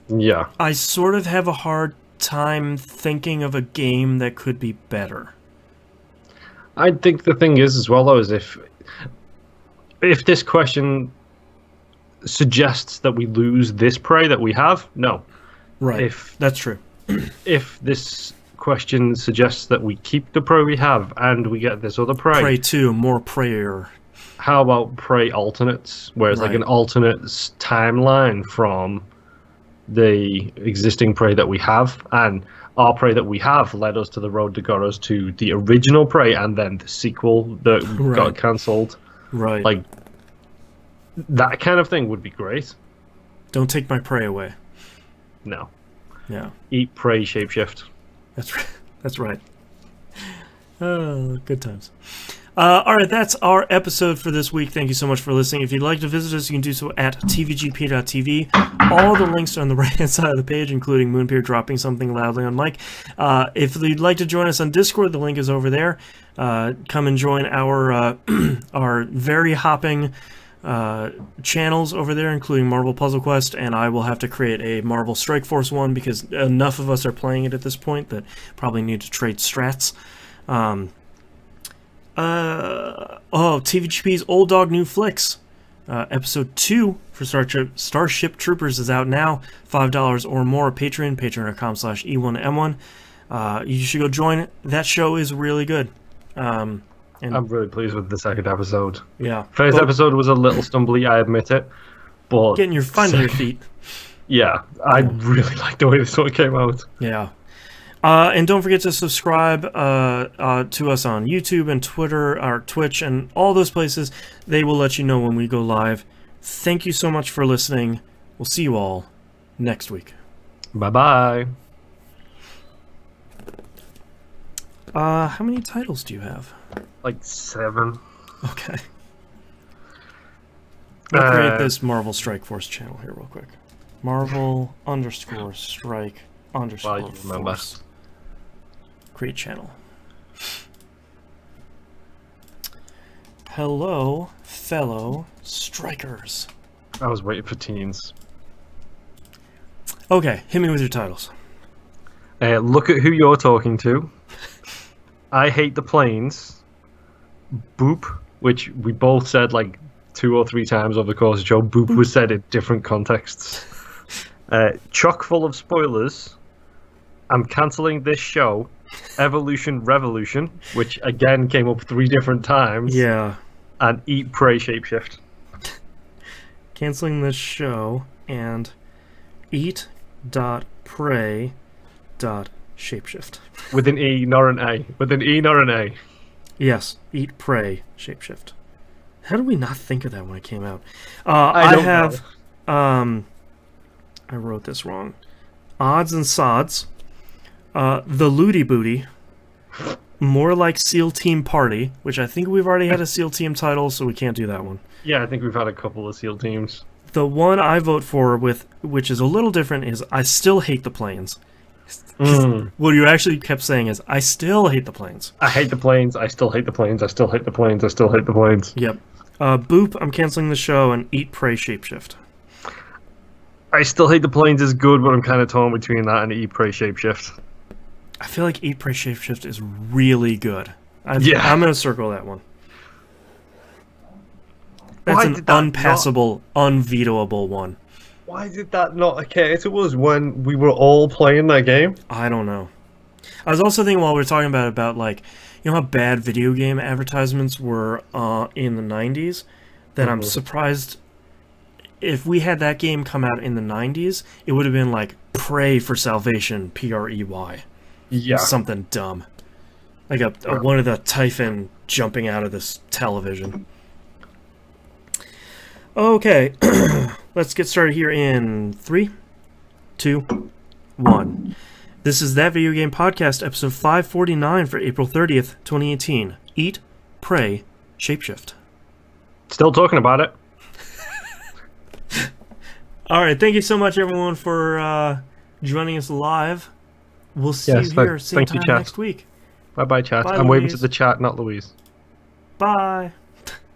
Yeah. I sort of have a hard time thinking of a game that could be better. I think the thing is, as well, though, is if this question suggests that we lose this Prey that we have, no. Right, that's true. If this question suggests that we keep the Prey we have and we get this other Prey... Prey 2, more Preyer. How about Prey alternates, where it's like an alternate timeline from the existing Prey that we have, and our Prey that we have led us to the road that got us to the original Prey and then the sequel that got cancelled. Right. Like, that kind of thing would be great. Don't take my Prey away. No. Yeah. Eat, Prey, Shapeshift. That's right. That's right. Oh, good times. All right, that's our episode for this week. Thank you so much for listening. If you'd like to visit us, you can do so at tvgp.tv. All the links are on the right-hand side of the page, including Moonpeer dropping something loudly on mic. If you'd like to join us on Discord, the link is over there. Come and join our our very hopping channels over there, including Marvel Puzzle Quest, and I will have to create a Marvel Strike Force one because enough of us are playing it at this point that probably need to trade strats. TVGP's Old Dog New Flicks. Episode 2 for Starship Troopers is out now. $5 or more. Patreon, patreon.com/E1M1. You should go join. That show is really good. And I'm really pleased with the second episode. Yeah. First episode was a little stumbly, I admit it. But finding your feet. Yeah, I really like the way this one came out. Yeah. And don't forget to subscribe to us on YouTube and Twitter, or Twitch, and all those places. They will let you know when we go live. Thank you so much for listening. We'll see you all next week. Bye-bye. How many titles do you have? Like 7. Okay. I'll create this Marvel Strike Force channel here real quick. Marvel_Strike_Force. Create channel. Hello, fellow strikers. I was waiting for teens. Okay, hit me with your titles. Look at who you're talking to. I hate the planes. Boop, which we both said like 2 or 3 times over the course of the show. Boop was said in different contexts. Chock full of spoilers. I'm cancelling this show. Evolution Revolution, which again came up 3 different times. Yeah. And Eat, Pray, Shapeshift. Canceling this show and eat.pray.shapeshift. With an E, not an A. With an E, not an A. Yes, Eat, Pray, Shapeshift. How did we not think of that when it came out? I have I wrote this wrong. Odds and Sods. The Looty Booty. More Like SEAL Team Party, which I think we've already had a SEAL Team title, so we can't do that one. Yeah, I think we've had a couple of SEAL teams. The one I vote for, which is a little different, is I Still Hate the Planes. What you actually kept saying is, I still hate the planes. I hate the planes, I still hate the planes, I still hate the planes, I still hate the planes. Yep. Boop, I'm canceling the show, and Eat, Pray, Shapeshift. I Still Hate the Planes is good, but I'm kind of torn between that and Eat, Pray, Shapeshift. I feel like Eat, Pray, Shapeshift is really good. I'm going to circle that one. That's an unpassable, unvetoable one. Why did that not occur to us when we were all playing that game? I don't know. I was also thinking while we were talking about like, you know how bad video game advertisements were in the 90s? That I'm surprised if we had that game come out in the 90s, it would have been like Pray for Salvation, P-R-E-Y. Yeah. Something dumb. Like one of the Typhon jumping out of this television. Okay, let's get started here in 3, 2, 1. This is That Video Game Podcast, episode 549 for April 30th, 2018. Eat, Pray, Shapeshift. Still talking about it. Alright, thank you so much everyone for joining us live. We'll see you here same time next week. Bye-bye, chat. Bye, I'm waving Louise. to the chat, not Louise. Bye.